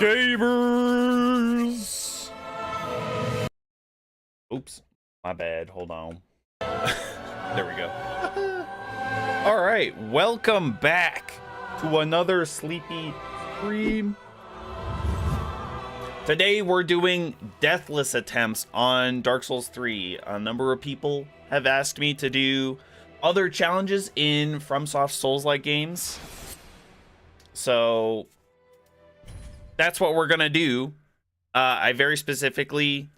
gamers. Oops, my bad. Hold on. There we go. All right, welcome back to another sleepy stream. Today we're doing deathless attempts on Dark Souls 3. A number of people have asked me to do other challenges in FromSoft Souls-like games. So that's what we're gonna do. I very specifically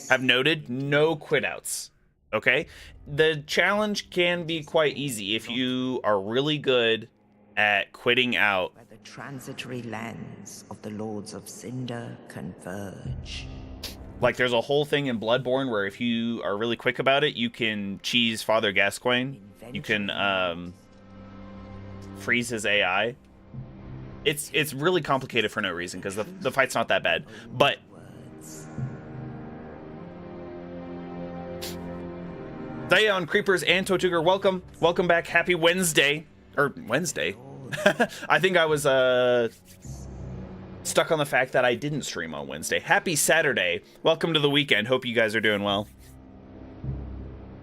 have noted no quit outs. Okay, the challenge can be quite easy if you are really good at quitting out. Where the transitory lands of the Lords of Cinder converge. Like there's a whole thing in Bloodborne where if you are really quick about it, you can cheese Father Gascoigne. You can freeze his AI. It's really complicated for no reason because the fight's not that bad. But Zion, Creepers, and Totuger, welcome back. Happy Wednesday. Or Wednesday. I think I was stuck on the fact that I didn't stream on Wednesday. Happy Saturday. Welcome to the weekend. Hope you guys are doing well.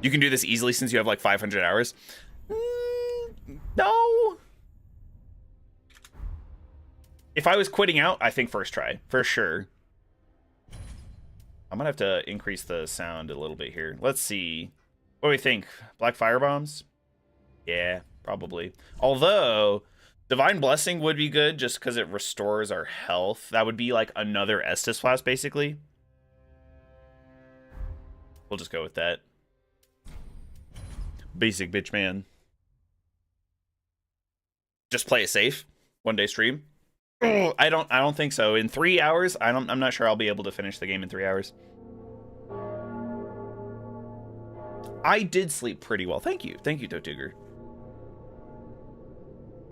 You can do this easily since you have like 500 hours. No. If I was quitting out, I think first try, for sure. I'm gonna have to increase the sound a little bit here. Let's see. What do we think? Black Fire Bombs? Yeah, probably. Although, Divine Blessing would be good just because it restores our health. That would be like another Estus Flask, basically. We'll just go with that. Basic bitch man. Just play it safe. One day stream. I don't think so. In 3 hours, I'm not sure I'll be able to finish the game in 3 hours. I did sleep pretty well. Thank you, Totuger.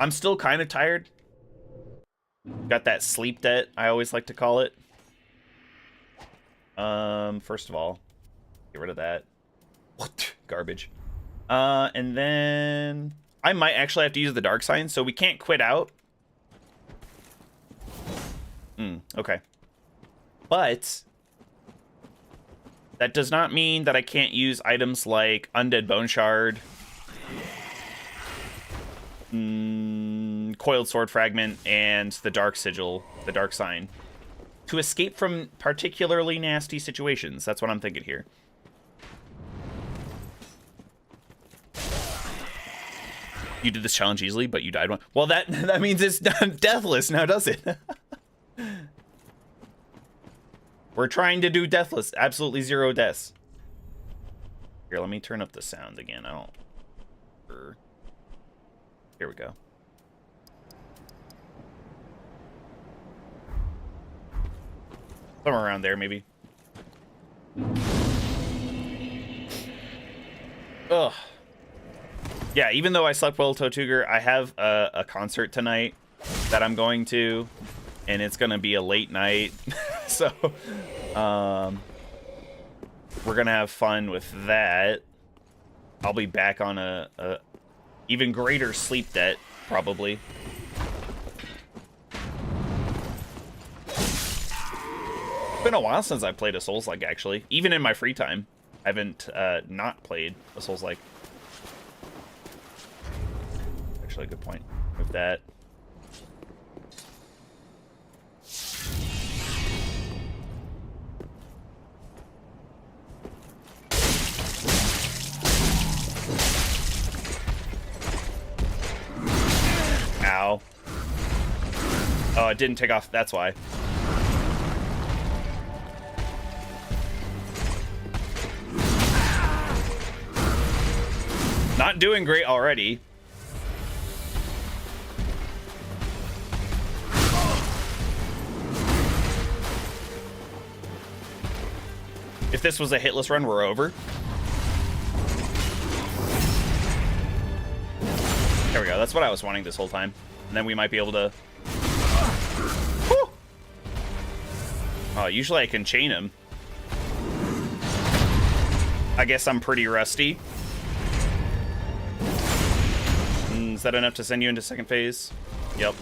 I'm still kind of tired. Got that sleep debt, I always like to call it. First of all, get rid of that. What? Garbage. And then I might actually have to use the dark sign, so we can't quit out. Okay. But that does not mean that I can't use items like Undead Bone Shard, Coiled Sword Fragment, and the Dark Sigil, the Dark Sign, to escape from particularly nasty situations. That's what I'm thinking here. You did this challenge easily, but you died one. Well, that means it's deathless now, does it? We're trying to do deathless. Absolutely 0 deaths. Here, let me turn up the sound again. Here we go. Somewhere around there, maybe. Ugh. Yeah, even though I slept well, Totuger, I have a concert tonight that I'm going to, and it's gonna be a late night. So we're gonna have fun with that. I'll be back on a even greater sleep debt, probably. It's been a while since I played a Souls-like, actually. Even in my free time, I haven't not played a Souls-like. Actually, a good point with that. Ow. Oh, it didn't take off. That's why. Not doing great already. If this was a hitless run, we're over. There we go. That's what I was wanting this whole time. And then we might be able to... Whew! Oh, usually I can chain him. I guess I'm pretty rusty. Is that enough to send you into second phase? Yep.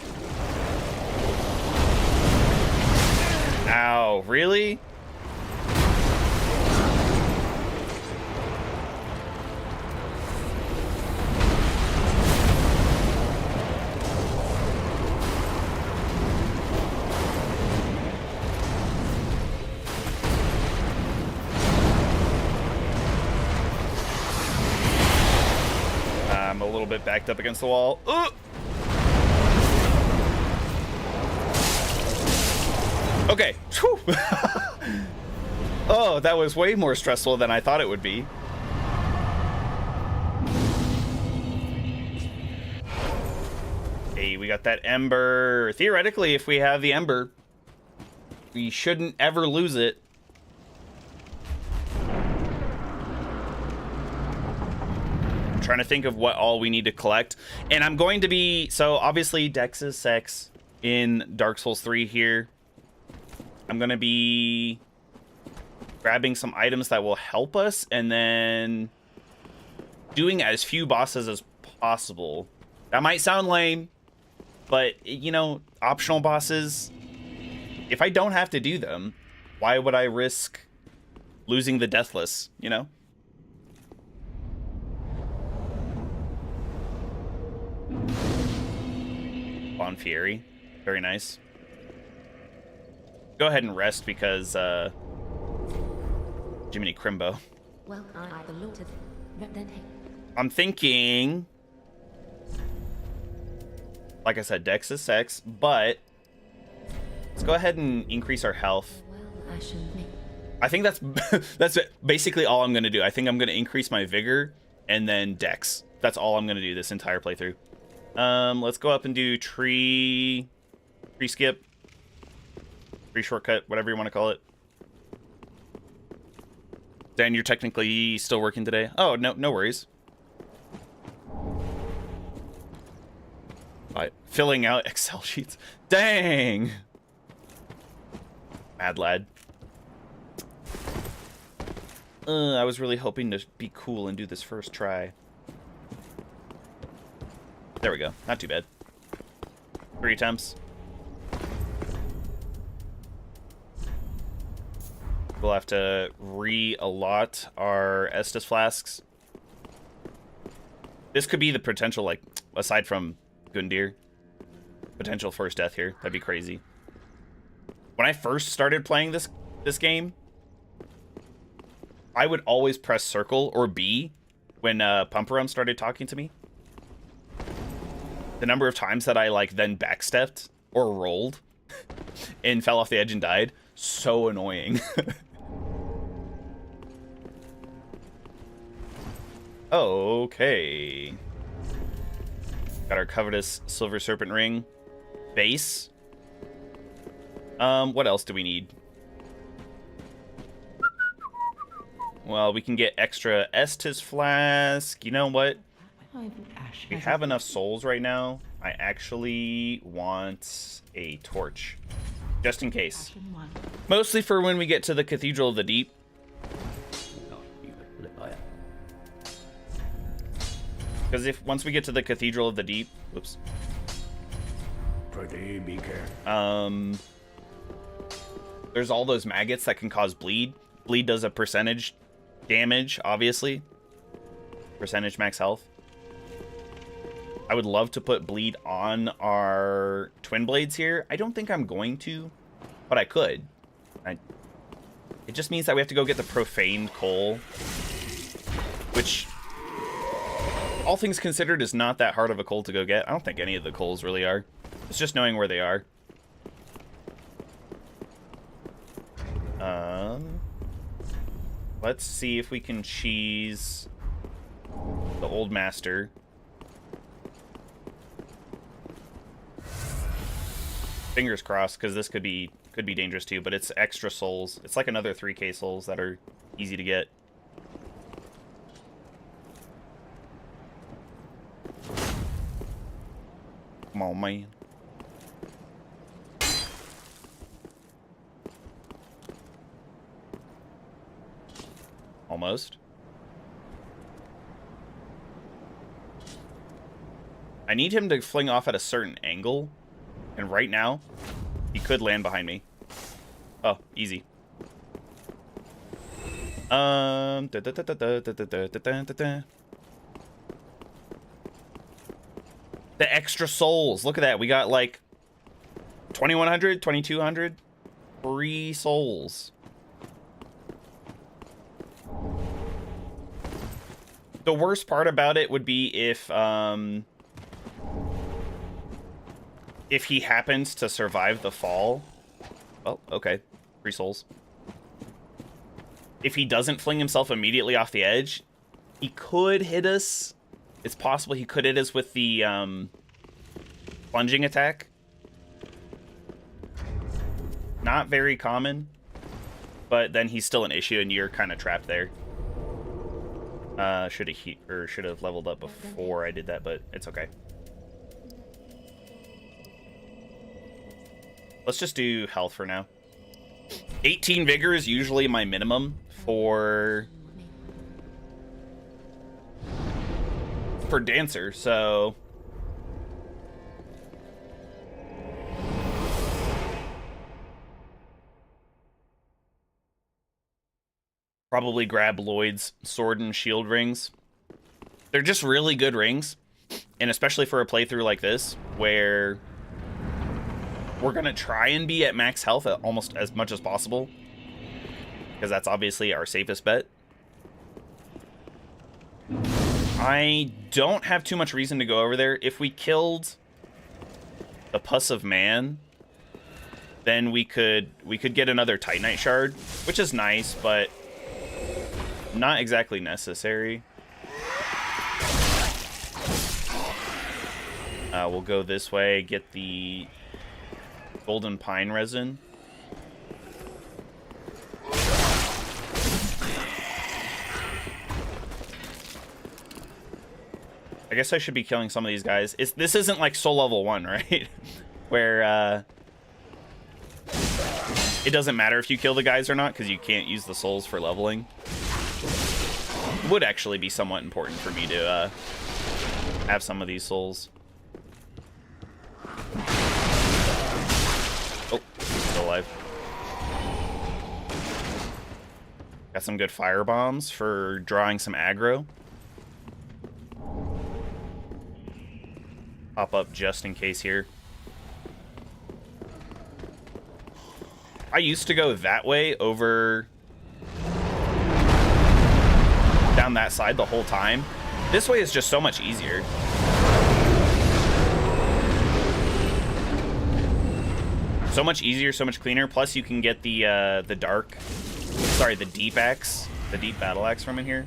Ow, really? I'm a little bit backed up against the wall. Okay. Oh, that was way more stressful than I thought it would be. Hey, we got that ember. Theoretically, if we have the ember, we shouldn't ever lose it. I'm trying to think of what all we need to collect. And I'm going to be... So, obviously, Dex is sex in Dark Souls 3 here. I'm going to be grabbing some items that will help us and then doing as few bosses as possible. That might sound lame, but, you know, optional bosses, if I don't have to do them, why would I risk losing the deathless, you know? Bon Fieri. Very nice. Go ahead and rest because, Jiminy Crimbo. Well, I'm thinking, like I said, Dex is sex, but let's go ahead and increase our health. Well, I should make... I think that's that's basically all I'm gonna do. I think I'm gonna increase my vigor and then Dex. That's all I'm gonna do this entire playthrough. Let's go up and do tree skip. Free shortcut, whatever you want to call it. Dan, you're technically still working today. Oh, no worries. Filling out Excel sheets. Dang! Mad lad. I was really hoping to be cool and do this first try. There we go. Not too bad. 3 attempts. We'll have to re-allot our Estus flasks. This could be the potential, like, aside from Gundyr, potential first death here. That'd be crazy. When I first started playing this game, I would always press circle or B when Pumperum started talking to me. The number of times that I, like, then backstepped or rolled and fell off the edge and died, so annoying. Okay. Got our covetous silver serpent ring. Base. What else do we need? Well, we can get extra Estus flask. You know what? We have enough souls right now. I actually want a torch. Just in case. Mostly for when we get to the Cathedral of the Deep. Because once we get to the Cathedral of the Deep, whoops. There's all those maggots that can cause bleed. Bleed does a percentage damage, obviously. Percentage max health. I would love to put bleed on our twin blades here. I don't think I'm going to, but I could. It just means that we have to go get the profaned coal, which, all things considered, is not that hard of a coal to go get. I don't think any of the coals really are. It's just knowing where they are. Let's see if we can cheese the old master. Fingers crossed, because this could be dangerous too, but it's extra souls. It's like another 3k souls that are easy to get. Come on, man. Almost. I need him to fling off at a certain angle, and right now, he could land behind me. Oh, easy. The extra souls. Look at that. We got like 2,100, 2,200 free souls. The worst part about it would be if he happens to survive the fall. Well, okay. Free souls. If he doesn't fling himself immediately off the edge, he could hit us. It's possible he could hit us with the plunging attack. Not very common, but then he's still an issue and you're kind of trapped there. Should have leveled up before I did that, but it's okay. Let's just do health for now. 18 vigor is usually my minimum for dancer, so probably grab Lloyd's sword and shield rings. They're just really good rings, and especially for a playthrough like this where we're gonna try and be at max health at almost as much as possible, because that's obviously our safest bet. I don't have too much reason to go over there. If we killed the Pus of Man, then we could get another Titanite shard, which is nice, but not exactly necessary. We'll go this way, get the golden pine resin. I guess I should be killing some of these guys. This isn't like soul level 1, right? Where it doesn't matter if you kill the guys or not because you can't use the souls for leveling. It would actually be somewhat important for me to have some of these souls. Oh, still alive. Got some good fire bombs for drawing some aggro. Pop up just in case here. I used to go that way over down that side the whole time. This way is just so much easier. So much easier, so much cleaner. Plus you can get the deep axe, the deep battle axe from in here.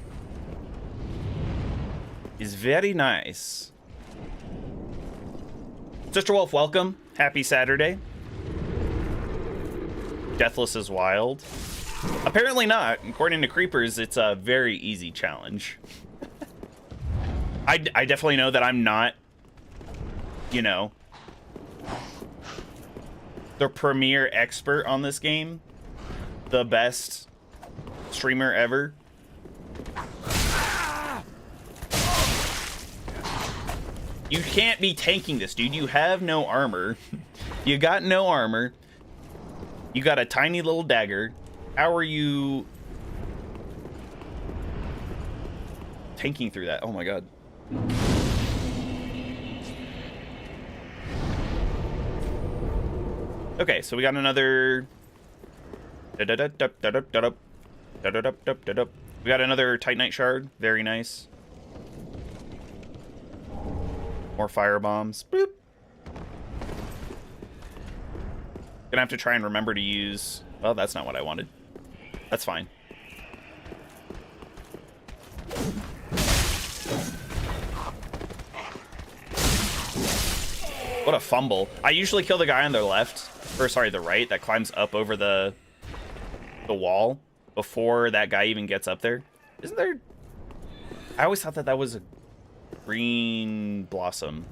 Is very nice. Sister Wolf, welcome. Happy Saturday. Deathless is wild. Apparently not. According to Creepers, it's a very easy challenge. I definitely know that I'm not, you know, the premier expert on this game. The best streamer ever. You can't be tanking this, dude. You have no armor. You got no armor. You got a tiny little dagger. How are you tanking through that? Oh my god. Okay, so we got another... We got another Titanite shard. Very nice. More fire bombs. Boop. Gonna have to try and remember to use... Well, that's not what I wanted. That's fine. What a fumble. I usually kill the guy on the left, or sorry, the right, that climbs up over the wall before that guy even gets up there. Isn't there... I always thought that that was a green blossom,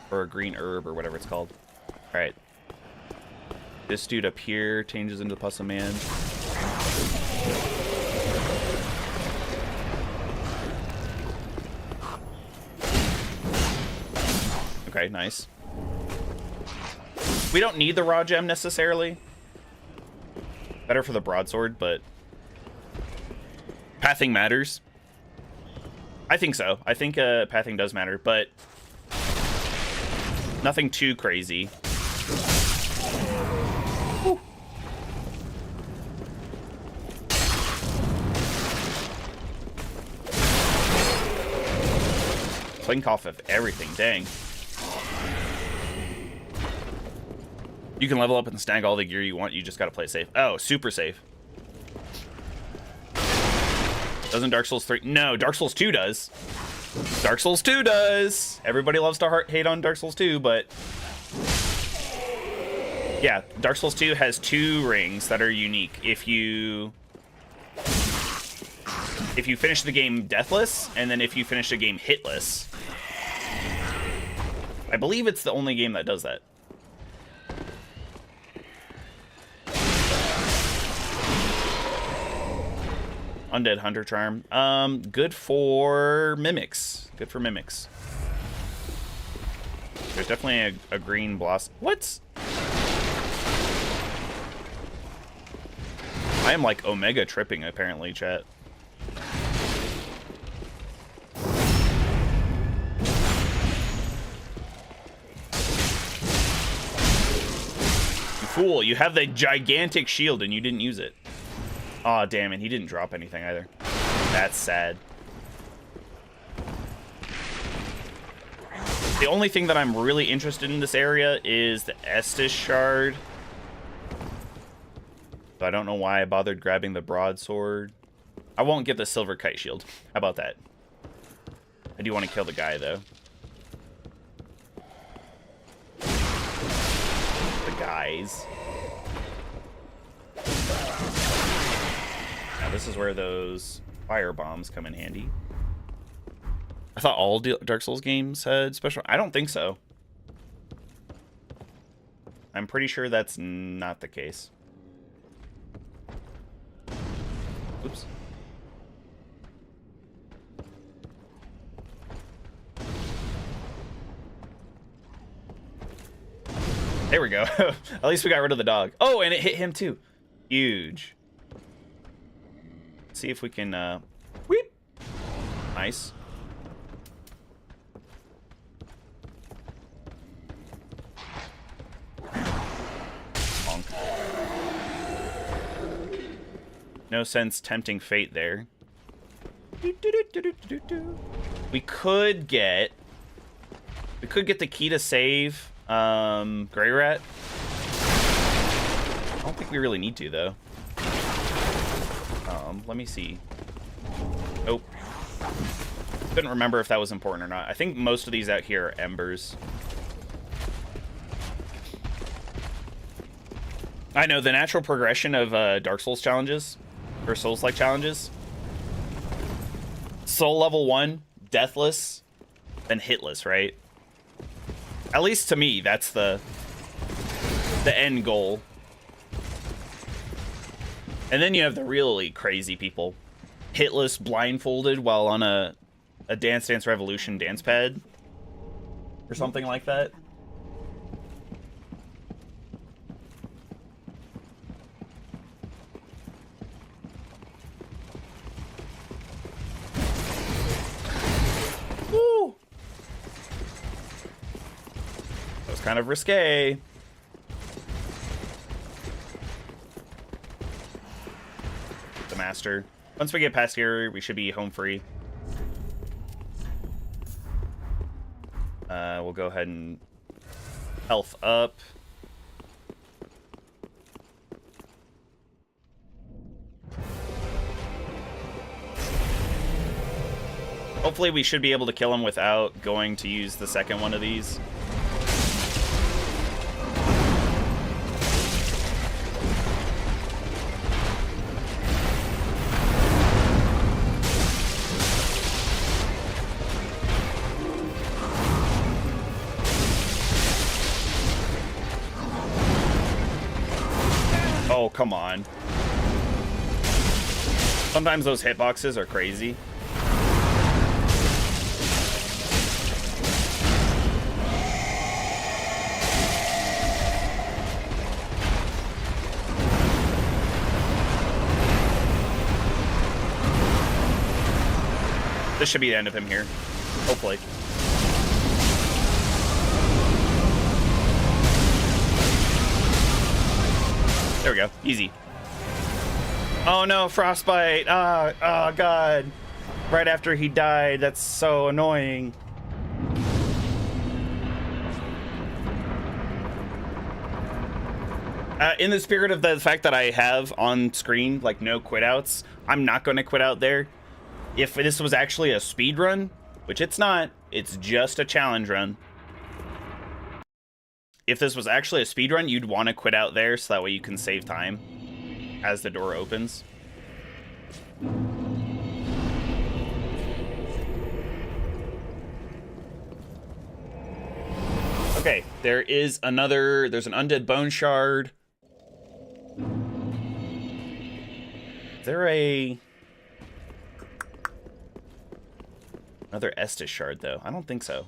or a green herb, or whatever it's called. Alright. This dude up here changes into the Pus of Man. Okay, nice. We don't need the raw gem necessarily. Better for the broadsword, but pathing matters. I think so. I think pathing does matter, but nothing too crazy. Whew. Blink off of everything, dang. You can level up and snag all the gear you want, you just gotta play safe. Oh, super safe. Doesn't Dark Souls 3? No, Dark Souls 2 does. Dark Souls 2 does. Everybody loves to hate on Dark Souls 2, but yeah, Dark Souls 2 has 2 rings that are unique. If you finish the game deathless, and then if you finish the game hitless. I believe it's the only game that does that. Undead Hunter Charm. Good for mimics. Good for mimics. There's definitely a green blossom. What? I am like Omega tripping, apparently, chat. You fool, you have the gigantic shield and you didn't use it. Aw, oh, damn it, he didn't drop anything either. That's sad. The only thing that I'm really interested in this area is the Estus Shard. So I don't know why I bothered grabbing the broadsword. I won't get the silver kite shield. How about that? I do want to kill the guy, though. The guys. Now this is where those fire bombs come in handy. I thought all Dark Souls games had special... I don't think so. I'm pretty sure that's not the case. Oops. There we go. At least we got rid of the dog. Oh, and it hit him too. Huge. Let's see if we can... Weep. Nice. No sense tempting fate there. We could get the key to save Grey Rat. I don't think we really need to though. Let me see. Nope. Couldn't remember if that was important or not. I think most of these out here are embers. I know the natural progression of Dark Souls challenges. Or Souls-like challenges. Soul level 1, deathless, then hitless, right? At least to me, that's the end goal. And then you have the really crazy people. Hitless, blindfolded, while on a Dance Dance Revolution dance pad. Or something like that. Kind of risque. The master. Once we get past here, we should be home free. We'll go ahead and health up. Hopefully we should be able to kill him without going to use the second one of these. Oh, come on. Sometimes those hitboxes are crazy. This should be the end of him here. Hopefully. There we go. Easy. Oh no, frostbite. Oh god. Right after he died. That's so annoying. In the spirit of the fact that I have on screen, like, no quit outs, I'm not going to quit out there. If this was actually a speed run, which it's not, it's just a challenge run. If this was actually a speed run, you'd want to quit out there so that way you can save time as the door opens. Okay, there's an undead bone shard. Is there another Estus shard, though? I don't think so.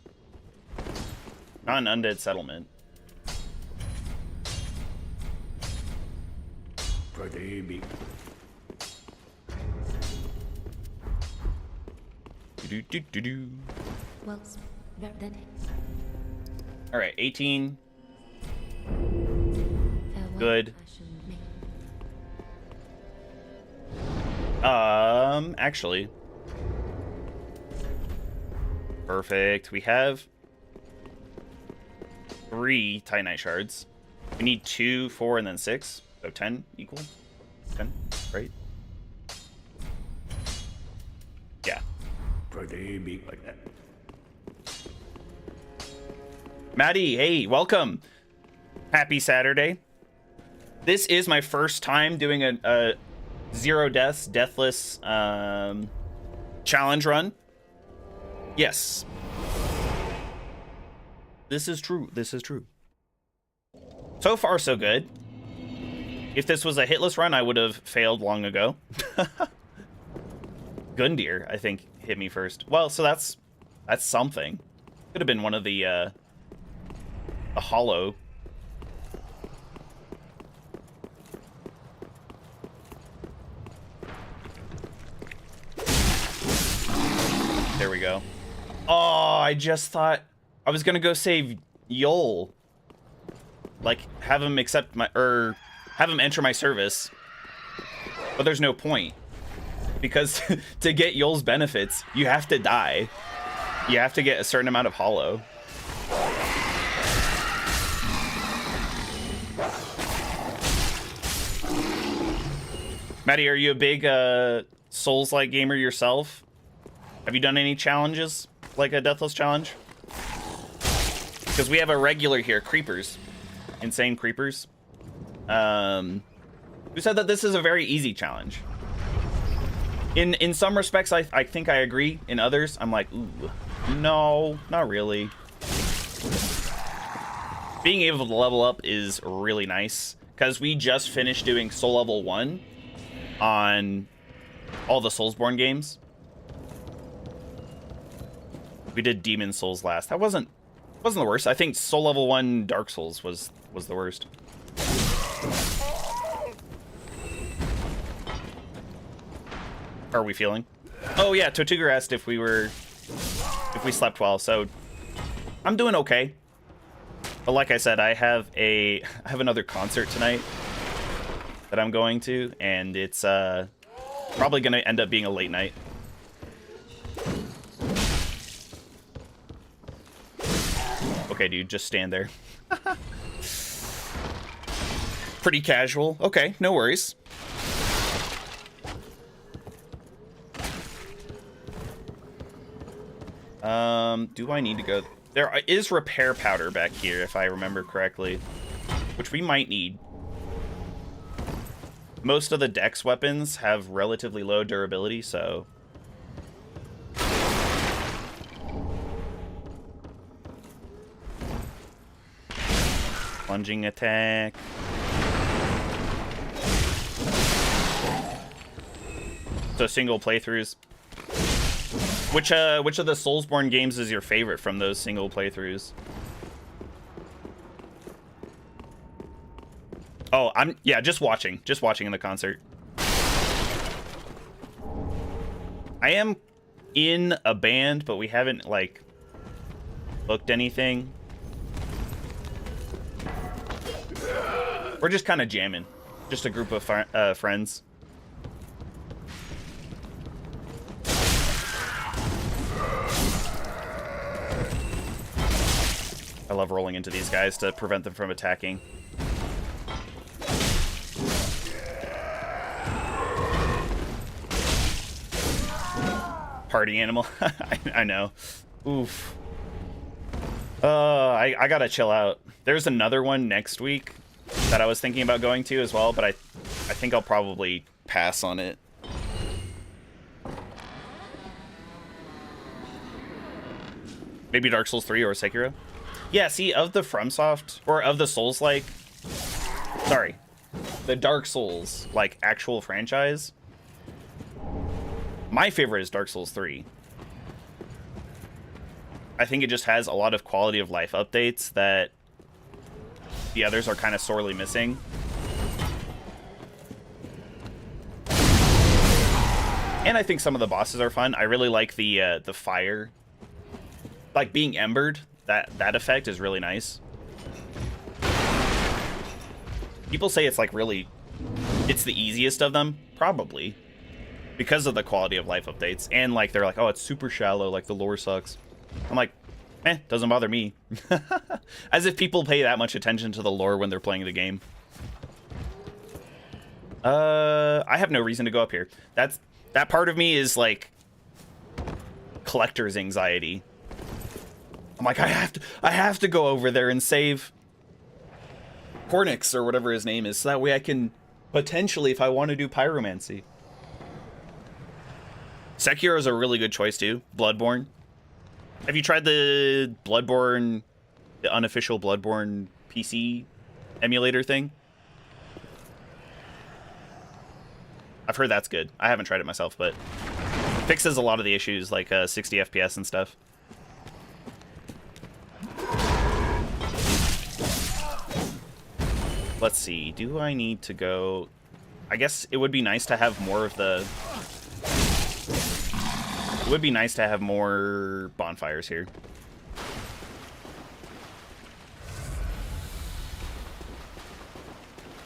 Not an undead settlement. All right, 18. Good. Actually. Perfect. We have 3 Titanite shards. We need 2, 4, and then 6. So 10 equal. 10, right? Yeah. Like that. Maddie, hey, welcome. Happy Saturday. This is my first time doing a 0 deaths, deathless challenge run. Yes. This is true. This is true. So far, so good. If this was a hitless run, I would have failed long ago. Gundyr, I think, hit me first. Well, so that's something. Could have been one of the hollow. There we go. Oh, I just thought I was gonna go save Yol. Like, have him accept my, or have him enter my service. But there's no point. Because to get Yol's benefits, you have to die. You have to get a certain amount of hollow. Maddie, are you a big Souls-like gamer yourself? Have you done any challenges, like a Deathless challenge? Because we have a regular here, Creepers. Insane Creepers. Who said that this is a very easy challenge. In some respects, I think I agree. In others, I'm like, ooh, no, not really. Being able to level up is really nice. Because we just finished doing Soul Level 1 on all the Soulsborne games. We did Demon Souls last. That wasn't the worst. I think Soul Level 1 Dark Souls was the worst. How are we feeling? Oh yeah, Totuger asked if we slept well, so I'm doing okay. But like I said, I have another concert tonight that I'm going to, and it's probably gonna end up being a late night. Okay, dude, just stand there. Pretty casual. Okay, no worries. Do I need to go? There is repair powder back here, if I remember correctly, which we might need. Most of the Dex weapons have relatively low durability, so... Plunging attack. So single playthroughs. Which of the Soulsborne games is your favorite from those single playthroughs? Oh, yeah, just watching in the concert. I am in a band, but we haven't like booked anything. We're just kind of jamming, just a group of friends. I love rolling into these guys to prevent them from attacking. Party animal. I know. Oof. I gotta chill out. There's another one next week that I was thinking about going to as well, but I think I'll probably pass on it. Maybe Dark Souls 3 or Sekiro. Yeah, see, of the FromSoft, or of the Souls-like, sorry, the Dark Souls, like, actual franchise, my favorite is Dark Souls 3. I think it just has a lot of quality of life updates that the others are kind of sorely missing. And I think some of the bosses are fun. I really like the fire, like being embered. That effect is really nice. People say it's like really, it's the easiest of them, probably, because of the quality of life updates. And like they're like, oh, it's super shallow, like the lore sucks. I'm like, doesn't bother me. As if people pay that much attention to the lore when they're playing the game. I have no reason to go up here. That part of me is like collector's anxiety. I'm like, I have to go over there and save Cornix or whatever his name is, so that way I can potentially, if I want to do pyromancy. Sekiro is a really good choice too. Bloodborne. Have you tried the Bloodborne, the unofficial Bloodborne PC emulator thing? I've heard that's good. I haven't tried it myself, but fixes a lot of the issues, like 60 FPS and stuff. Let's see. Do I need to go? I guess it would be nice to have more of the... It would be nice to have more bonfires here.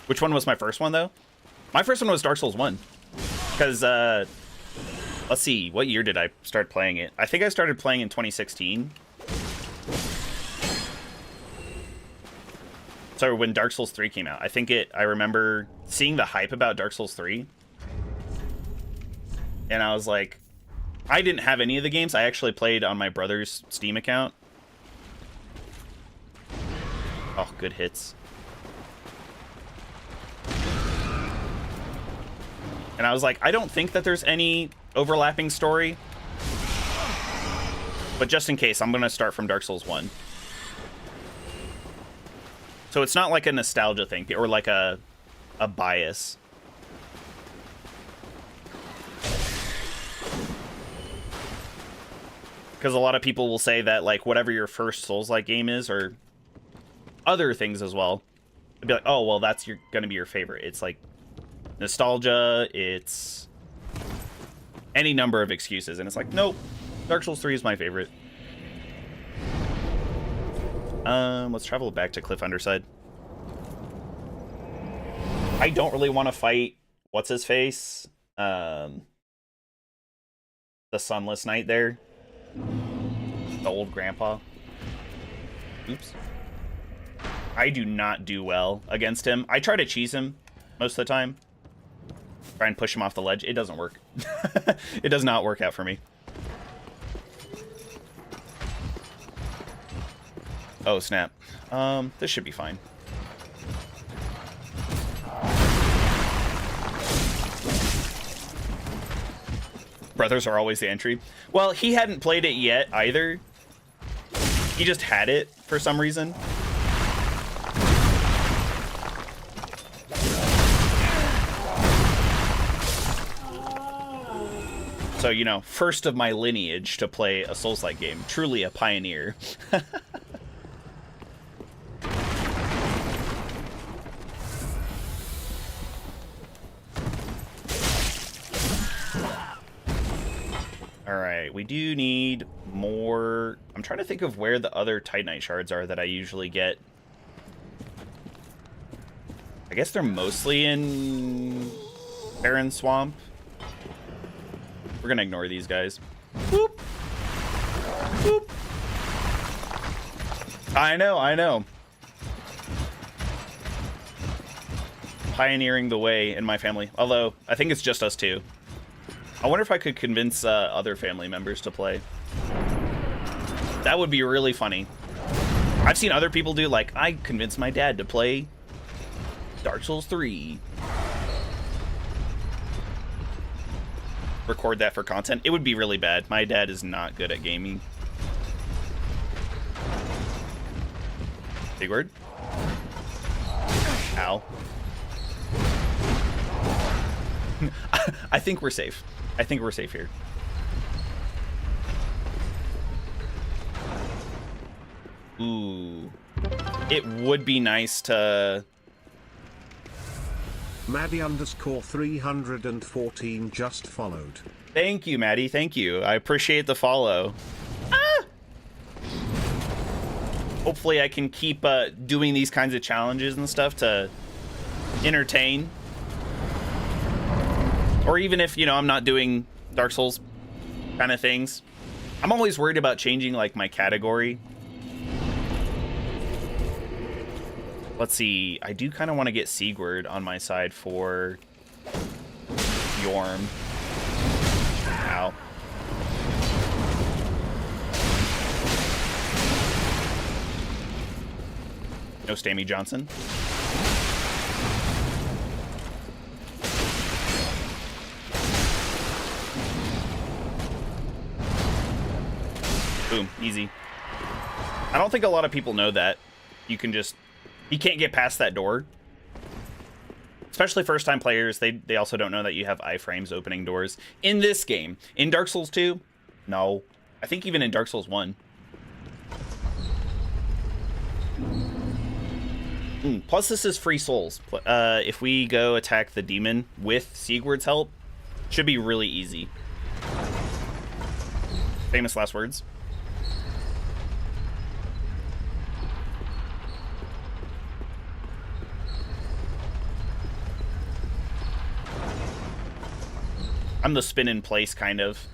Which one was my first one, though? My first one was Dark Souls 1. Because, let's see, what year did I start playing it? I think I started playing in 2016. So when Dark Souls 3 came out, I remember seeing the hype about Dark Souls 3. And I was like, I didn't have any of the games. I actually played on my brother's Steam account. Oh, good hits. And I was like, I don't think that there's any overlapping story. But just in case, I'm going to start from Dark Souls 1. So it's not like a nostalgia thing, or like a bias. Because a lot of people will say that, like, whatever your first Souls-like game is, or other things as well, it'd be like, oh, well, that's gonna be your favorite. It's like nostalgia, it's any number of excuses, and it's like, nope, Dark Souls 3 is my favorite. Let's travel back to Cliff Underside. I don't really want to fight what's-his-face, the Sunless Knight there. The old grandpa. Oops. I do not do well against him. I try to cheese him most of the time. Try and push him off the ledge. It doesn't work. It does not work out for me. Oh, snap. This should be fine. Brothers are always the entry. Well, he hadn't played it yet either. He just had it for some reason. So, you know, first of my lineage to play a Souls-like game. Truly a pioneer. Alright, we do need more... I'm trying to think of where the other Titanite shards are that I usually get. I guess they're mostly in Barren Swamp. We're gonna ignore these guys. Boop. Boop. I know. Pioneering the way in my family. Although, I think it's just us two. I wonder if I could convince other family members to play. That would be really funny. I've seen other people do, like, I convinced my dad to play Dark Souls 3. Record that for content. It would be really bad. My dad is not good at gaming. Big word. Ow. I think we're safe. I think we're safe here. Ooh. It would be nice to... Maddie _ 314 just followed. Thank you, Maddie. Thank you. I appreciate the follow. Ah! Hopefully I can keep doing these kinds of challenges and stuff to entertain. Or even if, you know, I'm not doing Dark Souls kind of things. I'm always worried about changing, like, my category. Let's see. I do kind of want to get Sigurd on my side for Yorm. Ow. No Stammy Johnson. Boom, easy. I don't think a lot of people know that. You can't get past that door. Especially first-time players, they also don't know that you have iframes opening doors. In this game. In Dark Souls 2? No. I think even in Dark Souls 1. Plus, this is free souls. If we go attack the demon with Sigurd's help, should be really easy. Famous last words. I'm the spin in place kind of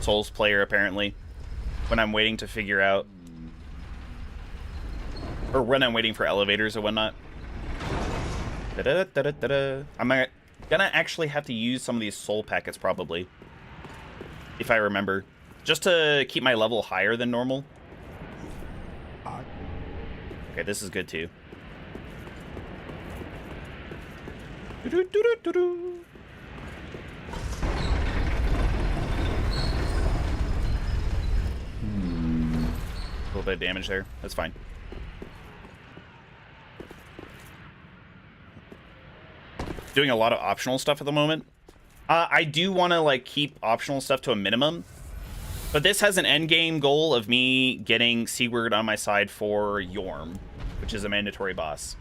Souls player, apparently, when I'm waiting to figure out, or when I'm waiting for elevators or whatnot. I'm gonna actually have to use some of these soul packets probably, if I remember, just to keep my level higher than normal. Okay, this is good too. A little bit of damage there. That's fine. Doing a lot of optional stuff at the moment. I do want to, like, keep optional stuff to a minimum, but this has an end game goal of me getting Sigurd on my side for Yorm, which is a mandatory boss.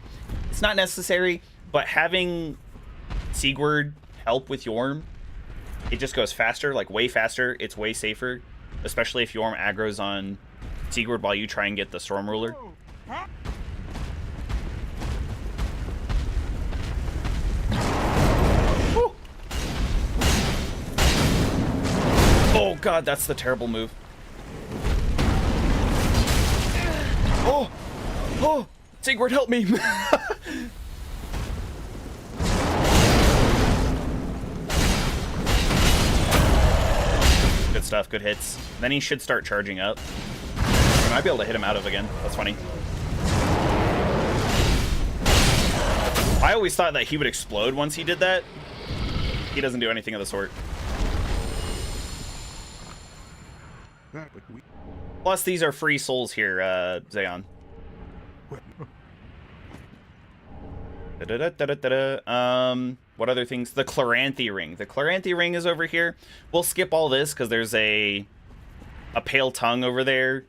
It's not necessary, but having Sigurd help with Yorm, it just goes faster, like way faster. It's way safer, especially if Yorm aggro's on Sigurd while you try and get the Storm Ruler. Woo. Oh god, that's the terrible move. Oh! Oh! Sigurd, help me! Good stuff, good hits. Then he should start charging up. I might be able to hit him out of again. That's funny. I always thought that he would explode once he did that. He doesn't do anything of the sort. Plus, these are free souls here, Zayon. What other things? The Chloranthy ring. The Chloranthy ring is over here. We'll skip all this because there's a pale tongue over there.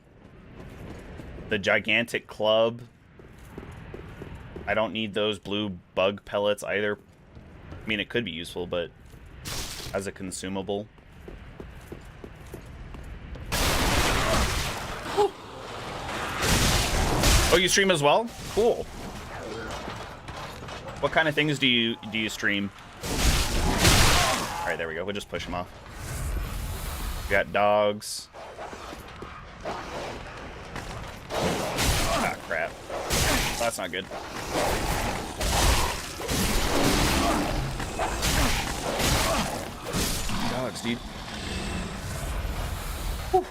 The gigantic club. I don't need those blue bug pellets either. I mean, it could be useful, but as a consumable. Oh, you stream as well? Cool. What kind of things do you stream? All right, there we go. We'll just push him off. We got dogs. Ah, crap. That's not good. Dogs, dude. Whew.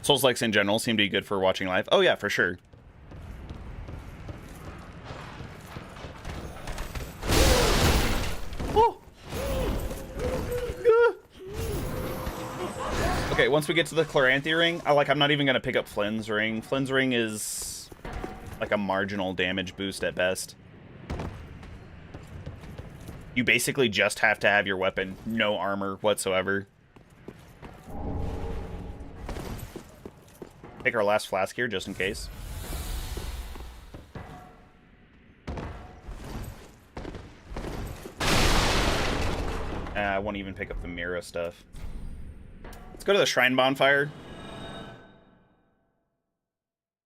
Souls-likes in general seem to be good for watching live. Oh yeah, for sure. Okay, once we get to the Chloranthy ring, I'm not even gonna pick up Flynn's ring. Flynn's ring is like a marginal damage boost at best. You basically just have to have your weapon, no armor whatsoever. Take our last flask here, just in case. I won't even pick up the Mira stuff. Let's go to the Shrine Bonfire.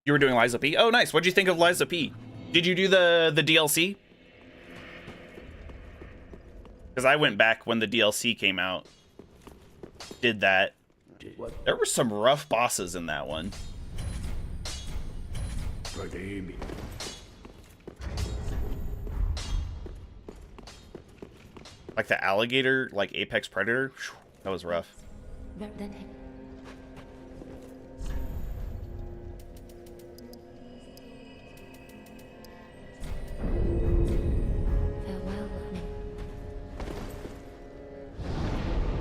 You were doing Liza P? Oh, nice. What'd you think of Liza P? Did you do the DLC? Because I went back when the DLC came out. Did that. There were some rough bosses in that one. Like the alligator, like Apex Predator. That was rough.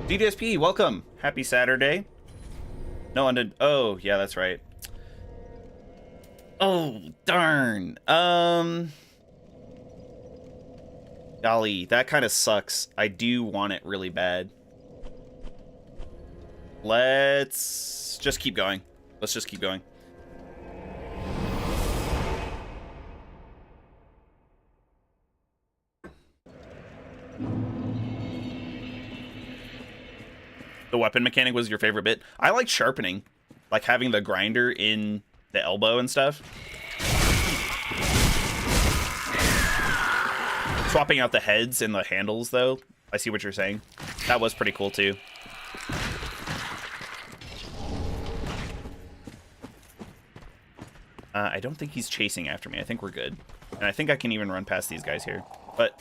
DDSP, welcome. Happy Saturday. No one did. Oh, yeah, that's right. Oh, darn. Golly, that kind of sucks. I do want it really bad. Let's just keep going. Let's just keep going. The weapon mechanic was your favorite bit? I like sharpening. Like having the grinder in the elbow and stuff. Swapping out the heads and the handles, though. I see what you're saying. That was pretty cool, too. I don't think he's chasing after me. I think we're good. And I think I can even run past these guys here. But...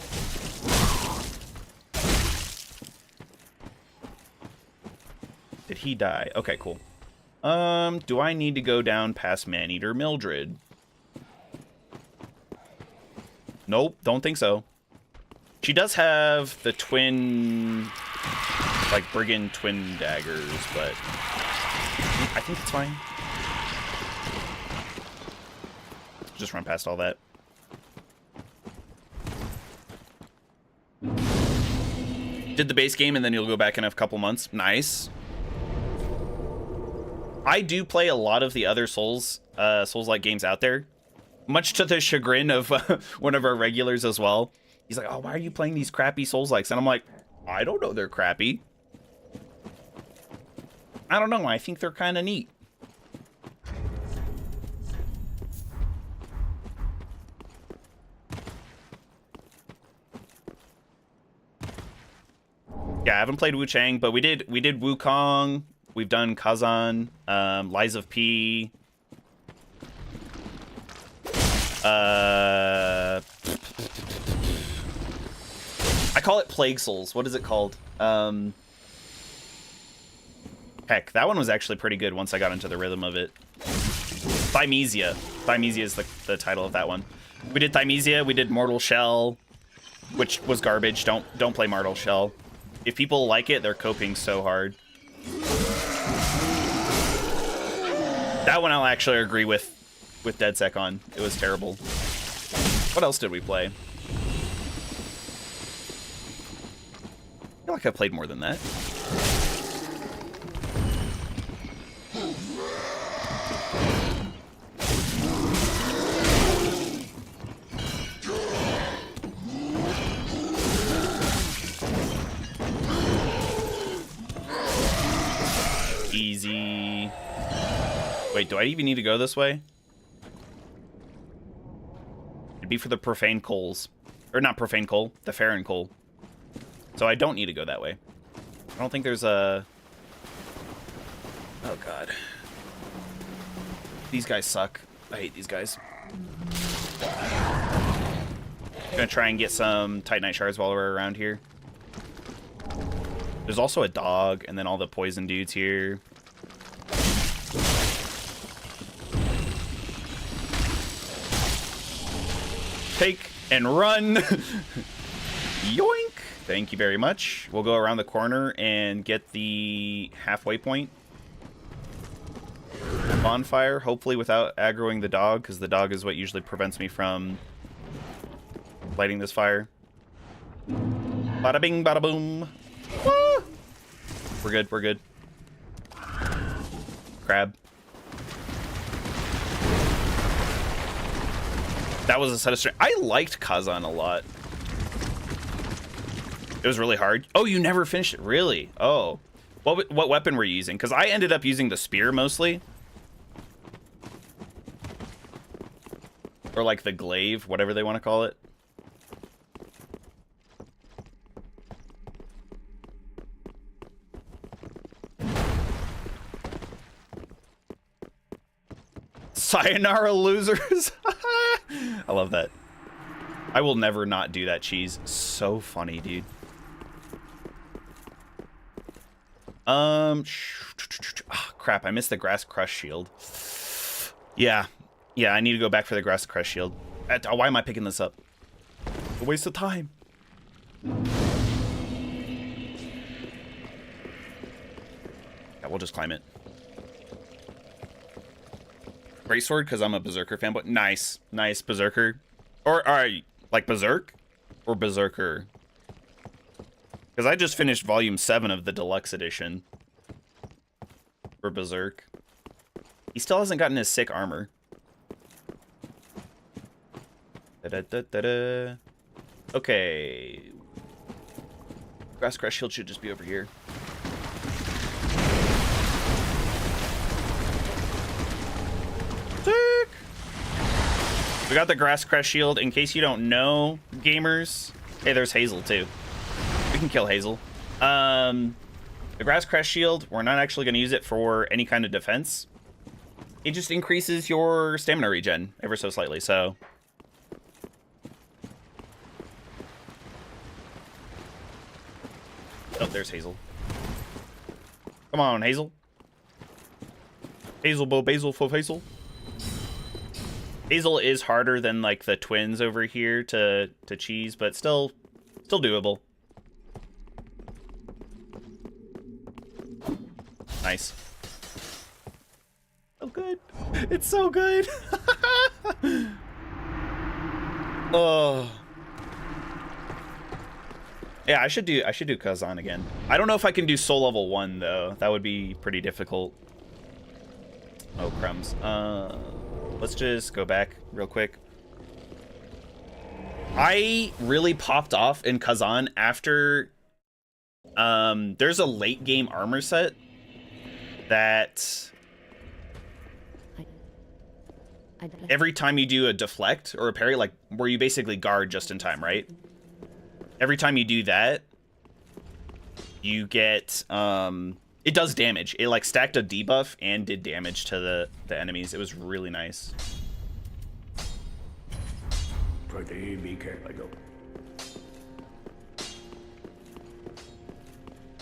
did he die? Okay, cool. Do I need to go down past Maneater Mildred? Nope, don't think so. She does have the twin, like, brigand twin daggers, but I think it's fine. Just run past all that. Did the base game and then you'll go back in a couple months. Nice. I do play a lot of the other Souls-like games out there, much to the chagrin of one of our regulars as well. He's like, oh, why are you playing these crappy Souls-likes? And I'm like, I don't know they're crappy. I don't know. I think they're kind of neat. Yeah, I haven't played Wu Chang, but we did Wukong. We've done Kazan, Lies of P. I call it Plague Souls. What is it called? Heck, that one was actually pretty good once I got into the rhythm of it. Thymesia. Thymesia is the title of that one. We did Thymesia. We did Mortal Shell, which was garbage. Don't play Mortal Shell. If people like it, they're coping so hard. That one I'll actually agree with DeadSec on. It was terrible. What else did we play? I feel like I played more than that. Easy. Wait, do I even need to go this way? It'd be for the profane coals. Or not profane coal, the Farron coal. So I don't need to go that way. I don't think there's a... Oh, God. These guys suck. I hate these guys. I'm gonna try and get some Titanite shards while we're around here. There's also a dog, and then all the poison dudes here. Take and run. Yoink. Thank you very much. We'll go around the corner and get the halfway point. Bonfire, hopefully without aggroing the dog, because the dog is what usually prevents me from lighting this fire. Bada bing, bada boom. Woo! We're good, we're good. Crab. That was a set of strength. I liked Kazan a lot. It was really hard. Oh, you never finished it? Really? Oh. What weapon were you using? Because I ended up using the spear mostly. Or like the glaive, whatever they want to call it. Sayonara, losers. I love that. I will never not do that, cheese. So funny, dude. Oh, crap, I missed the grass crush shield. Yeah, I need to go back for the grass crush shield. Why am I picking this up? A waste of time. Yeah, we'll just climb it. Great sword, because I'm a Berserker fanboy. Nice, nice Berserker. Or are you like Berserk or Berserker? Because I just finished volume 7 of the deluxe edition for Berserk. He still hasn't gotten his sick armor. Da-da-da-da-da. Okay. Grass Crush Shield should just be over here. Sick! We got the Grass Crush Shield. In case you don't know, gamers. Hey, there's Hazel too. We can kill Hazel. The Grass Crush Shield, we're not actually going to use it for any kind of defense. It just increases your stamina regen ever so slightly, so... Oh, there's Hazel. Come on, Hazel. Hazel, Bo, Basil, Fo, Hazel. Hazel is harder than, like, the twins over here to cheese, but still doable. Nice. So good. It's so good. Oh. Yeah, I should do Kazan again. I don't know if I can do soul level 1 though. That would be pretty difficult. Oh, crumbs. Let's just go back real quick. I really popped off in Kazan after there's a late game armor set that every time you do a deflect or a parry, like where you basically guard just in time, right? Every time you do that, you get it does damage. It like stacked a debuff and did damage to the enemies. It was really nice.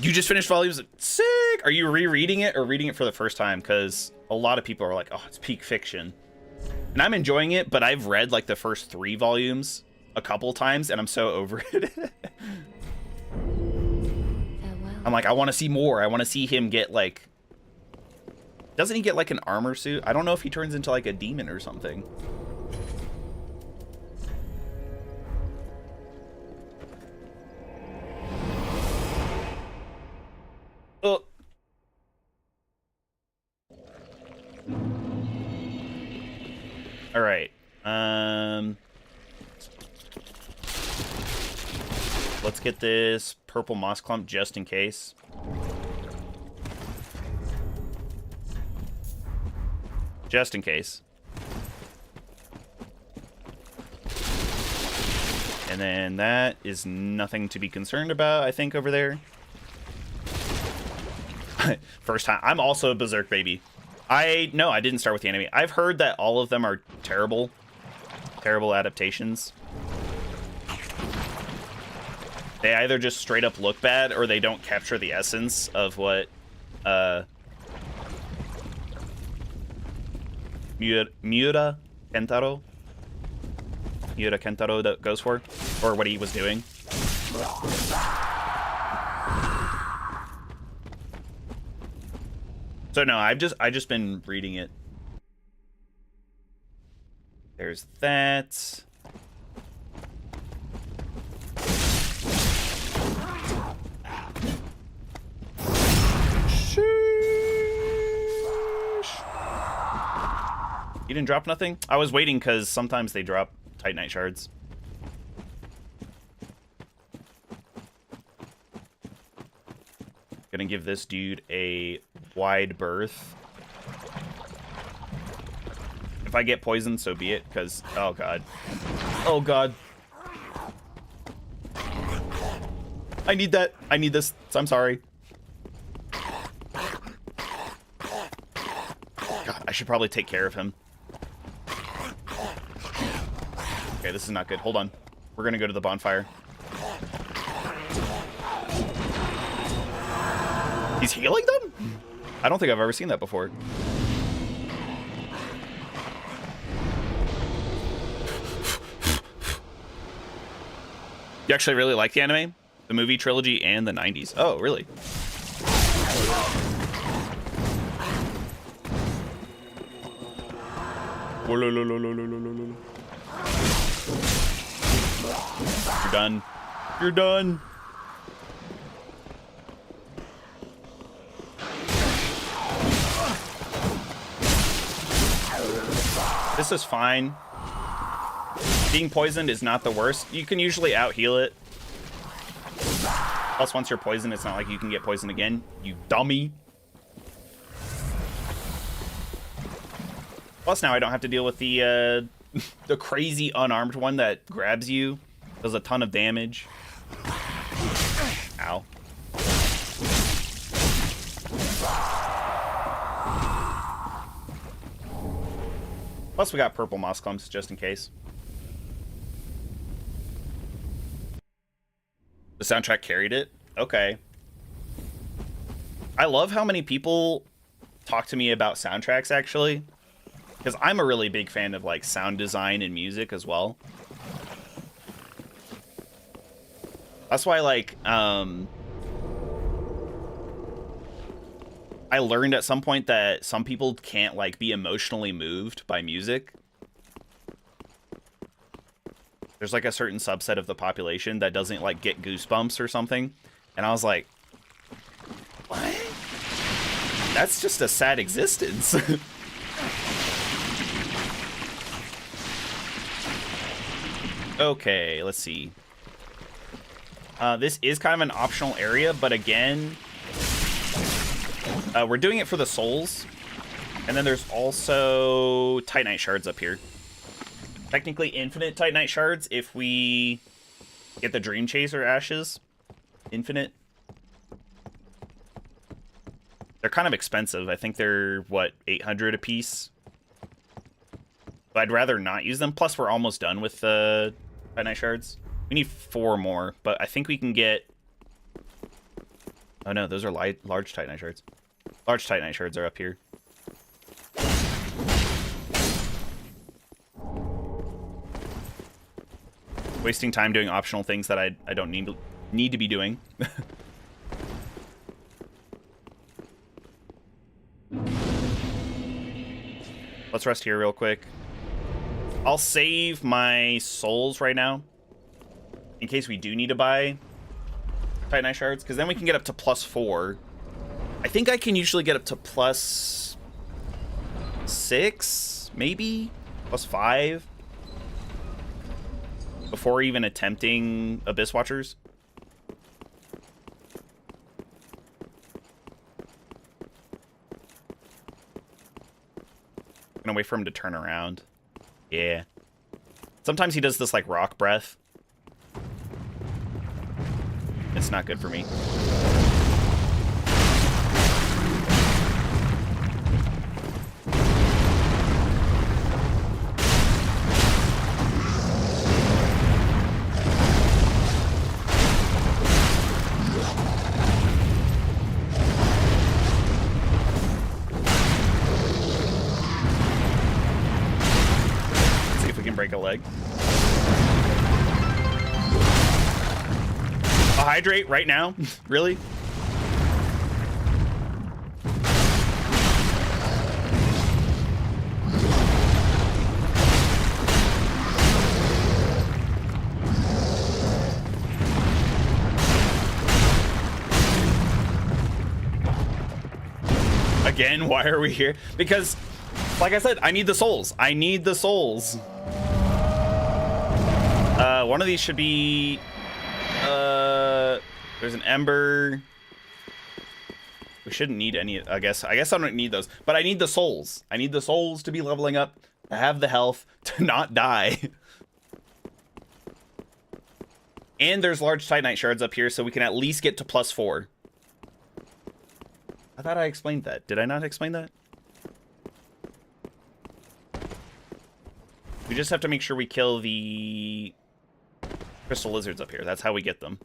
You just finished volumes? Sick! Are you rereading it or reading it for the first time? Because a lot of people are like, oh, it's peak fiction. And I'm enjoying it, but I've read like the first 3 volumes a couple times, and I'm so over it. I'm like, I want to see more. I want to see him get like... Doesn't he get like an armor suit? I don't know if he turns into like a demon or something. Oh. All right. Let's get this purple moss clump just in case. just in case. And then that is nothing to be concerned about, I think, over there. First time. I'm also a Berserk baby. No, I didn't start with the anime. I've heard that all of them are terrible. Terrible adaptations. They either just straight up look bad or they don't capture the essence of what Miura Kentaro goes for, or what he was doing. So no, I just been reading it. There's that. You didn't drop nothing? I was waiting because sometimes they drop Titanite shards. Gonna give this dude a wide berth. If I get poisoned, so be it, because, oh god. Oh god. I need that. I need this. I'm sorry. God, I should probably take care of him. Okay, this is not good. Hold on. We're gonna go to the bonfire. He's healing them? I don't think I've ever seen that before. You actually really like the anime? The movie trilogy and the 90s? Oh, really? You're done. You're done. This is fine. Being poisoned is not the worst. You can usually out-heal it. Plus, once you're poisoned, it's not like you can get poisoned again. You dummy. Plus, now I don't have to deal with the the crazy unarmed one that grabs you. Does a ton of damage. Ow. Plus, we got purple moss clumps just in case. The soundtrack carried it? Okay. I love how many people talk to me about soundtracks, actually. Because I'm a really big fan of, like, sound design and music as well. That's why, like, I learned at some point that some people can't, like, be emotionally moved by music. There's, like, a certain subset of the population that doesn't, like, get goosebumps or something. And I was like, what? That's just a sad existence. Okay, let's see. This is kind of an optional area, but again, we're doing it for the souls. And then there's also Titanite shards up here. Technically infinite Titanite shards if we get the Dream Chaser ashes. Infinite. They're kind of expensive. I think they're, what, 800 a piece? But I'd rather not use them. Plus, we're almost done with the Titanite shards. We need 4 more, but I think we can get... Oh no, those are large Titanite shards. Large Titanite shards are up here. Wasting time doing optional things that I don't need to be doing. Let's rest here real quick. I'll save my souls right now in case we do need to buy Titanite shards, because then we can get up to +4. I think I can usually get up to +6, maybe +5. Before even attempting Abyss Watchers. wait for him to turn around. Yeah. Sometimes he does this like rock breath. It's not good for me. Break a leg. A hydrate right now? Really? Again, why are we here? Because, like I said, I need the souls. I need the souls. One of these should be, there's an ember. We shouldn't need any, I guess I don't need those, but I need the souls. I need the souls to be leveling up, to have the health, to not die. And there's large Titanite shards up here, so we can at least get to +4. I thought I explained that. Did I not explain that? We just have to make sure we kill the crystal lizards up here. That's how we get them.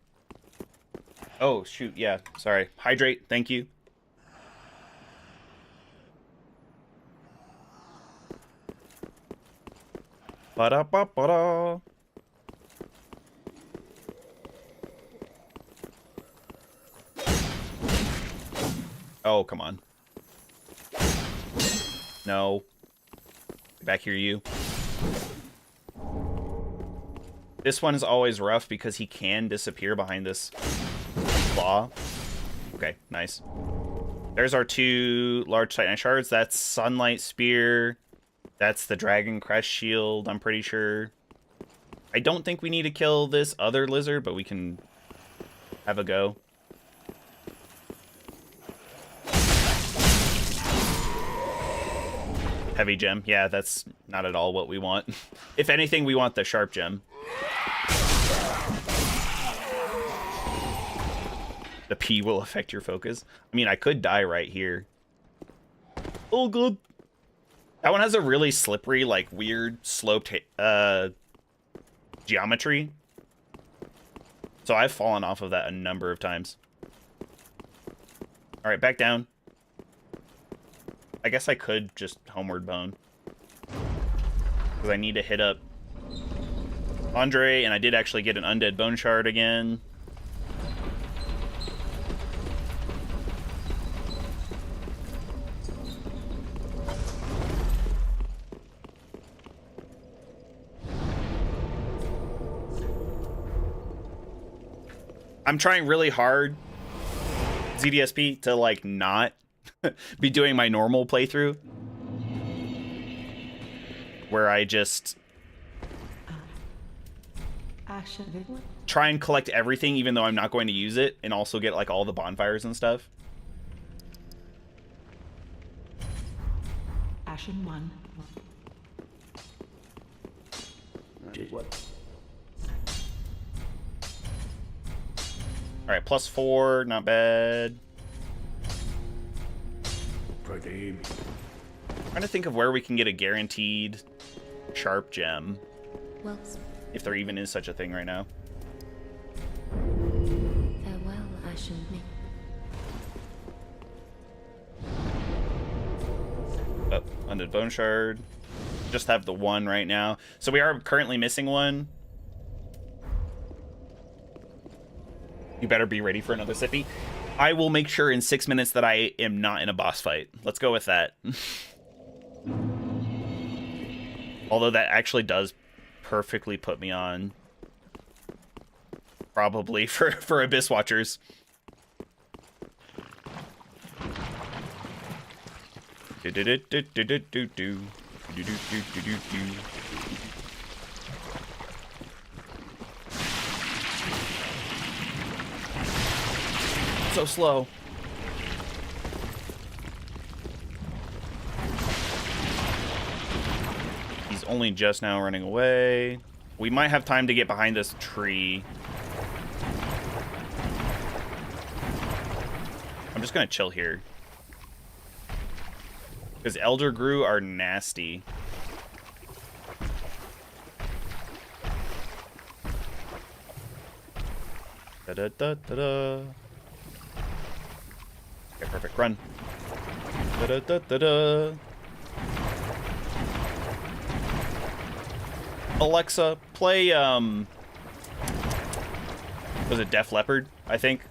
Oh, shoot. Yeah. Sorry. Hydrate. Thank you. Ba-da-ba-ba-da. Oh, come on. No. Get back here, you. This one is always rough because he can disappear behind this claw. Okay, nice. There's our 2 large Titanite shards. That's Sunlight Spear. That's the Dragon Crest Shield, I'm pretty sure. I don't think we need to kill this other lizard, but we can have a go. Heavy gem. Yeah, that's not at all what we want. If anything, we want the sharp gem. The P will affect your focus. I mean, I could die right here. Oh, good. That one has a really slippery, like, weird sloped geometry. So I've fallen off of that a number of times. All right, back down. I guess I could just homeward bone. Because I need to hit up Andre, and I did actually get an undead bone shard again. I'm trying really hard, ZDSP, to like not be doing my normal playthrough where I just try and collect everything even though I'm not going to use it, and also get like all the bonfires and stuff. Ashen 1. What? All right, +4, not bad. Trying to think of where we can get a guaranteed sharp gem. Well, if there even is such a thing right now. farewell, Ashen Me. Oh, undead bone shard. Just have the one right now. So we are currently missing one. You better be ready for another sippy. I will make sure in 6 minutes that I am not in a boss fight. Let's go with that. Although that actually does perfectly put me on. Probably for Abyss Watchers. So slow. only just now running away. We might have time to get behind this tree. I'm just gonna chill here. Because Elder Grew are nasty. Da-da-da-da-da. Okay, perfect. Run. Da-da-da-da-da. Alexa, play, was it Def Leppard, I think?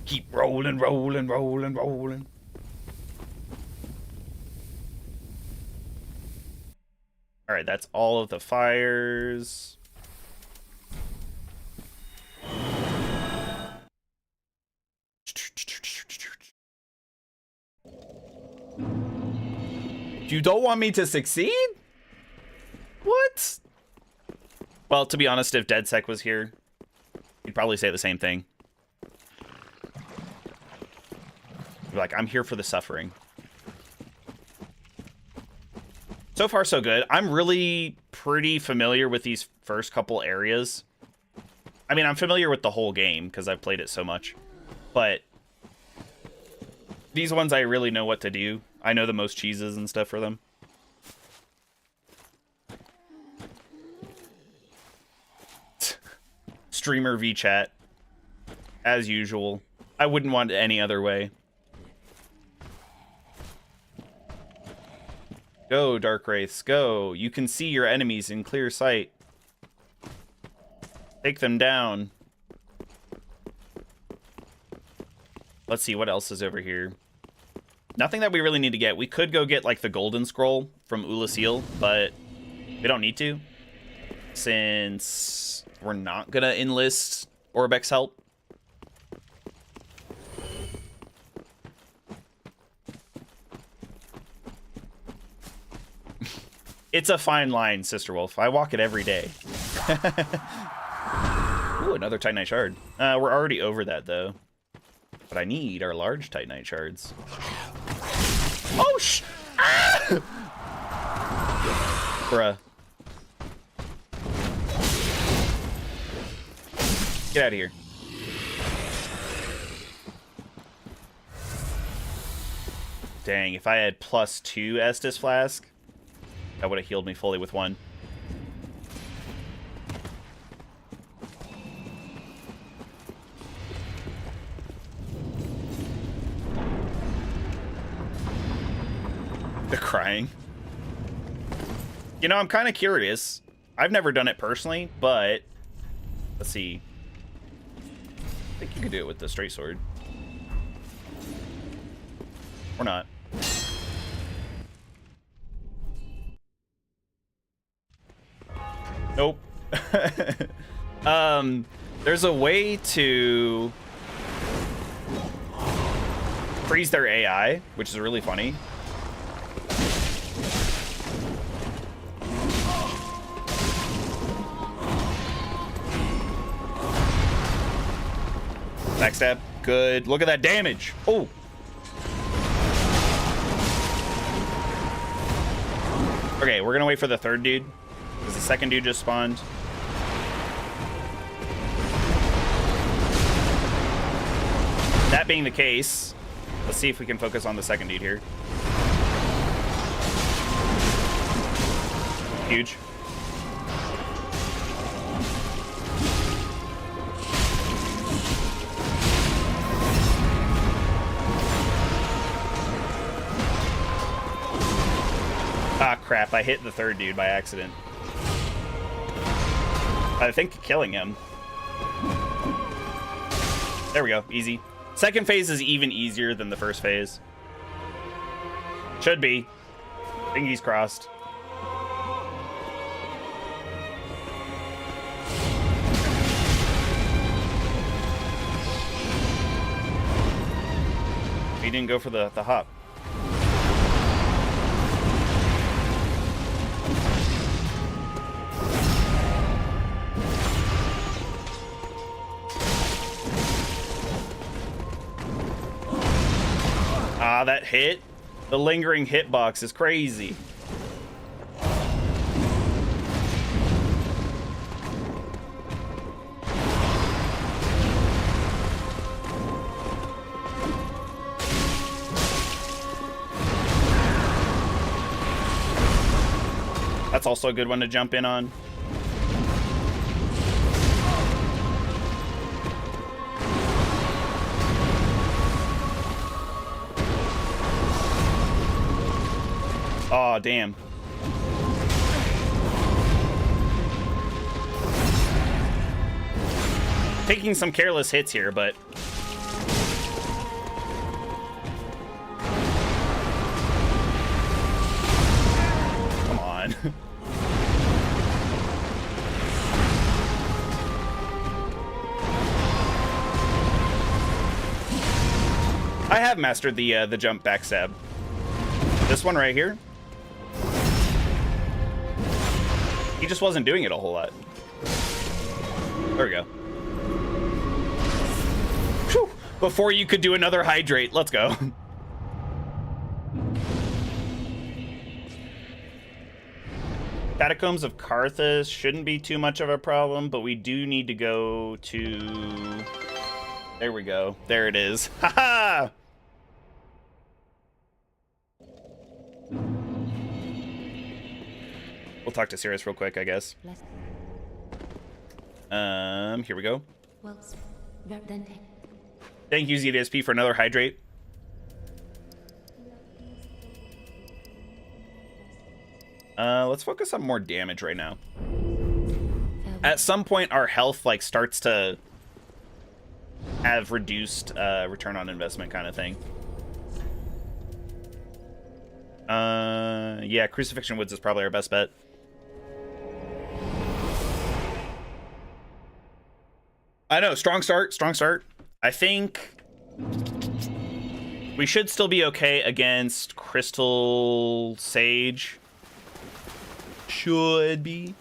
Keep rolling, rolling, rolling, rolling. Alright, that's all of the fires. You don't want me to succeed? What? Well, to be honest, if DeadSec was here, he'd probably say the same thing. He'd be like, I'm here for the suffering. So far, so good. I'm really pretty familiar with these first couple areas. I mean, I'm familiar with the whole game because I've played it so much. But these ones, I really know what to do. I know the most cheeses and stuff for them. Streamer VChat. As usual. I wouldn't want it any other way. Go, Dark Wraiths, go. You can see your enemies in clear sight. Take them down. Let's see what else is over here. Nothing that we really need to get. We could go get, like, the golden scroll from Ulasil, but we don't need to. Since we're not gonna enlist Orbeck's help. It's a fine line, Sister Wolf. I walk it every day. Ooh, another Titanite shard. We're already over that, though. But I need our large Titanite shards. Oh, ah! Bruh. Get out of here. Dang, if I had +2 Estus Flask, that would have healed me fully with one. The crying. You know, I'm kind of curious. I've never done it personally, but let's see. I think you could do it with the straight sword. Or not. Nope. There's a way to freeze their AI, which is really funny. Backstab. Good. Look at that damage. Oh. Okay, we're gonna wait for the third dude, because the second dude just spawned. That being the case, let's see if we can focus on the second dude here. Huge. Ah, crap. I hit the third dude by accident. I think killing him. There we go. Easy. Second phase is even easier than the first phase. Should be. I think he's crossed. He didn't go for the hop. Ah, that hit. The lingering hitbox is crazy. That's also a good one to jump in on. Oh, damn. Taking some careless hits here, but... Come on. I have mastered the jump backstab. This one right here. He just wasn't doing it a whole lot. There we go. Whew. Before you could do another hydrate. Let's go. Catacombs of Carthus shouldn't be too much of a problem, but we do need to go to... There we go. There it is. Haha! We'll talk to Sirius real quick, I guess. Here we go. Thank you, ZDSP, for another hydrate. Let's focus on more damage right now. At some point, our health like starts to have reduced return on investment kind of thing. Yeah, Crucifixion Woods is probably our best bet. I know, strong start, strong start. I think we should still be okay against Crystal Sage. Should be.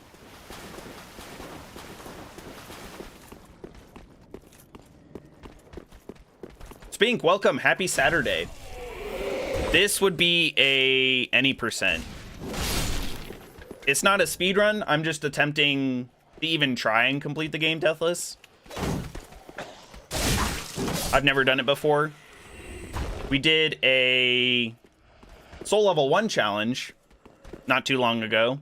Spink, welcome. Happy Saturday. This would be a any percent. It's not a speed run. I'm just attempting to even try and complete the game deathless. I've never done it before. We did a Soul Level 1 challenge not too long ago.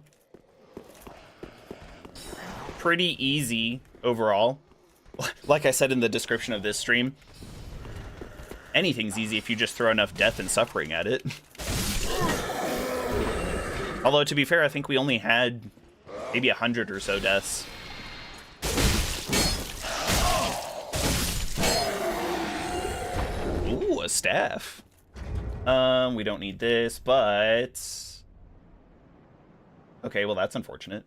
Pretty easy overall. Like I said in the description of this stream, anything's easy if you just throw enough death and suffering at it. Although, to be fair, I think we only had maybe 100 or so deaths. Ooh, a staff. We don't need this, but... Okay, well, that's unfortunate.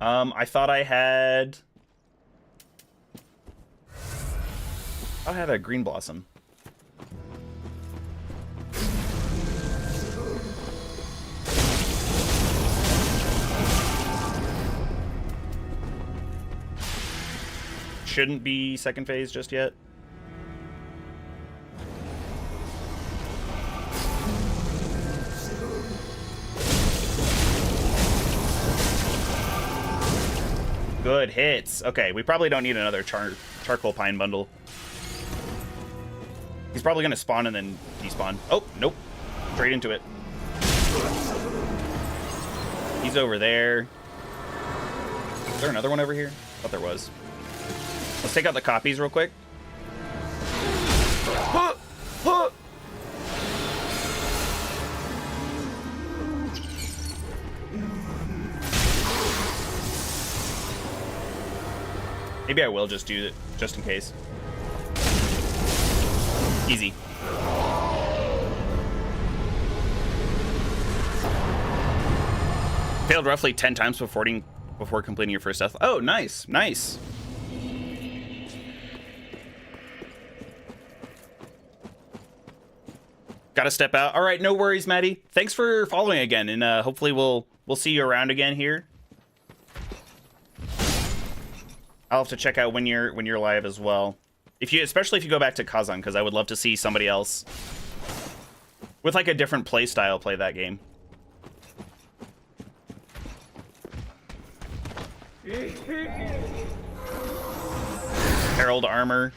I thought I had... I had a green blossom. Shouldn't be second phase just yet. Good hits. Okay, we probably don't need another charcoal pine bundle. He's probably going to spawn and then despawn. Oh, nope. Straight into it. He's over there. Is there another one over here? I thought there was. Let's take out the copies real quick. Maybe I will just do it, just in case. Easy. Failed roughly 10 times before completing your first death. Oh, nice, nice. Gotta step out. All right, no worries, Maddie. Thanks for following again, and hopefully we'll see you around again here. I'll have to check out when you're live as well. Especially if you go back to Kazan, because I would love to see somebody else with like a different play style play that game. Herald armor.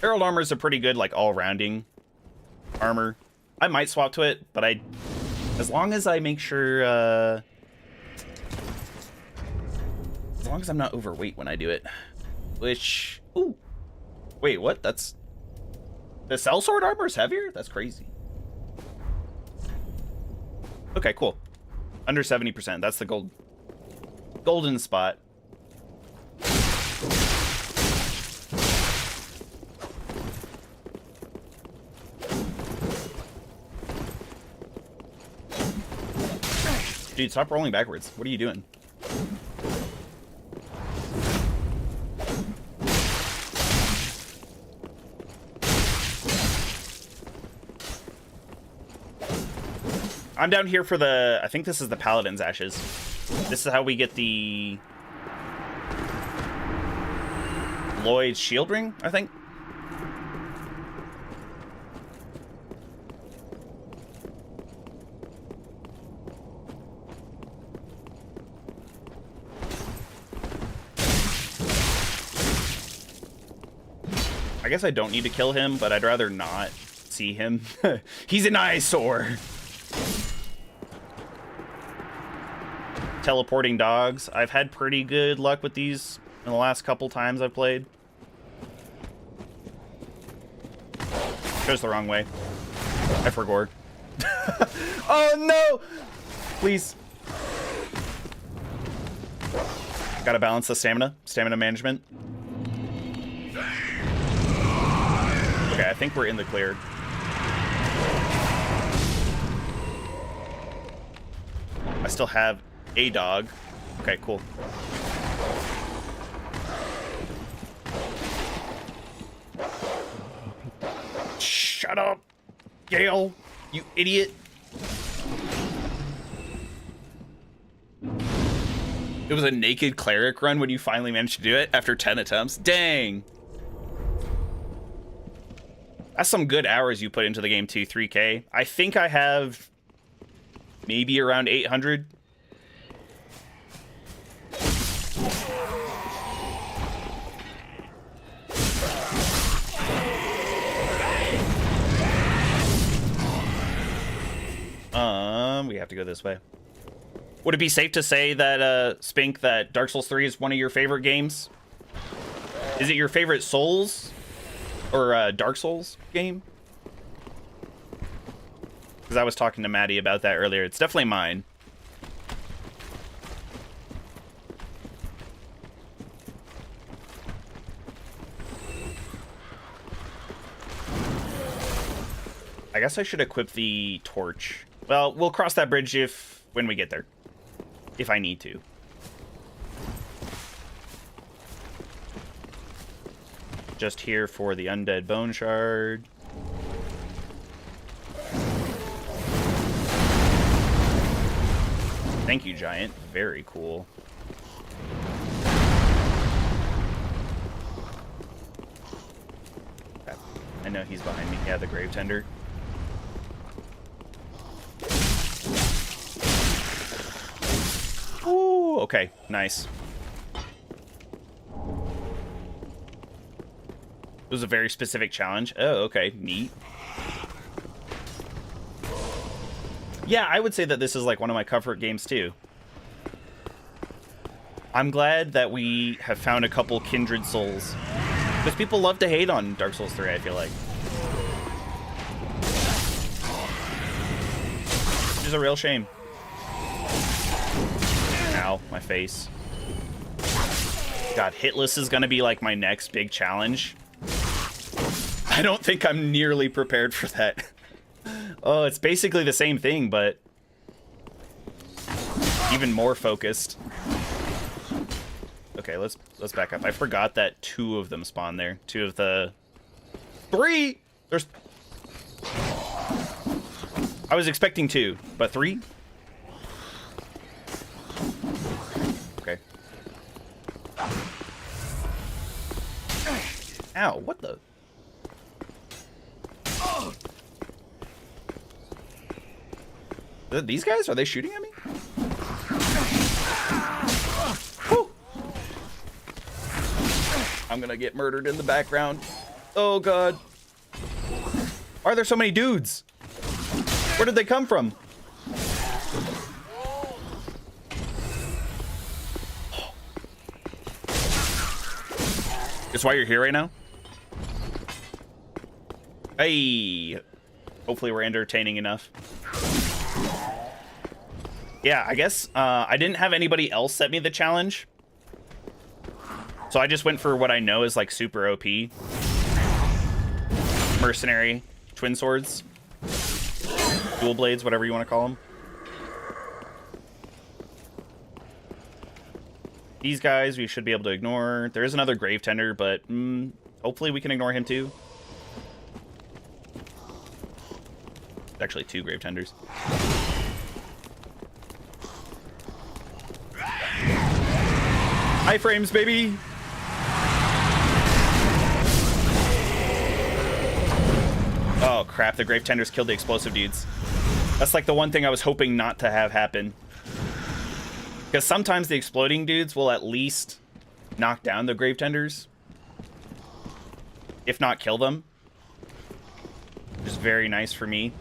Herald armor is a pretty good like all-rounding armor. I might swap to it, but as long as I make sure, as long as I'm not overweight when I do it. Which, ooh, wait, what? That's, the sellsword armor is heavier? That's crazy. Okay, cool. Under 70%. That's the golden spot. Dude, stop rolling backwards. What are you doing? I'm down here for the, I think this is the Paladin's Ashes. This is how we get the Lloyd's Shield Ring, I think. I guess I don't need to kill him, but I'd rather not see him. He's an eyesore. Teleporting dogs. I've had pretty good luck with these in the last couple times I've played. Goes the wrong way. I forgot. Oh no! Please. Gotta balance the stamina management. Okay, I think we're in the clear. I still have a dog. Okay, cool. Shut up, Gale, you idiot. It was a naked cleric run when you finally managed to do it after 10 attempts. Dang. That's some good hours you put into the game too, 3K. I think I have maybe around 800. We have to go this way. Would it be safe to say that, Spink, that Dark Souls 3 is one of your favorite games? Is it your favorite Souls or Dark Souls game? Because I was talking to Maddie about that earlier. It's definitely mine. I guess I should equip the torch. Well, we'll cross that bridge when we get there. If I need to. Just here for the undead bone shard. Thank you, Giant. Very cool. I know he's behind me. Yeah, the grave tender. Ooh, okay, nice. It was a very specific challenge. Oh, okay, neat. Yeah, I would say that this is like one of my comfort games too. I'm glad that we have found a couple kindred souls. Because people love to hate on Dark Souls 3, I feel like. Which is a real shame. Ow, my face. God, hitless is gonna be like my next big challenge. I don't think I'm nearly prepared for that. Oh, it's basically the same thing, but even more focused. Okay, let's back up. I forgot that 2 of them spawn there. 2 of the 3. There's. I was expecting 2, but 3. Okay. Ow! What the? These guys? Are they shooting at me? Whew. I'm gonna get murdered in the background. Oh god. Why are there so many dudes? Where did they come from? That's why you're here right now? Hey. Hopefully we're entertaining enough. Yeah, I guess I didn't have anybody else set me the challenge. So I just went for what I know is like super OP. Mercenary, twin swords, dual blades, whatever you want to call them. These guys we should be able to ignore. There is another grave tender, but hopefully we can ignore him too. Actually, 2 grave tenders. High frames, baby. Oh crap! The grave tenders killed the explosive dudes. That's like the one thing I was hoping not to have happen. Because sometimes the exploding dudes will at least knock down the grave tenders, if not kill them. Which is very nice for me.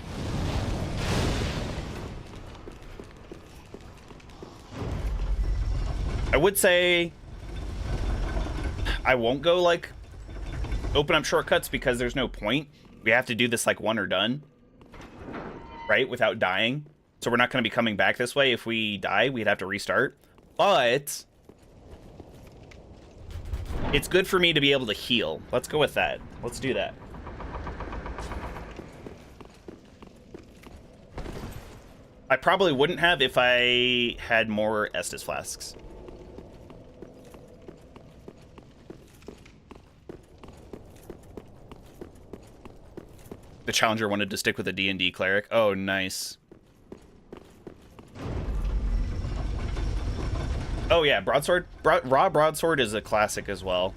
I would say I won't go like open up shortcuts because there's no point. We have to do this like one or done, right? Without dying. So we're not going to be coming back this way. If we die, we'd have to restart. But it's good for me to be able to heal. Let's go with that. Let's do that. I probably wouldn't have if I had more Estus flasks. The challenger wanted to stick with a D&D cleric. Oh, nice. Oh yeah, broadsword. Raw broadsword is a classic as well.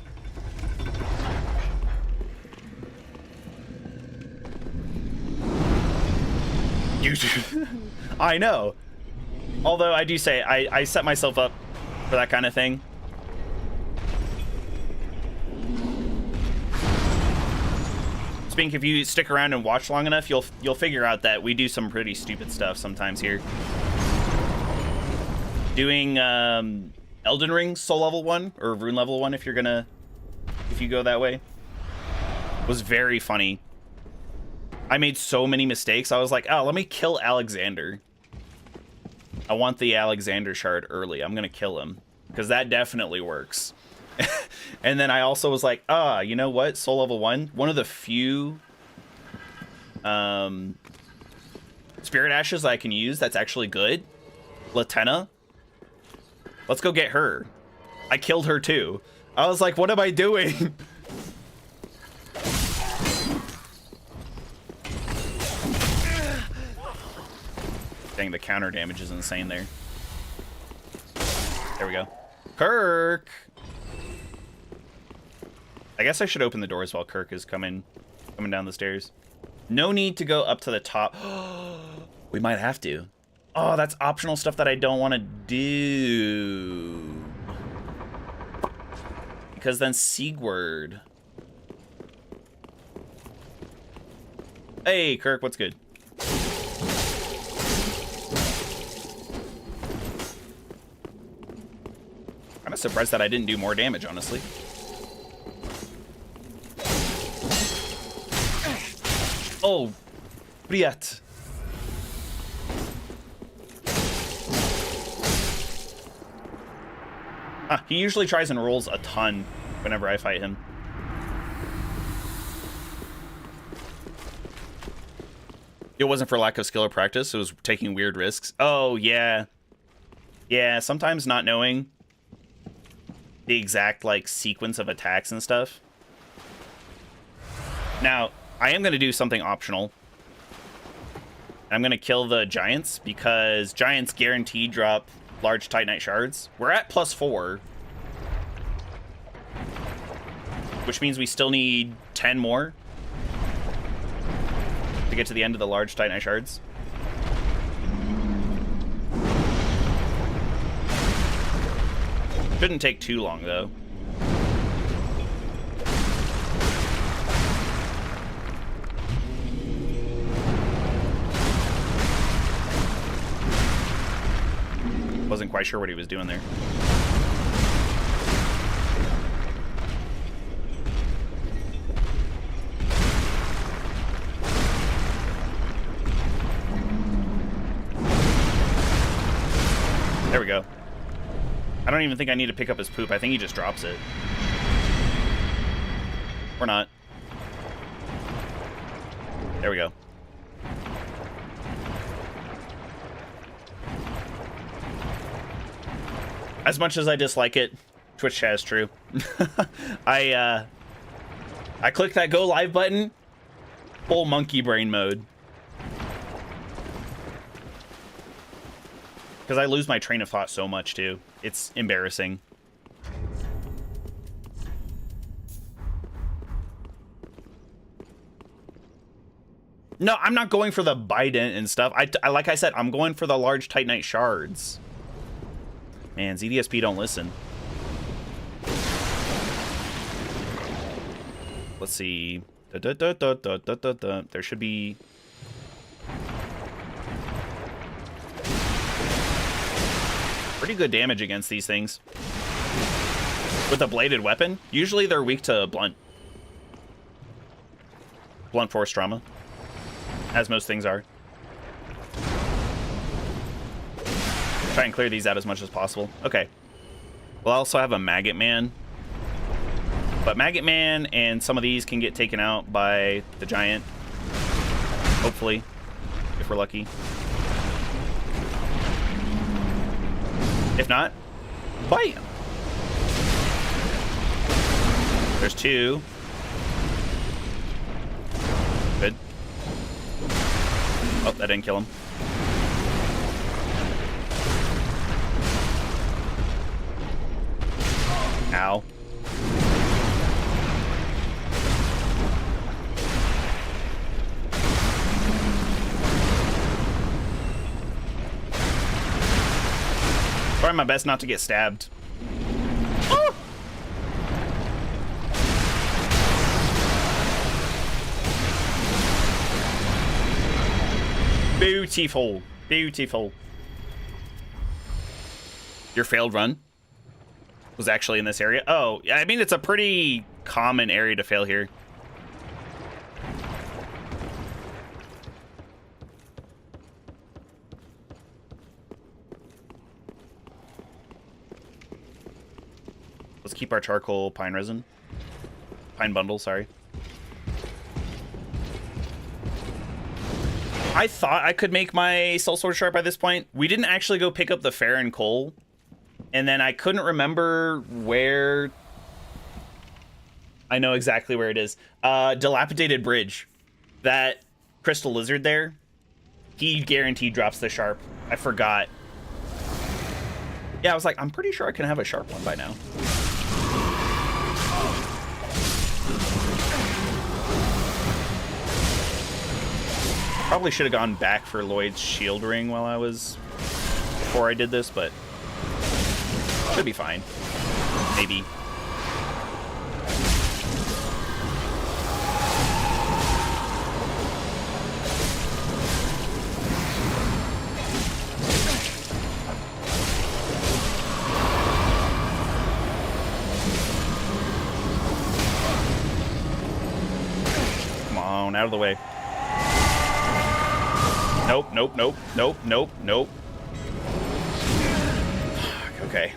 You I know. Although I do say I set myself up for that kind of thing. Spink, if you stick around and watch long enough, you'll figure out that we do some pretty stupid stuff sometimes here. Doing Elden Ring soul level 1 or rune level 1 if you go that way was very funny. I made so many mistakes. I was like, oh, let me kill Alexander. I want the Alexander shard early. I'm gonna kill him because that definitely works. And then I also was like, you know what? Soul level 1, one of the few spirit ashes I can use that's actually good. Latenna. Let's go get her. I killed her too. I was like, what am I doing? Dang, the counter damage is insane there. There we go. Kirk! I guess I should open the doors while Kirk is coming down the stairs. No need to go up to the top. We might have to. Oh, that's optional stuff that I don't want to do. Because then Sigurd. Hey, Kirk, what's good? I'm surprised that I didn't do more damage, honestly. Oh, Briat. He usually tries and rolls a ton whenever I fight him. It wasn't for lack of skill or practice. It was taking weird risks. Oh, yeah. Yeah, sometimes not knowing the exact, like, sequence of attacks and stuff. Now, I am going to do something optional. I'm going to kill the giants because giants guaranteed drop large Titanite shards. We're at +4. Which means we still need 10 more to get to the end of the large Titanite shards. Shouldn't take too long, though. wasn't quite sure what he was doing there. There we go. I don't even think I need to pick up his poop. I think he just drops it. Or not. There we go. As much as I dislike it, Twitch chat is true. I clicked that go live button, full monkey brain mode. Because I lose my train of thought so much too. It's embarrassing. No, I'm not going for the Bident and stuff. I like I said, I'm going for the large Titanite shards. Man, ZDSP don't listen. Let's see. There should be... pretty good damage against these things. With a bladed weapon, usually they're weak to blunt. Blunt force trauma. As most things are. Try and clear these out as much as possible. Okay. We'll also have a Maggot Man. But Maggot Man and some of these can get taken out by the giant. Hopefully. If we're lucky. If not, bite him. There's two. Good. Oh, that didn't kill him. Ow. Trying my best not to get stabbed. Oh! Beautiful. Beautiful. Your failed run was actually in this area. Oh, I mean, it's a pretty common area to fail here. Let's keep our charcoal pine resin. Pine bundle, sorry. I thought I could make my soul sword sharp by this point. We didn't actually go pick up the ferron coal. And then I couldn't remember where... I know exactly where it is. Dilapidated Bridge. That crystal lizard there, he guaranteed drops the sharp. I forgot. Yeah, I was like, I'm pretty sure I can have a sharp one by now. Probably should have gone back for Lloyd's shield ring while I was... before I did this, but... should be fine. Maybe. Come on, out of the way. Nope, nope, nope, nope, nope, nope. Okay.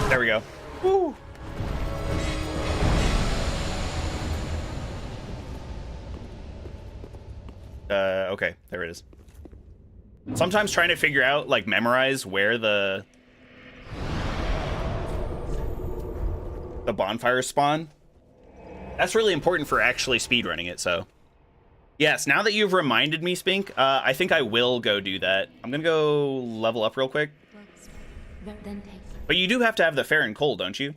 There we go. Woo. Okay, there it is. Sometimes trying to figure out, like, memorize where the bonfires spawn, that's really important for actually speedrunning it, so. Yes, now that you've reminded me, Spink, I think I will go do that. I'm gonna go level up real quick. But you do have to have the ferron coal, don't you?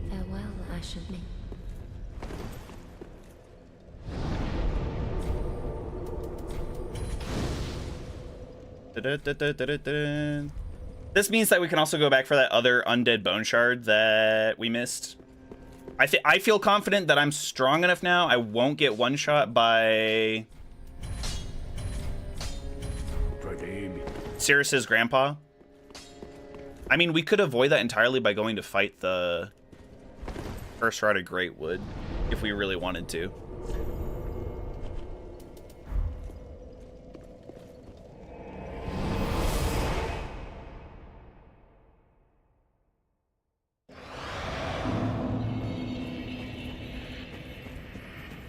Farewell, Ashen Mink. Da-da-da-da-da-da. This means that we can also go back for that other undead bone shard that we missed. I feel confident that I'm strong enough now. I won't get one shot by Cirrus's grandpa. I mean, we could avoid that entirely by going to fight the first rotted great wood if we really wanted to.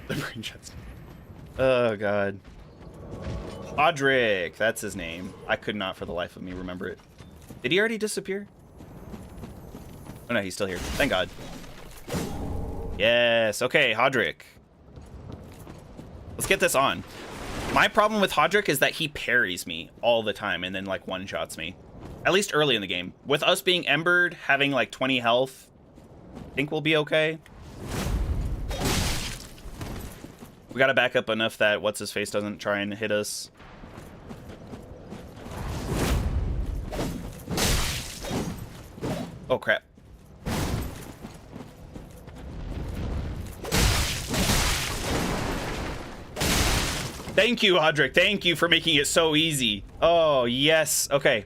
The brain chest. Oh god. Audric, that's his name. I could not for the life of me remember it. Did he already disappear? Oh no, he's still here. Thank god. Yes, okay, Hodrick. Let's get this on. My problem with Hodrick is that he parries me all the time and then like one-shots me. At least early in the game. With us being embered, having like 20 health, I think we'll be okay. We gotta back up enough that what's-his-face doesn't try and hit us. Oh, crap. Thank you, Hodrick. Thank you for making it so easy. Oh, yes. Okay.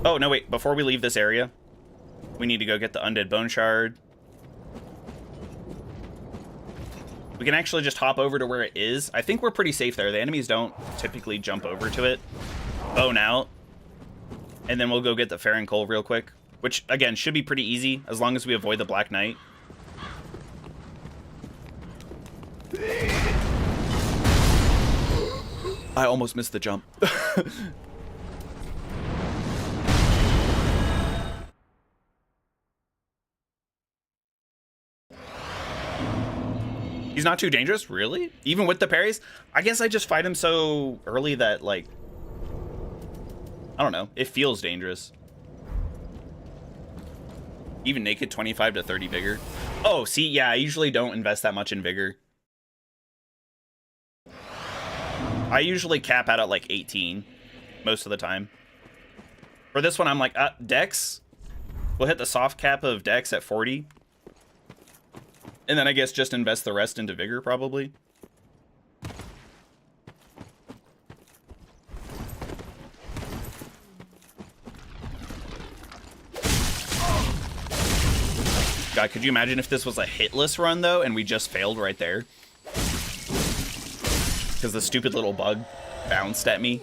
Oh, no, wait. Before we leave this area, we need to go get the undead bone shard. We can actually just hop over to where it is. I think we're pretty safe there. The enemies don't typically jump over to it. Bone out. And then we'll go get the Farron Coal real quick. Which, again, should be pretty easy as long as we avoid the Black Knight. I almost missed the jump. He's not too dangerous, really? Even with the parries? I guess I just fight him so early that, like, I don't know. It feels dangerous. Even naked, 25 to 30 vigor. Oh, see, yeah, I usually don't invest that much in vigor. I usually cap out at like 18 most of the time. For this one, I'm like, Dex. We'll hit the soft cap of Dex at 40. And then I guess just invest the rest into vigor, probably. God, could you imagine if this was a hitless run, though, and we just failed right there? Because the stupid little bug bounced at me.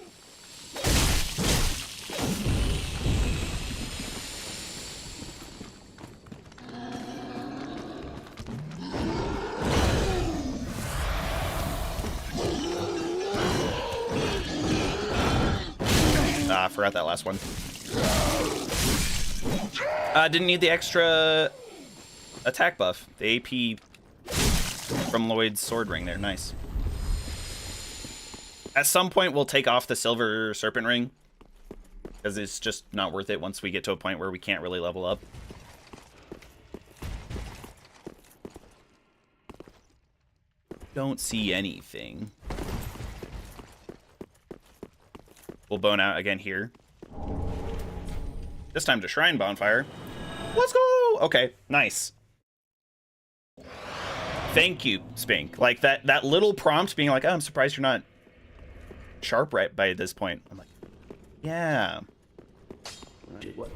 I forgot that last one. Didn't need the extra attack buff. The AP from Lloyd's sword ring there. Nice. At some point, we'll take off the silver serpent ring. Because it's just not worth it once we get to a point where we can't really level up. Don't see anything. We'll bone out again here. This time to Shrine Bonfire. Let's go! Okay, nice. Thank you, Spink. Like, that little prompt being like, oh, I'm surprised you're not sharp right by this point. I'm like, yeah. What?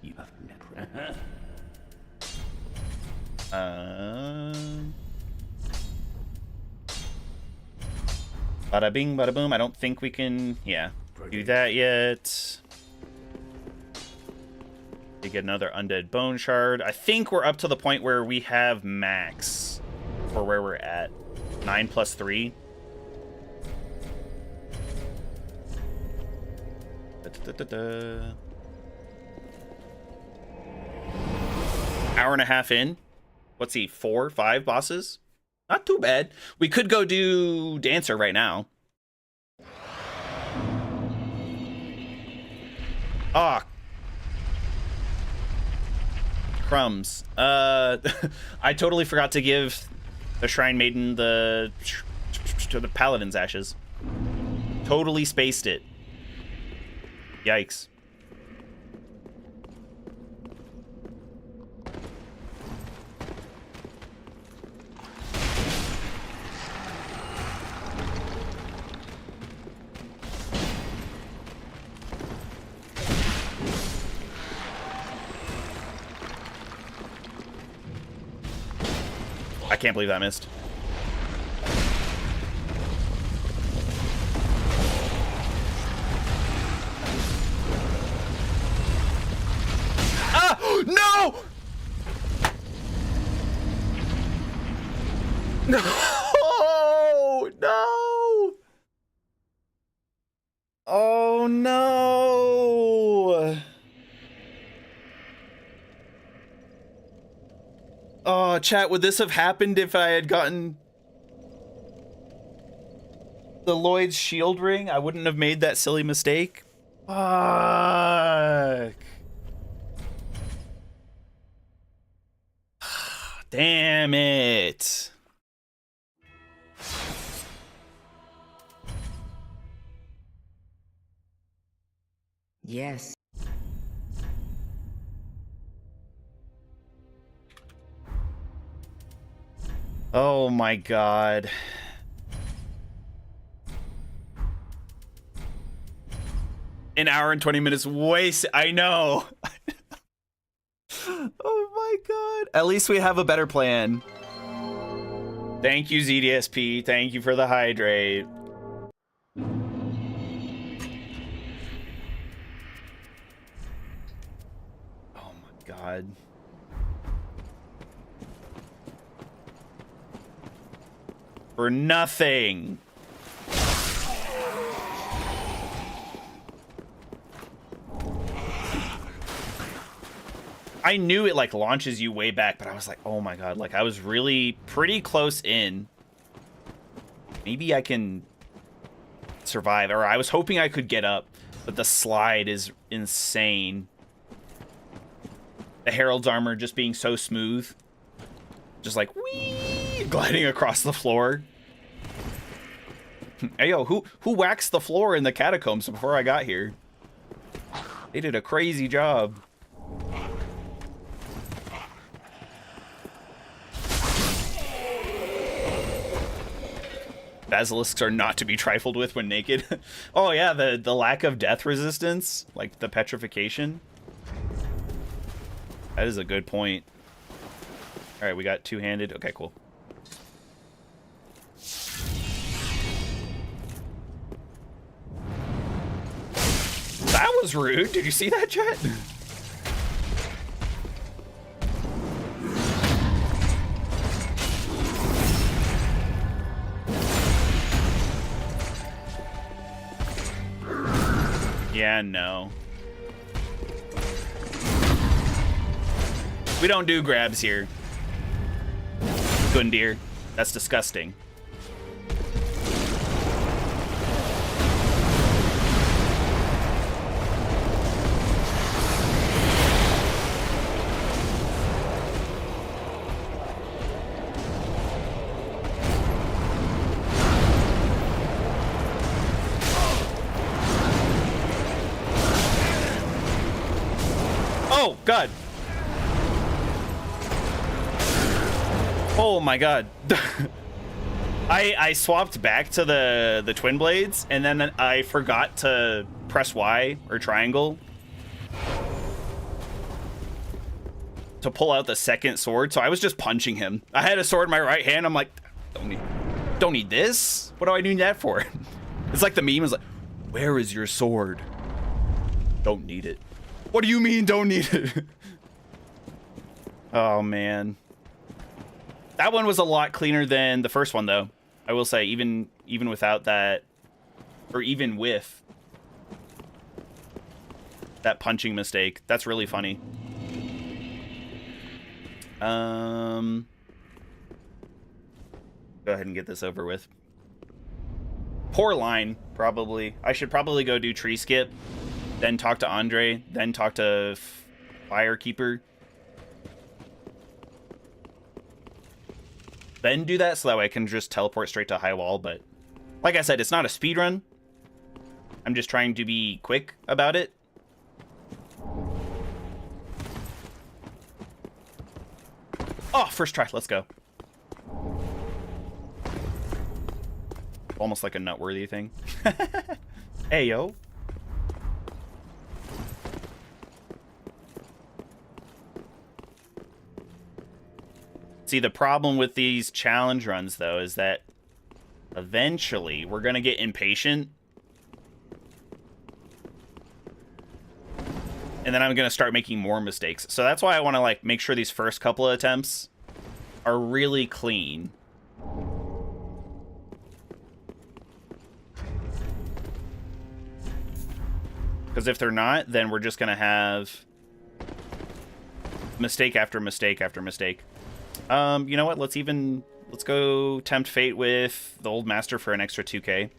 You Bada bing, bada boom. I don't think we can, yeah, do that yet. To get another undead bone shard. I think we're up to the point where we have max for where we're at. 9 plus 3. Hour and a half in. What's he, 4, 5 bosses? Not too bad. We could go do Dancer right now. Ah. Crumbs. I totally forgot to give the Shrine Maiden the to the paladin's ashes. Totally spaced it. Yikes. I can't believe that missed. Ah! No! No! No! Oh no! Oh, chat, would this have happened if I had gotten the Lloyd's shield ring? I wouldn't have made that silly mistake. Fuck. Damn it. Yes. Oh my god. An hour and 20 minutes waste. I know. Oh my god. At least we have a better plan. Thank you, ZDSP. Thank you for the hydrate. Oh my god. For nothing. I knew it like launches you way back, but I was like, oh my god, like I was really pretty close in. Maybe I can survive, or I was hoping I could get up, but the slide is insane. The Herald's armor just being so smooth. Just like, whee, gliding across the floor. Hey, yo, who waxed the floor in the catacombs before I got here? They did a crazy job. Basilisks are not to be trifled with when naked. Oh yeah, the lack of death resistance, like the petrification. That is a good point. All right, we got two-handed. Okay, cool. That was rude. Did you see that, chat? Yeah, no. We don't do grabs here. Gundyr. That's disgusting. Oh, God. Oh, my God. I swapped back to the twin blades, and then I forgot to press Y or triangle to pull out the second sword, so I was just punching him. I had a sword in my right hand. I'm like, don't need this. What do I need that for? It's like the meme is like, where is your sword? Don't need it. What do you mean don't need it? Oh, man. That one was a lot cleaner than the first one, though. I will say, even without that, or even with that punching mistake, that's really funny. Go ahead and get this over with. Poor line, probably. I should probably go do tree skip, then talk to Andre, then talk to Firekeeper. Then do that so that way I can just teleport straight to high wall, but Like I said, it's not a speed run. I'm just trying to be quick about it. Oh, first try. Let's go. Almost like a nut-worthy thing. Hey, yo. See, the problem with these challenge runs, though, is that eventually we're going to get impatient. And then I'm going to start making more mistakes. So that's why I want to, like, make sure these first couple of attempts are really clean. Because if they're not, then we're just going to have mistake after mistake after mistake. You know what? Let's go tempt fate with the old master for an extra 2K.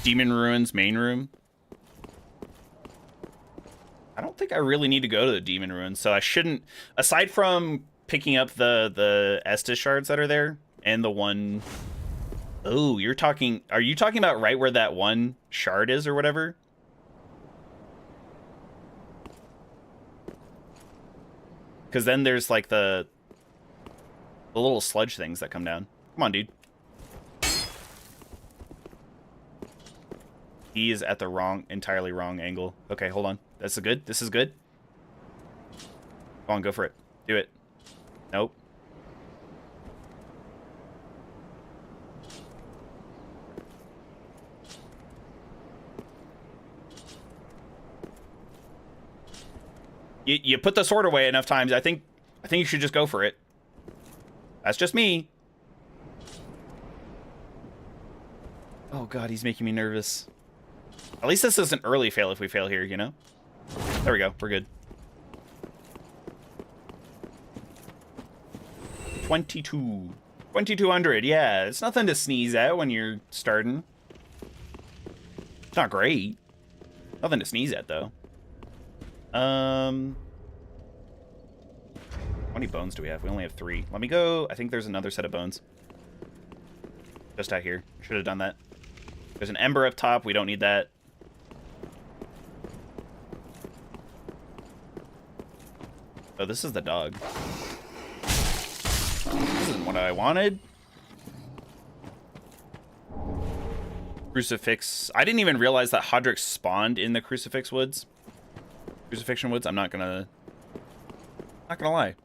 Demon Ruins main room. I don't think I really need to go to the Demon Ruins, so I shouldn't, aside from picking up the Estus shards that are there and the one. Oh, are you talking about right where that one shard is or whatever? Because then there's like the little sludge things that come down. Come on, dude. He is at the entirely wrong angle. Okay, hold on. This is good. This is good. Come on, go for it. Do it. Nope. You put the sword away enough times. I think you should just go for it. That's just me. Oh god, he's making me nervous. At least this is an early fail if we fail here, you know? There we go. We're good. 22. 2200. Yeah, it's nothing to sneeze at when you're starting. It's not great. Nothing to sneeze at, though. 20 bones do we have? We only have 3. Let me go. I think there's another set of bones. Just out here. Should have done that. There's an ember up top. We don't need that. Oh, this is the dog. This isn't what I wanted. Crucifix. I didn't even realize that Hodrick spawned in the Crucifixion Woods. I'm not gonna lie.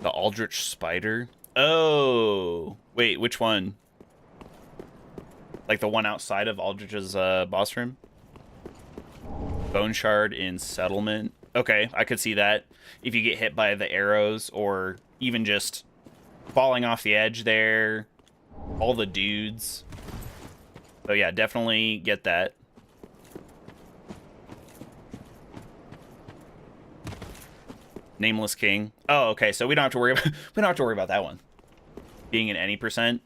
The Aldrich Spider. Oh, wait, which one? Like the one outside of Aldrich's boss room? Bone Shard in Settlement. Okay, I could see that. If you get hit by the arrows or even just falling off the edge there. All the dudes. So yeah, definitely get that. Nameless King. Oh, okay, so we don't have to worry about that one. Being in any percent.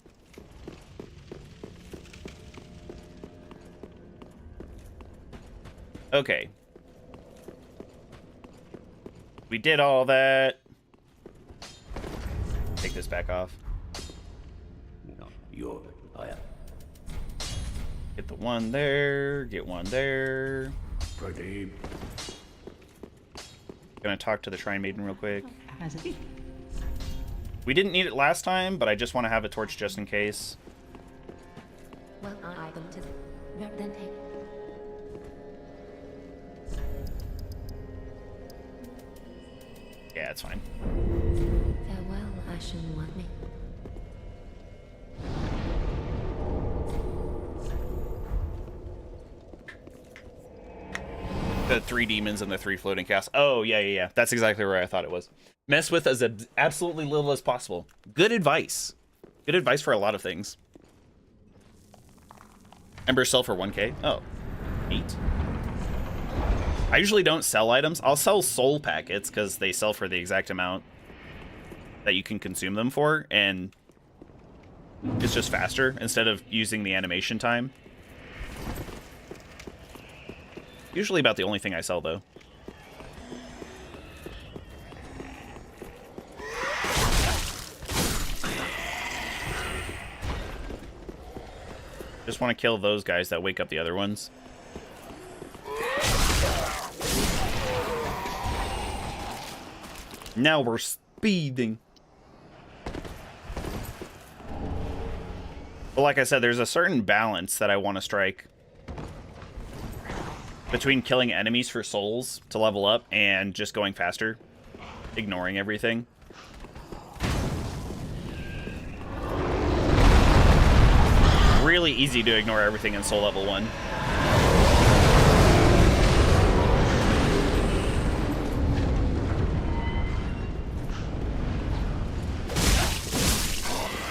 Okay. We did all that. Take this back off. No, you're. I am. Get the one there. Get one there. Pretty. Gonna talk to the Shrine Maiden real quick. We didn't need it last time, but I just want to have a torch just in case. Well, I go to then take. Yeah, it's fine. Farewell, Ashen want me. The 3 demons and the 3 floating casts. Oh, yeah. That's exactly where I thought it was. Mess with as absolutely little as possible. Good advice. Good advice for a lot of things. Ember Cell for 1K. Oh, neat. I usually don't sell items. I'll sell soul packets because they sell for the exact amount that you can consume them for, and it's just faster instead of using the animation time. Usually about the only thing I sell, though. Just want to kill those guys that wake up the other ones. Now we're speeding. But like I said, there's a certain balance that I want to strike between killing enemies for souls to level up and just going faster, ignoring everything. Really easy to ignore everything in soul level 1.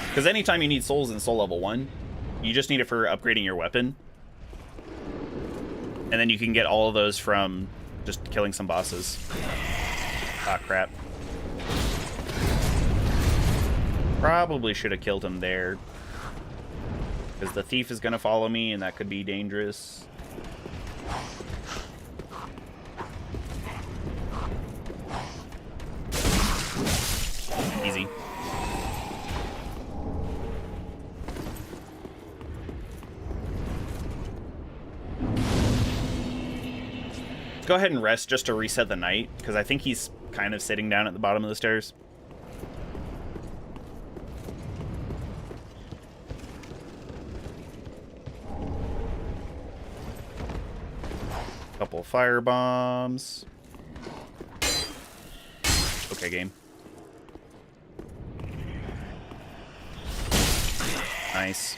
Because anytime you need souls in soul level 1, you just need it for upgrading your weapon. And then you can get all of those from just killing some bosses. Ah, crap. Probably should have killed him there. Because the thief is going to follow me, and that could be dangerous. Easy. Go ahead and rest just to reset the night, because I think he's kind of sitting down at the bottom of the stairs. Couple of fire bombs. Okay, game. Nice.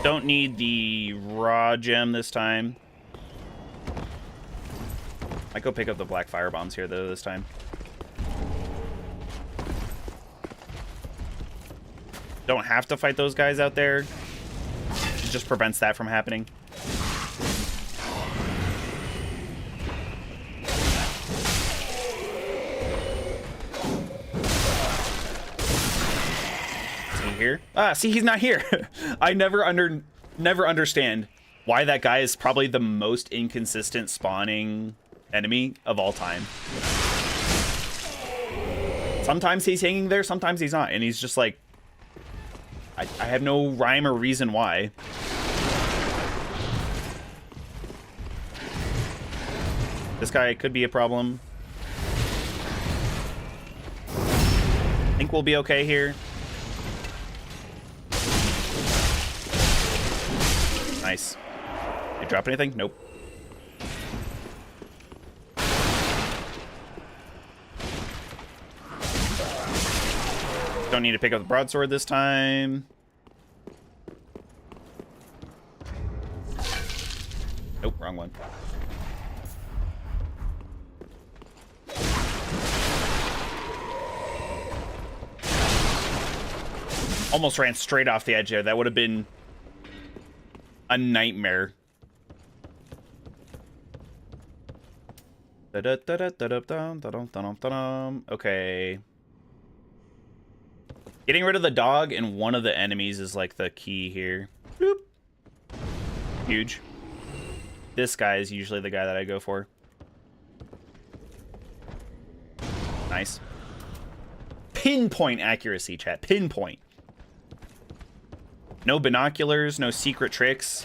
Don't need the raw gem this time. I go pick up the black fire bombs here though this time. Don't have to fight those guys out there. It just prevents that from happening. Here. Ah, see, he's not here. I never understand why that guy is probably the most inconsistent spawning enemy of all time. Sometimes he's hanging there, sometimes he's not, and he's just like, I have no rhyme or reason why. This guy could be a problem. I think we'll be okay here. Nice. Did you drop anything? Nope. Don't need to pick up the broadsword this time. Nope, wrong one. Almost ran straight off the edge there. That would have been a nightmare. Okay. Getting rid of the dog and one of the enemies is like the key here. Bloop. Huge. This guy is usually the guy that I go for. Nice. Pinpoint accuracy, chat. Pinpoint. No binoculars, no secret tricks.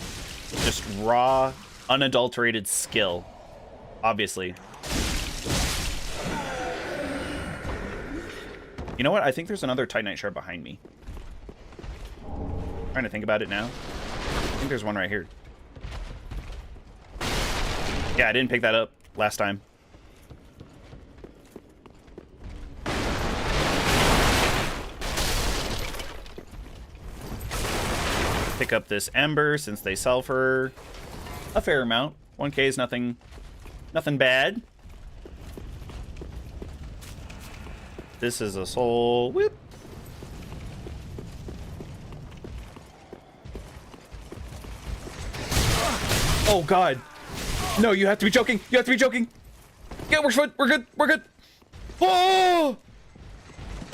Just raw, unadulterated skill. Obviously. You know what? I think there's another Titanite shard behind me. Trying to think about it now. I think there's one right here. Yeah, I didn't pick that up last time. Pick up this ember since they sell for a fair amount. 1k is nothing bad. This is a soul whip. Oh god. No, you have to be joking. You have to be joking. Yeah, we're good. We're good. We're good. Oh!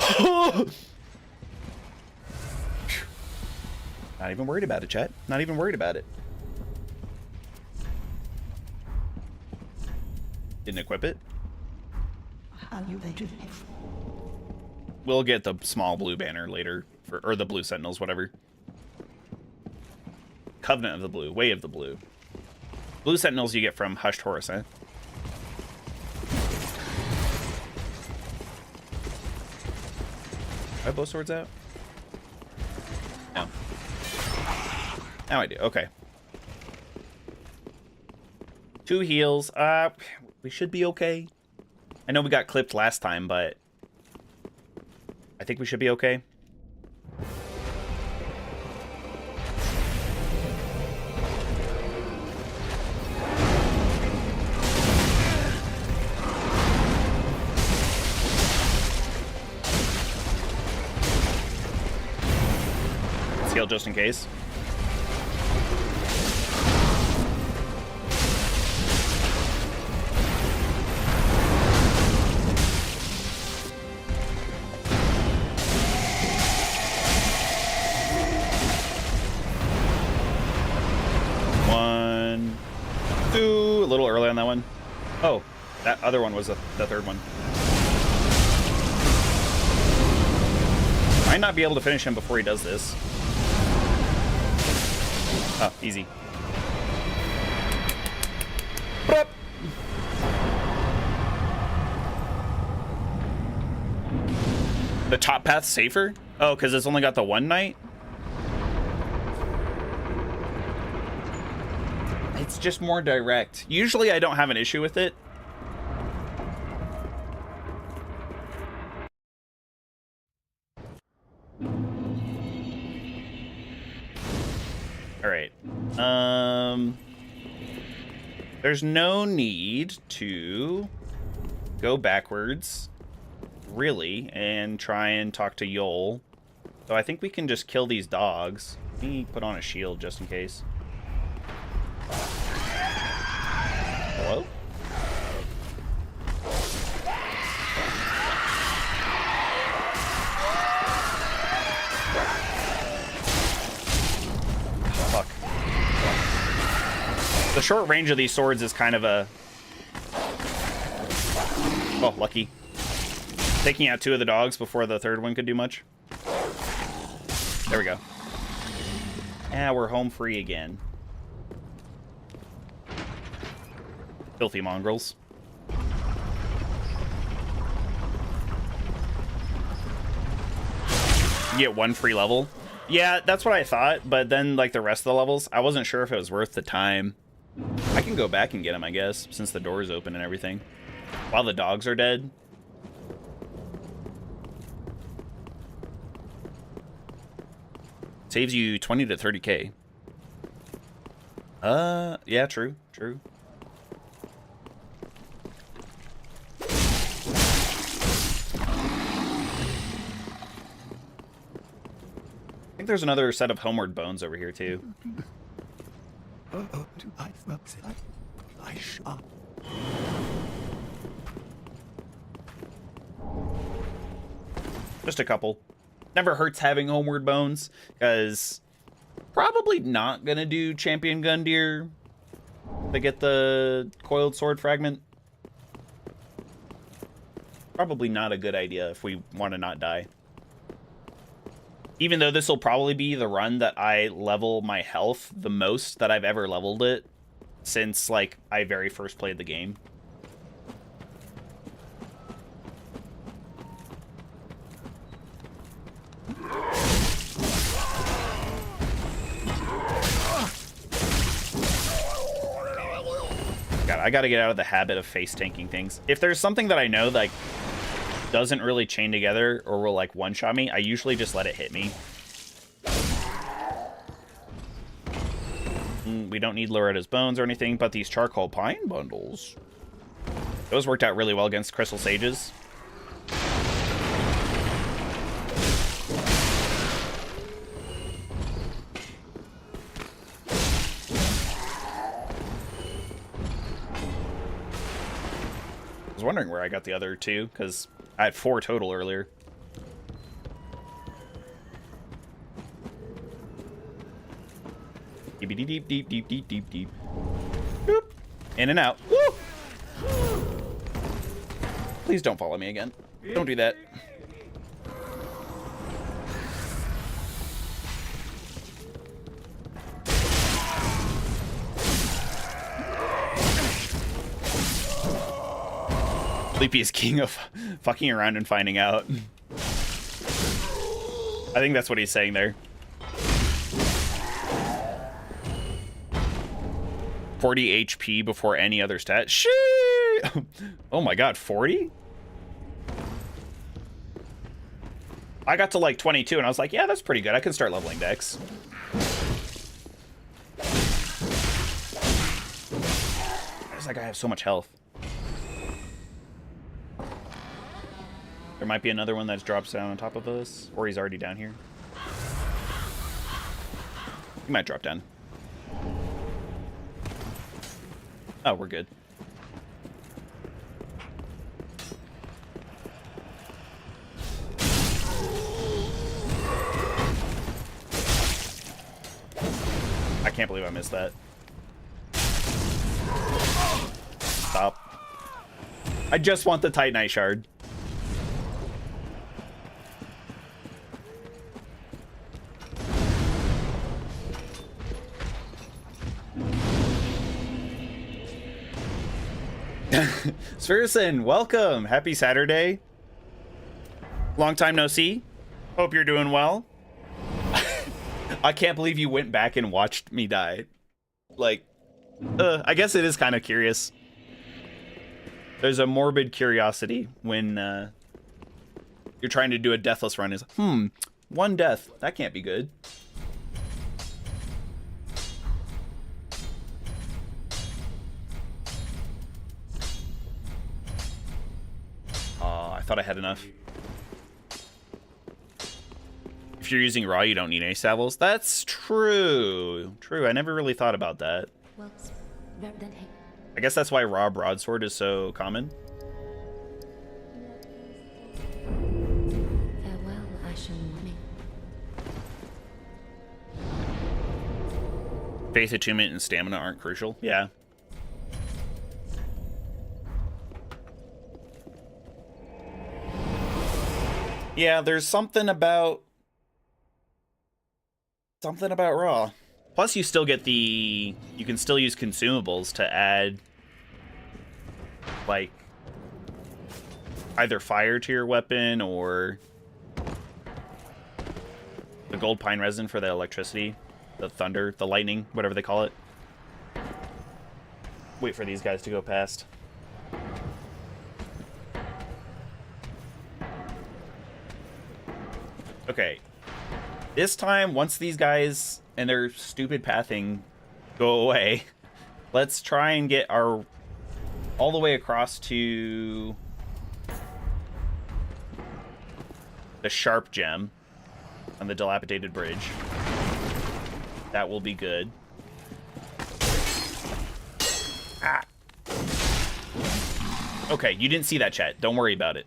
Oh! Not even worried about it, chat. Not even worried about it. Didn't equip it. We'll get the small blue banner later, or the blue sentinels, whatever. Covenant of the Blue, Way of the Blue. Blue sentinels you get from Hushed Horus, eh? Do I have bow swords out? No. Now I do. Okay. 2 heals. We should be okay. I know we got clipped last time, but I think we should be okay. Heal just in case. A little early on that one. Oh, that other one was the third one. Might not be able to finish him before he does this. Oh, easy. The top path's safer? Oh, because it's only got the one knight? It's just more direct. Usually I don't have an issue with it. All right. There's no need to go backwards, really, and try and talk to Yol. So I think we can just kill these dogs. Let me put on a shield just in case. Hello? Fuck. The short range of these swords is kind of a... Oh, lucky. Taking out 2 of the dogs before the third one could do much. There we go. Yeah, we're home free again. Filthy mongrels. You get 1 free level. Yeah, that's what I thought, but then like the rest of the levels, I wasn't sure if it was worth the time. I can go back and get him, I guess, since the door is open and everything. While the dogs are dead. Saves you 20 to 30k. Yeah, true, true. I think there's another set of homeward bones over here too. Just a couple. Never hurts having homeward bones, because probably not gonna do champion Gundyr to get the coiled sword fragment. Probably not a good idea if we want to not die. Even though this will probably be the run that I level my health the most that I've ever leveled it since, like, I very first played the game. God, I gotta get out of the habit of face tanking things. If there's something that I know, like, doesn't really chain together or will like one-shot me, I usually just let it hit me. We don't need Loretta's bones or anything, but these charcoal pine bundles. Those worked out really well against Crystal Sages. wondering where I got the other 2, because I had 4 total earlier. Deep, deep, deep, deep, deep, deep, deep, deep. Boop. In and out. Woo! Please don't follow me again. Don't do that. Sleepy is king of fucking around and finding out. I think that's what he's saying there. 40 HP before any other stat. Shit! Oh my god, 40? I got to like 22 and I was like, yeah, that's pretty good. I can start leveling Dex. Why does that guy have so much health? There might be another one that drops down on top of us, or he's already down here. He might drop down. Oh, we're good. I can't believe I missed that. Stop. I just want the Titanite shard. Spherison, welcome. Happy Saturday. Long time no see. Hope you're doing well. I can't believe you went back and watched me die. Like, I guess it is kind of curious. There's a morbid curiosity when you're trying to do a deathless run. Is 1 death. That can't be good. I thought I had enough. If you're using raw, you don't need any savels. That's true. True. I never really thought about that. Well, then hey. I guess that's why raw broadsword is so common. Farewell, Ashen Woman. Faith, attunement, and stamina aren't crucial. Yeah. Yeah, there's something about raw. Plus, you still get you can still use consumables to add, like, either fire to your weapon or the gold pine resin for the electricity, the thunder, the lightning, whatever they call it. Wait for these guys to go past. Okay, this time, once these guys and their stupid pathing go away, let's try and get our all the way across to the sharp gem on the dilapidated bridge. That will be good. Ah. Okay, you didn't see that, chat. Don't worry about it.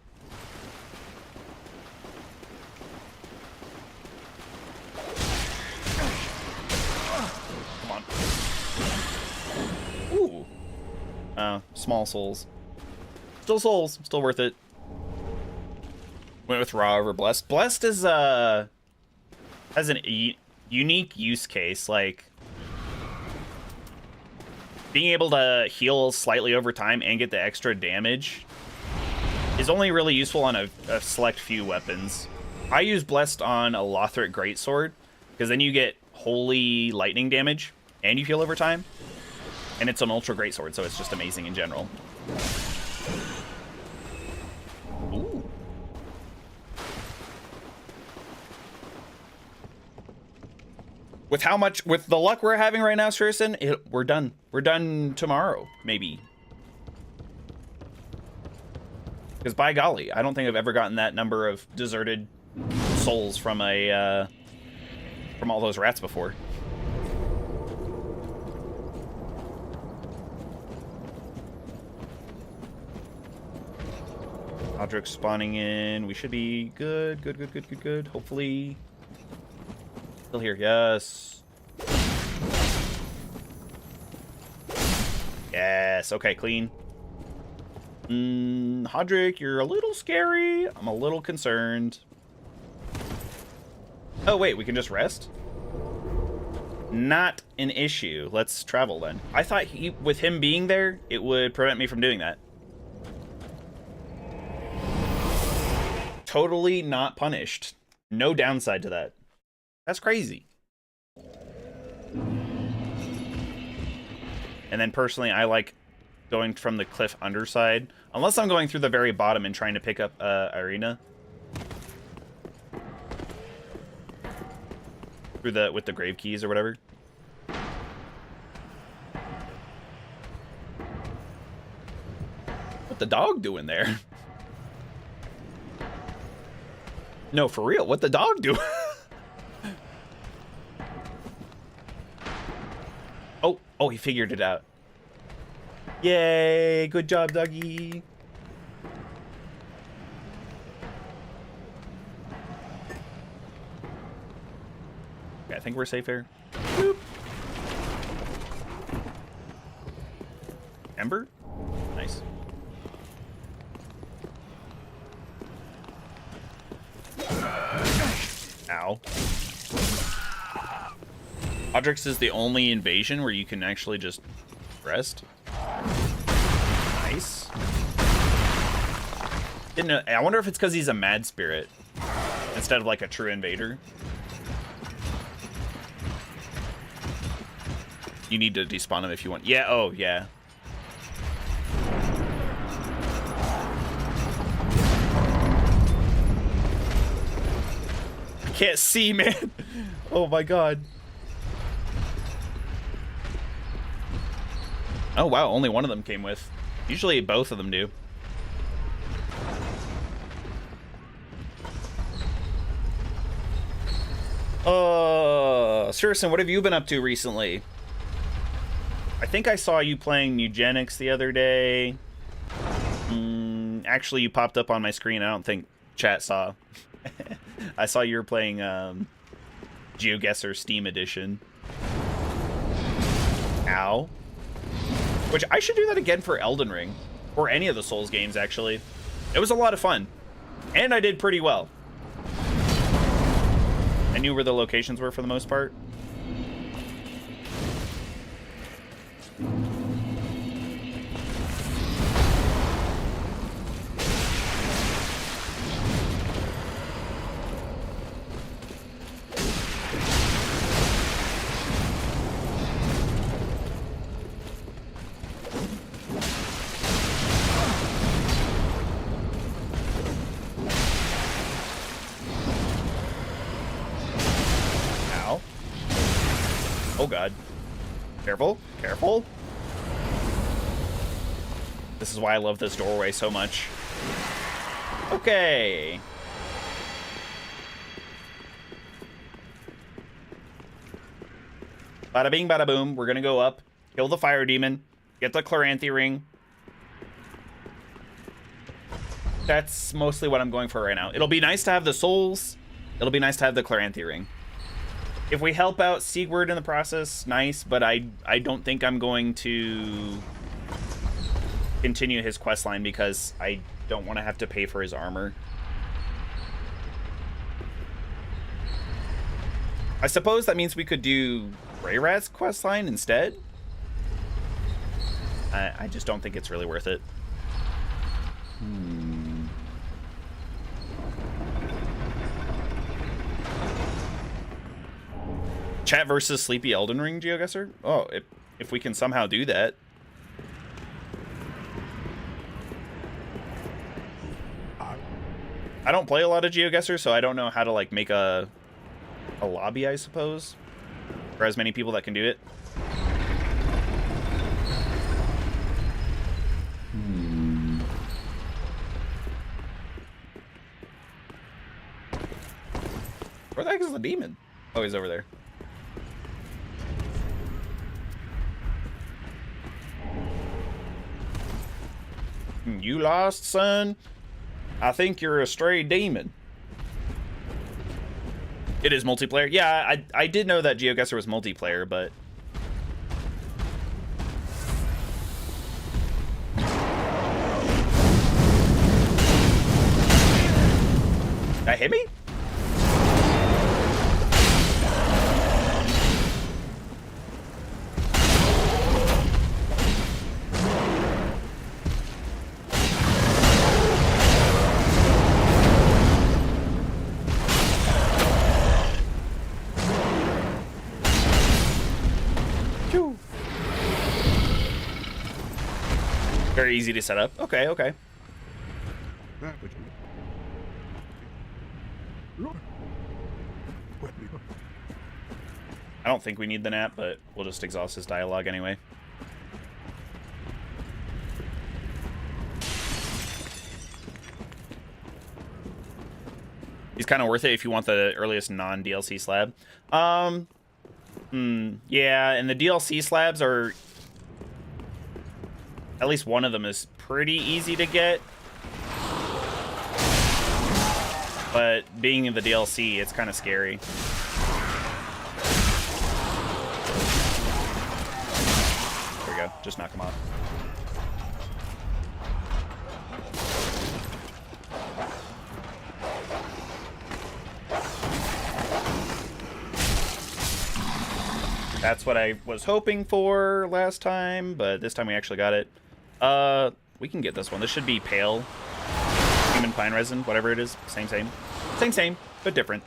Small souls. Still souls. Still worth it. Went with raw over blessed. Blessed is has an unique use case. Like, being able to heal slightly over time and get the extra damage is only really useful on a select few weapons. I use blessed on a Lothric greatsword because then you get holy lightning damage and you heal over time. And it's an ultra great sword, so it's just amazing in general. Ooh. With the luck we're having right now, Sturson, we're done. We're done tomorrow, maybe. Because by golly, I don't think I've ever gotten that number of deserted souls from all those rats before. Odric spawning in. We should be good. Good. Hopefully. Still here. Yes. Yes. Okay, clean. Hodrick, you're a little scary. I'm a little concerned. Oh, wait, we can just rest? Not an issue. Let's travel then. I thought with him being there, it would prevent me from doing that. Totally not punished. No downside to that. That's crazy. And then personally, I like going from the cliff underside. Unless I'm going through the very bottom and trying to pick up Irina. Through with the grave keys or whatever. What the dog doing there? No, for real. What the dog doing? Oh, he figured it out. Yay! Good job, doggy. Okay, I think we're safe here. Boop. Ember? Nice. Ow. Odrix is the only invasion where you can actually just rest. Nice. Didn't know, I wonder if it's because he's a mad spirit instead of like a true invader. You need to despawn him if you want. Yeah, oh, yeah. I can't see, man. Oh my god. Oh wow, only one of them came with. Usually both of them do. Surison, what have you been up to recently? I think I saw you playing Eugenics the other day. Actually, you popped up on my screen. I don't think chat saw. I saw you were playing GeoGuessr Steam Edition. Ow. Which I should do that again for Elden Ring. Or any of the Souls games, actually. It was a lot of fun. And I did pretty well. I knew where the locations were for the most part. Oh god. Careful, careful. This is why I love this doorway so much. Okay. Bada bing, bada boom. We're gonna go up, kill the fire demon, get the Chloranthy ring. That's mostly what I'm going for right now. It'll be nice to have the souls. It'll be nice to have the Chloranthy ring. If we help out Sigurd in the process, nice, but I don't think I'm going to continue his questline because I don't want to have to pay for his armor. I suppose that means we could do Greyrat's questline instead. I just don't think it's really worth it. Chat versus Sleepy Elden Ring, GeoGuessr? Oh, if we can somehow do that. I don't play a lot of GeoGuessr, so I don't know how to like make a lobby, I suppose. For as many people that can do it. Where the heck is the demon? Oh, he's over there. You lost, son? I think you're a stray demon. It is multiplayer. Yeah, I did know that GeoGuessr was multiplayer, but... That hit me? Very easy to set up. Okay, okay. I don't think we need the nap, but we'll just exhaust his dialogue anyway. He's kind of worth it if you want the earliest non-DLC slab. Yeah, and the DLC slabs are... At least one of them is pretty easy to get. But being in the DLC, it's kind of scary. There we go. Just knock him off. That's what I was hoping for last time, but this time we actually got it. We can get this one. This should be pale. Human pine resin, whatever it is. Same, but different.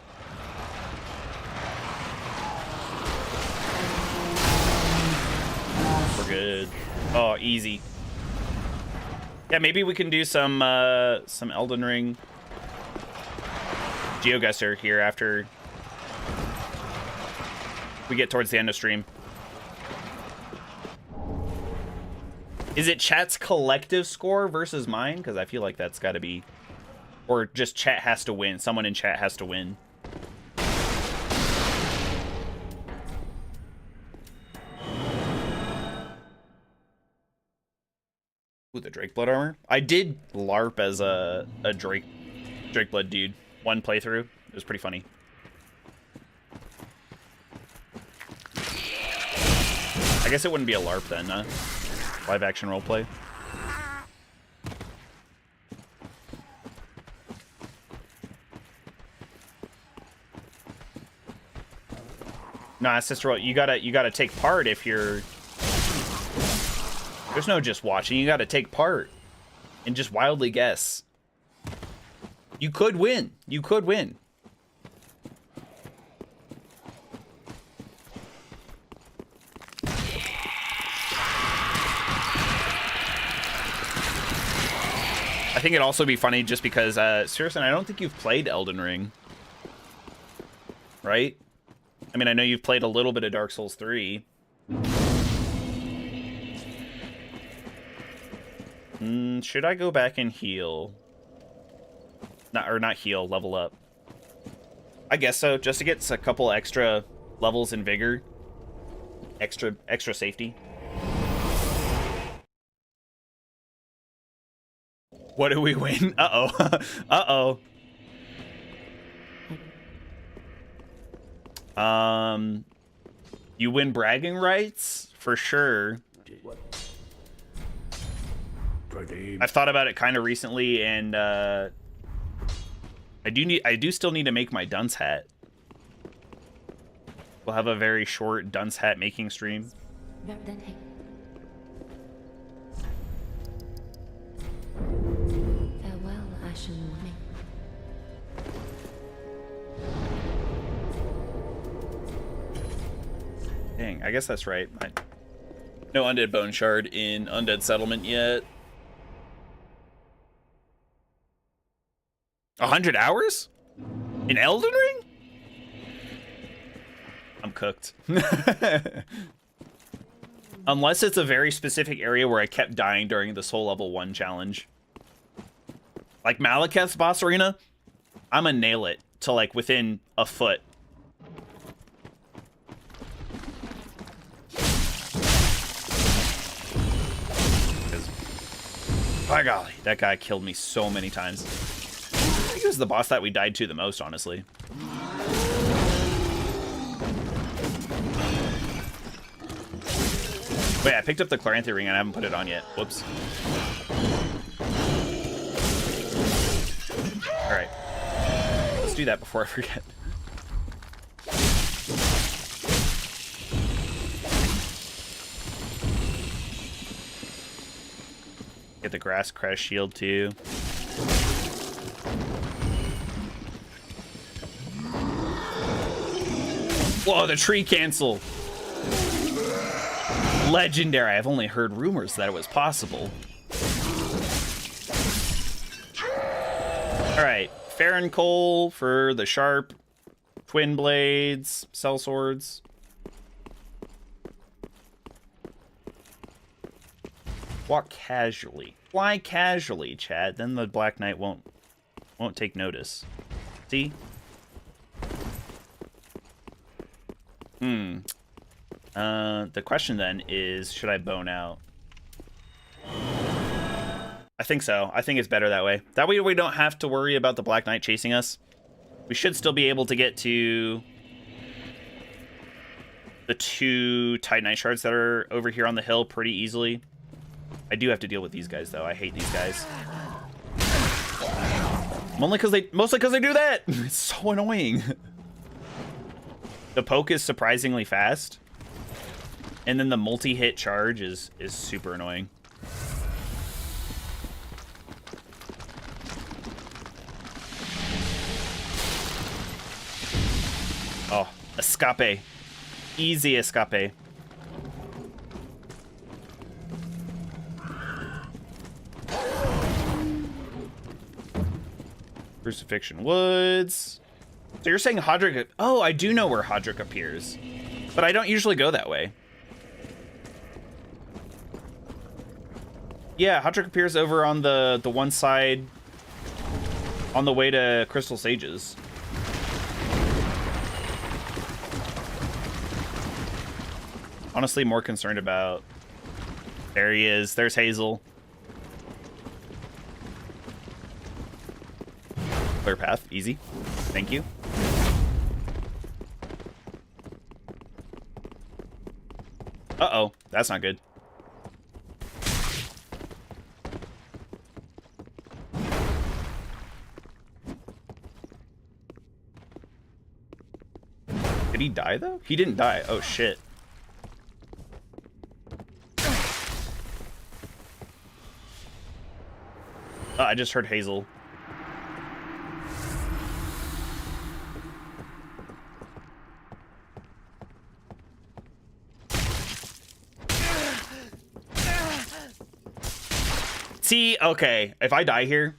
We're good. Oh, easy. Yeah, maybe we can do some Elden Ring GeoGuessr here after we get towards the end of stream. Is it chat's collective score versus mine? Because I feel like that's got to be... Or just chat has to win. Someone in chat has to win. Ooh, the Drake Blood armor? I did LARP as a Drake Blood dude. One playthrough. It was pretty funny. I guess it wouldn't be a LARP then, huh? Live action roleplay. Nah, sister, you gotta take part if you're... There's no just watching. You gotta take part and just wildly guess. You could win. You could win. I think it'd also be funny just because, seriously, I don't think you've played Elden Ring. Right? I mean, I know you've played a little bit of Dark Souls 3. Should I go back and heal? Not heal, level up. I guess so, just to get a couple extra levels in vigor. Extra safety. What do we win? Uh-oh. Uh-oh. You win bragging rights? For sure. I've thought about it kind of recently, and I do still need to make my dunce hat. We'll have a very short dunce hat making stream. Farewell, Ashen Morning. Dang, I guess that's right. No Undead Bone Shard in Undead Settlement yet. 100 hours? In Elden Ring? I'm cooked. Unless it's a very specific area where I kept dying during the Soul Level 1 challenge. Like Malekith's boss arena, I'm gonna nail it to like within a foot. By golly, that guy killed me so many times. he was the boss that we died to the most, honestly. Wait, I picked up the Claranthe ring and I haven't put it on yet. Whoops. Alright. Let's do that before I forget. Get the grass crest shield too. Whoa, the tree cancel. Legendary. I've only heard rumors that it was possible. Alright, Farron Coal for the sharp, twin blades, cell swords. Walk casually. Fly casually, Chad. Then the Black Knight won't take notice. See? The question then is, should I bone out? I think so. I think it's better that way. That way we don't have to worry about the Black Knight chasing us. We should still be able to get to the 2 Titanite shards that are over here on the hill pretty easily. I do have to deal with these guys though. I hate these guys. Mostly because they do that. It's so annoying. The poke is surprisingly fast. And then the multi-hit charge is super annoying. Oh, escape. Easy escape. Crucifixion Woods. So you're saying Hodrick... Oh, I do know where Hodrick appears. But I don't usually go that way. Yeah, Hodrick appears over on the one side on the way to Crystal Sages. Honestly, more concerned about... There he is. There's Hazel. Clear path. Easy. Thank you. Uh-oh. That's not good. Did he die, though? He didn't die. Oh, shit. I just heard Hazel. See, okay, if I die here...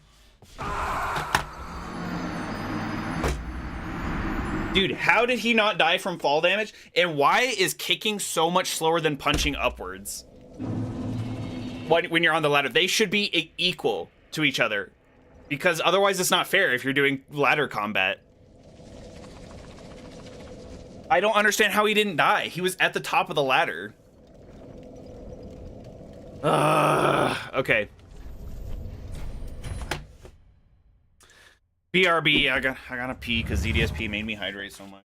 Dude, how did he not die from fall damage? And why is kicking so much slower than punching upwards? When you're on the ladder, they should be equal to each other. Because otherwise it's not fair if you're doing ladder combat. I don't understand how he didn't die. He was at the top of the ladder. Okay. BRB, I gotta pee because ZDSP made me hydrate so much.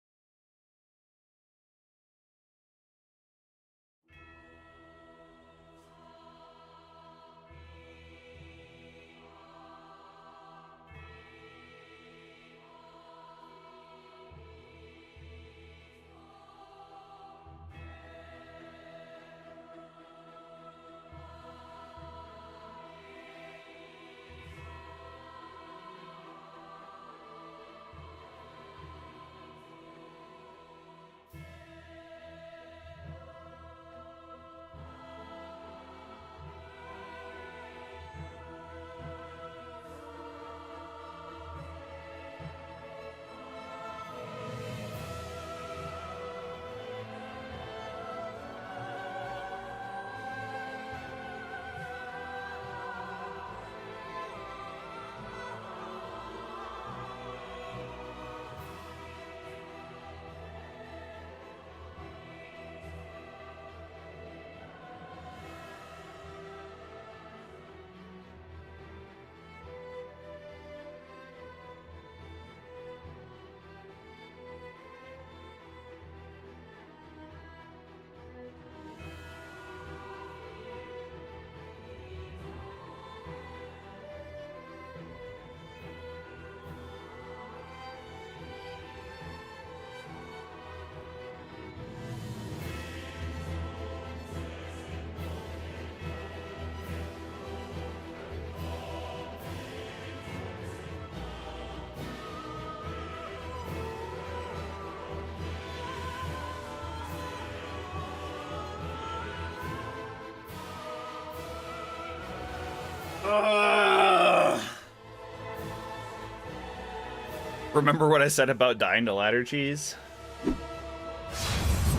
Remember what I said about dying to ladder cheese?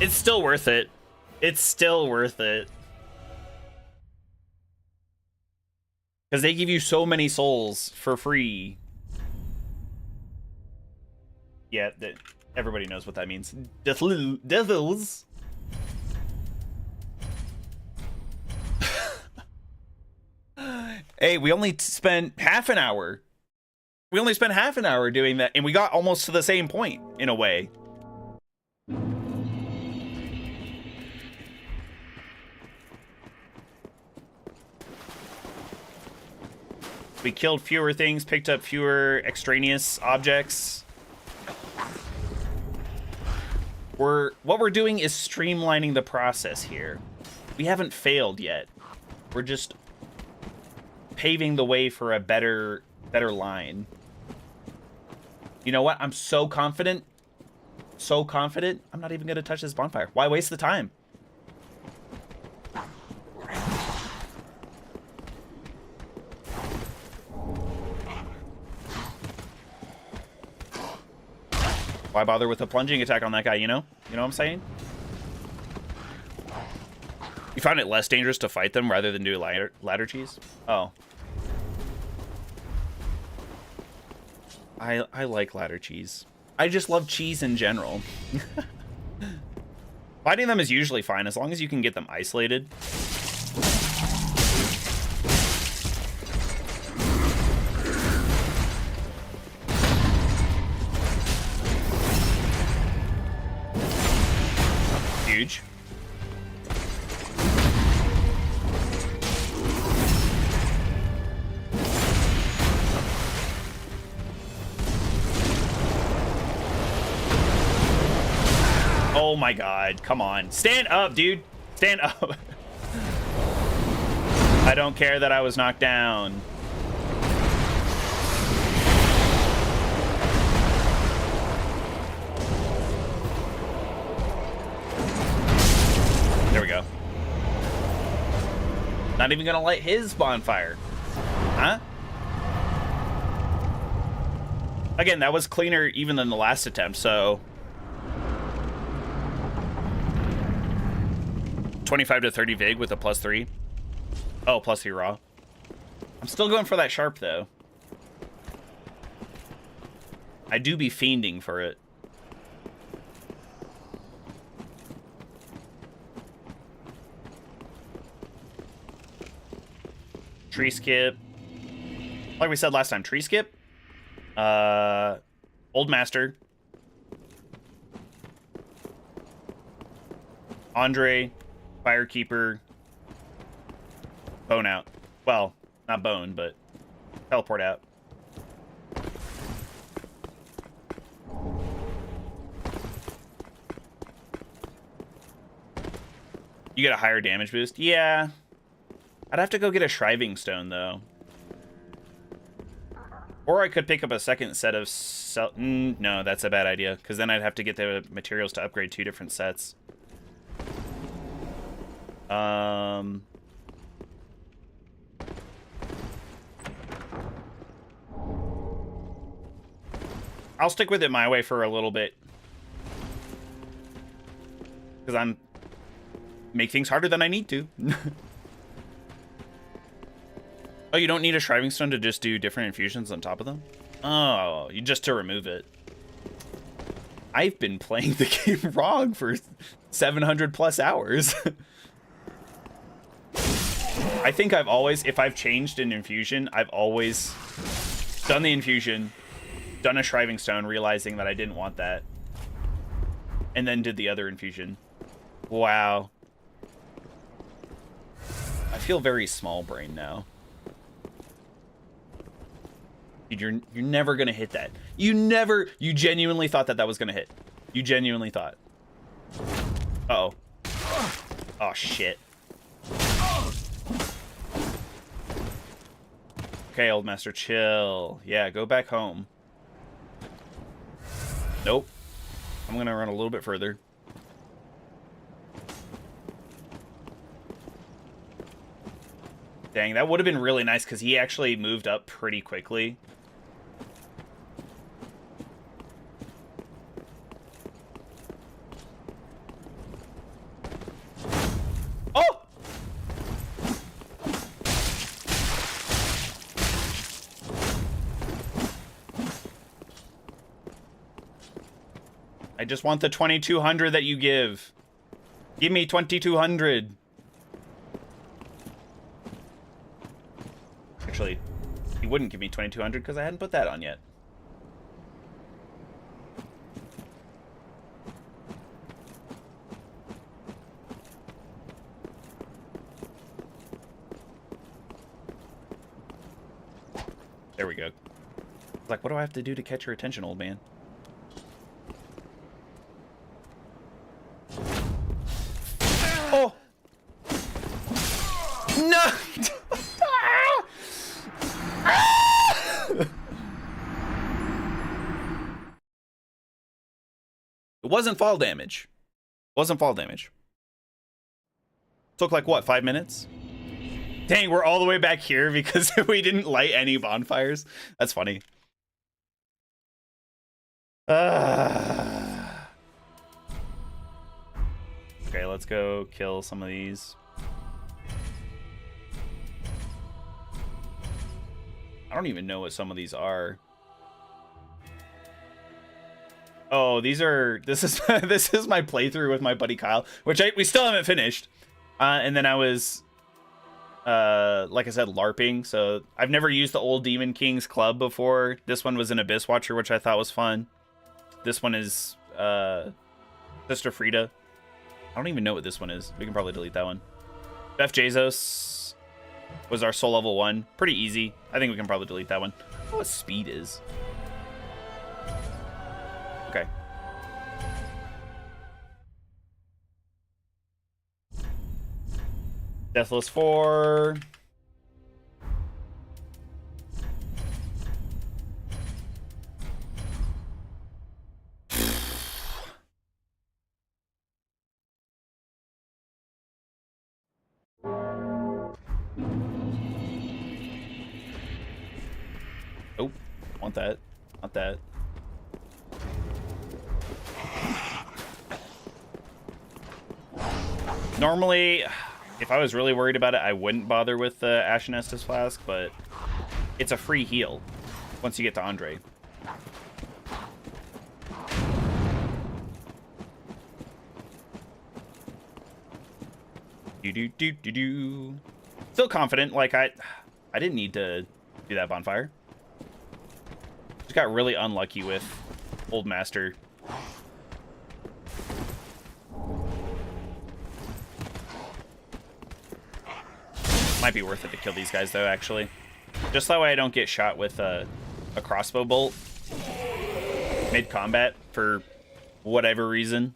It's still worth it. It's still worth it. Because they give you so many souls for free. Yeah, everybody knows what that means. Deathless. Hey, we only spent half an hour. We only spent half an hour doing that, and we got almost to the same point, in a way. We killed fewer things, picked up fewer extraneous objects. What we're doing is streamlining the process here. We haven't failed yet. We're just paving the way for a better line. You know what? I'm so confident. So confident. I'm not even going to touch this bonfire. Why waste the time? Why bother with a plunging attack on that guy, you know? You know what I'm saying? You find it less dangerous to fight them rather than do ladder cheese? Oh. I like ladder cheese. I just love cheese in general. Fighting them is usually fine as long as you can get them isolated. Huge. Oh my god, come on. Stand up, dude. Stand up. I don't care that I was knocked down. There we go. Not even gonna light his bonfire. Huh? Again, that was cleaner even than the last attempt, so... 25 to 30 vig with a +3. Oh, +3 raw. I'm still going for that sharp, though. I do be fiending for it. Tree skip. Like we said last time, tree skip. Old Master. Andre. Firekeeper. Bone out. Well, not bone, but teleport out. You get a higher damage boost? Yeah. I'd have to go get a Shriving Stone, though. Or I could pick up a second set of... no, that's a bad idea, because then I'd have to get the materials to upgrade 2 different sets. I'll stick with it my way for a little bit. Because I'm... make things harder than I need to. Oh, you don't need a Shriving Stone to just do different infusions on top of them? Oh, you just to remove it. I've been playing the game wrong for 700 plus hours. I think I've always, if I've changed an infusion, I've always done the infusion, done a Shriving Stone, realizing that I didn't want that, and then did the other infusion. Wow. I feel very small brain now. Dude, you're never gonna hit that. You genuinely thought that was gonna hit. You genuinely thought. Uh-oh. Oh, shit. Okay, Old Master, chill. Yeah, go back home. Nope. I'm gonna run a little bit further. Dang, that would have been really nice because he actually moved up pretty quickly. I just want the 2200 that you give. Give me 2200. Actually, he wouldn't give me 2200 because I hadn't put that on yet. There we go. Like, what do I have to do to catch your attention, old man? Oh! No! It wasn't fall damage. It wasn't fall damage. Took like, what, 5 minutes? Dang, we're all the way back here because we didn't light any bonfires. That's funny. Okay, let's go kill some of these. I don't even know what some of these are. Oh, these are... This is this is my playthrough with my buddy Kyle, which we still haven't finished. And then I was... like I said, LARPing, so I've never used the old Demon King's Club before. This one was an Abyss Watcher, which I thought was fun. This one is Sister Frida. I don't even know what this one is. We can probably delete that one. Beth Jesus was our soul level 1. Pretty easy. I think we can probably delete that one. I don't know what speed is. Okay. Deathless 4. Oh, want that. Not that. Normally, if I was really worried about it, I wouldn't bother with the Ashen Estus Flask, but it's a free heal once you get to Andre. Do. Still confident, like I didn't need to do that bonfire. Just got really unlucky with Old Master. Might be worth it to kill these guys, though, actually. Just that way I don't get shot with a crossbow bolt mid-combat for whatever reason.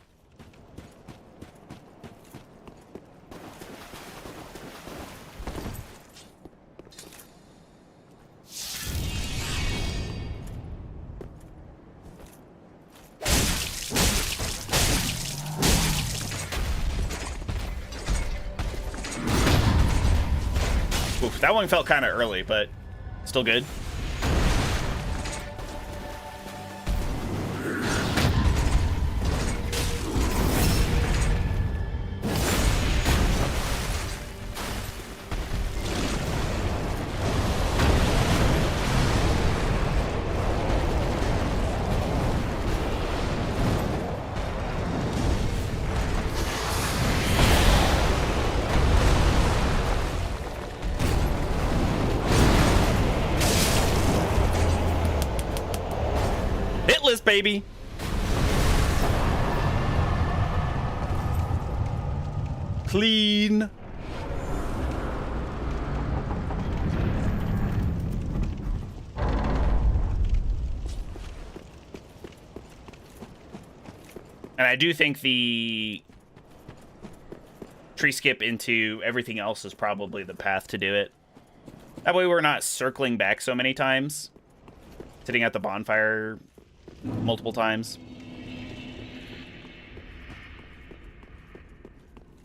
Oof, that one felt kind of early, but still good. Hitless, baby. Clean. And I do think the tree skip into everything else is probably the path to do it. That way we're not circling back so many times. Sitting at the bonfire multiple times.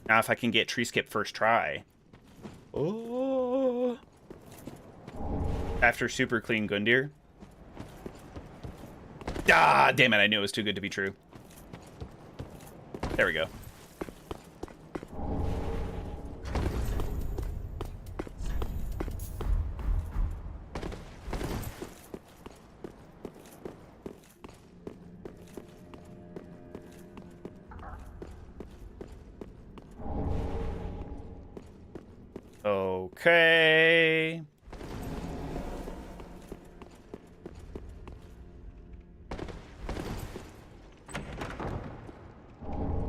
Now if I can get tree skip first try. Oh. After super clean Gundyr. Ah, damn it, I knew it was too good to be true. There we go. Okay.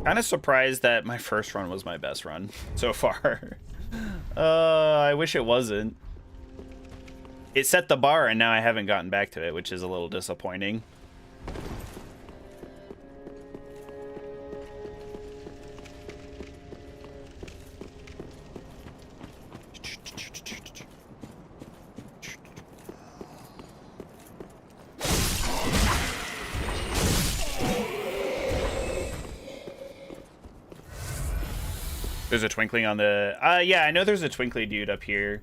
Kind of surprised that my first run was my best run so far. I wish it wasn't. It set the bar and now I haven't gotten back to it, which is a little disappointing. There's a twinkling on the... yeah, I know there's a twinkly dude up here.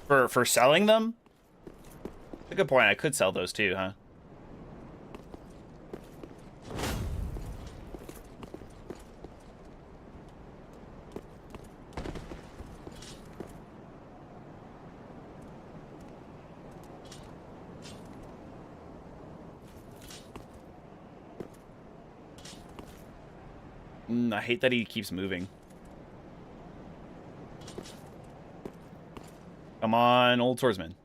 For selling them? That's a good point. I could sell those too, huh? I hate that he keeps moving. Come on, old swordsman.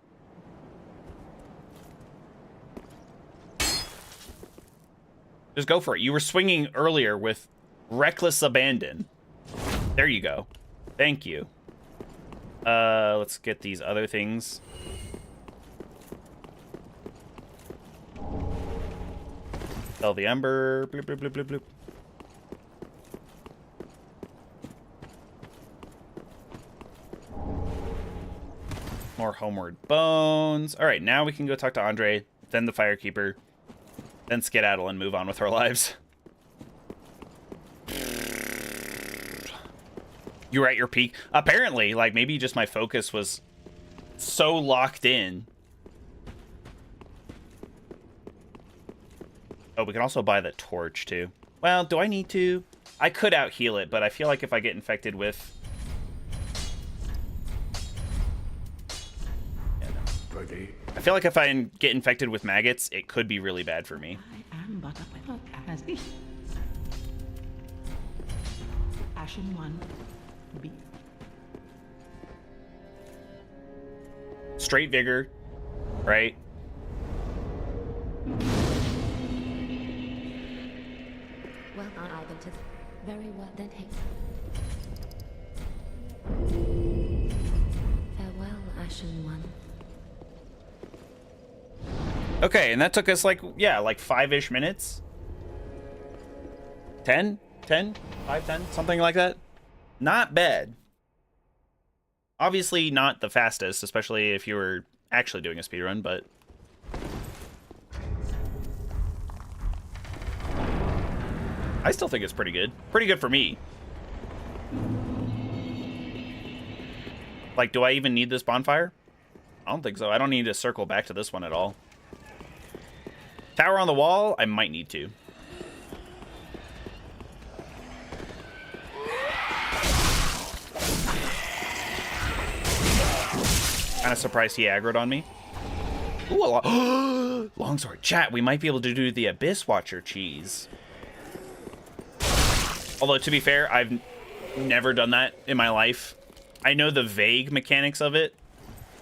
Just go for it. You were swinging earlier with reckless abandon. There you go. Thank you. Let's get these other things. Sell the ember. Bloop, bloop, bloop, bloop, bloop. More homeward bones. All right, now we can go talk to Andre, then the Firekeeper, then skedaddle and move on with our lives. You were at your peak. Apparently, like, maybe just my focus was so locked in. Oh, we can also buy the torch, too. Well, do I need to? I could out-heal it, but I feel like if I get infected with... I feel like if I get infected with maggots, it could be really bad for me. I am but as this. Ashen one. B. Straight vigor, right? Well, I will to very well then take. Farewell, Ashen One. Okay, and that took us like, yeah, like 5-ish minutes. 10? 10? 5, 10? Something like that. Not bad. Obviously not the fastest, especially if you were actually doing a speedrun, but... I still think it's pretty good. Pretty good for me. Like, do I even need this bonfire? I don't think so. I don't need to circle back to this one at all. Tower on the wall? I might need to. Kind of surprised he aggroed on me. Ooh, longsword. Chat, we might be able to do the Abyss Watcher cheese. Although, to be fair, I've never done that in my life. I know the vague mechanics of it.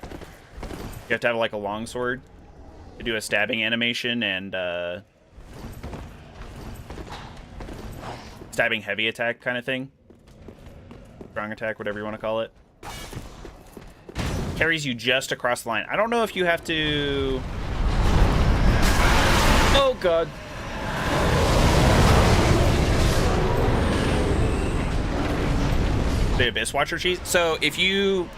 You have to have, like, a longsword to do a stabbing animation and stabbing heavy attack kind of thing. Strong attack, whatever you want to call it. Carries you just across the line. I don't know if you have to... Oh, God. The Abyss Watcher cheese. So if you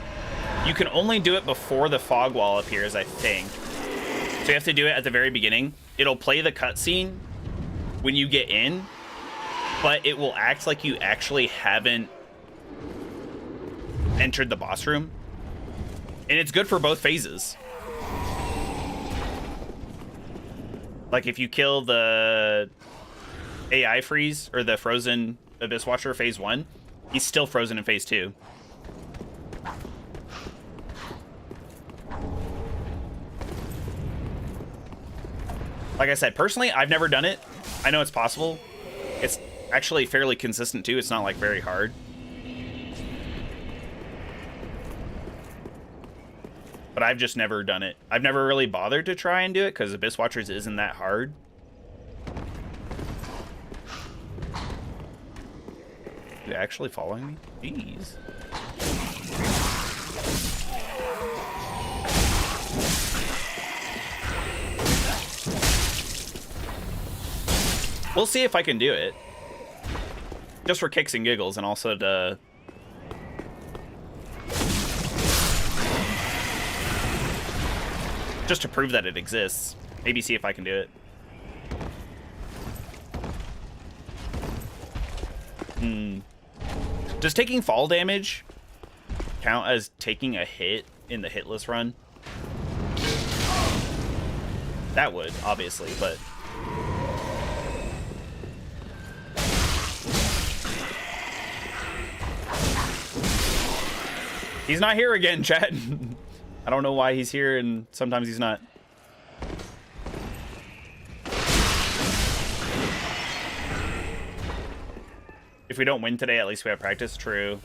can only do it before the fog wall appears, I think. So you have to do it at the very beginning. It'll play the cutscene when you get in, but it will act like you actually haven't entered the boss room. And it's good for both phases. Like if you kill the AI freeze or the frozen Abyss Watcher phase 1, he's still frozen in phase 2. Like I said, personally, I've never done it. I know it's possible. It's actually fairly consistent too. It's not like very hard. but I've just never done it. I've never really bothered to try and do it because Abyss Watchers isn't that hard. You're actually following me? Jeez. We'll see if I can do it. Just for kicks and giggles, and also to... just to prove that it exists. Maybe see if I can do it. Does taking fall damage count as taking a hit in the hitless run? That would, obviously, but... He's not here again, chat. I don't know why he's here and sometimes he's not. If we don't win today, at least we have practice. True.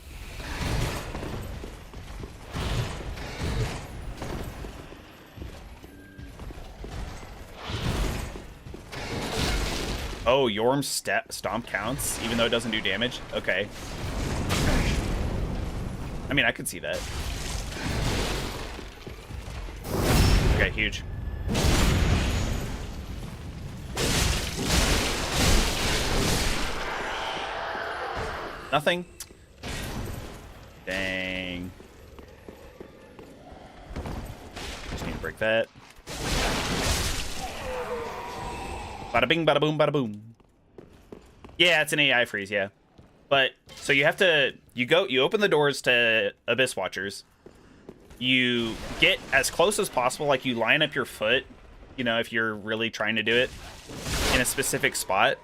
Oh, Yorm's stomp counts, even though it doesn't do damage? Okay. I mean, I could see that. Okay, huge. Nothing. Dang. Just need to break that. Bada bing, bada boom, bada boom. Yeah, it's an AI freeze, yeah. But, so you have to, you open the doors to Abyss Watchers. You get as close as possible, like you line up your foot, you know, if you're really trying to do it in a specific spot.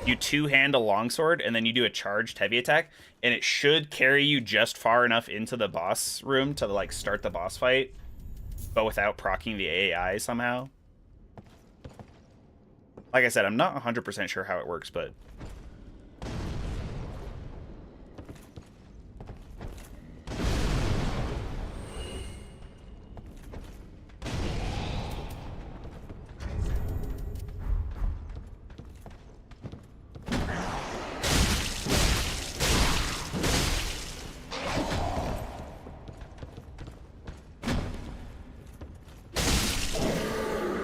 You two-hand a longsword, and then you do a charged heavy attack, and it should carry you just far enough into the boss room to, like, start the boss fight, but without proccing the AI somehow. Like I said, I'm not 100% sure how it works, but...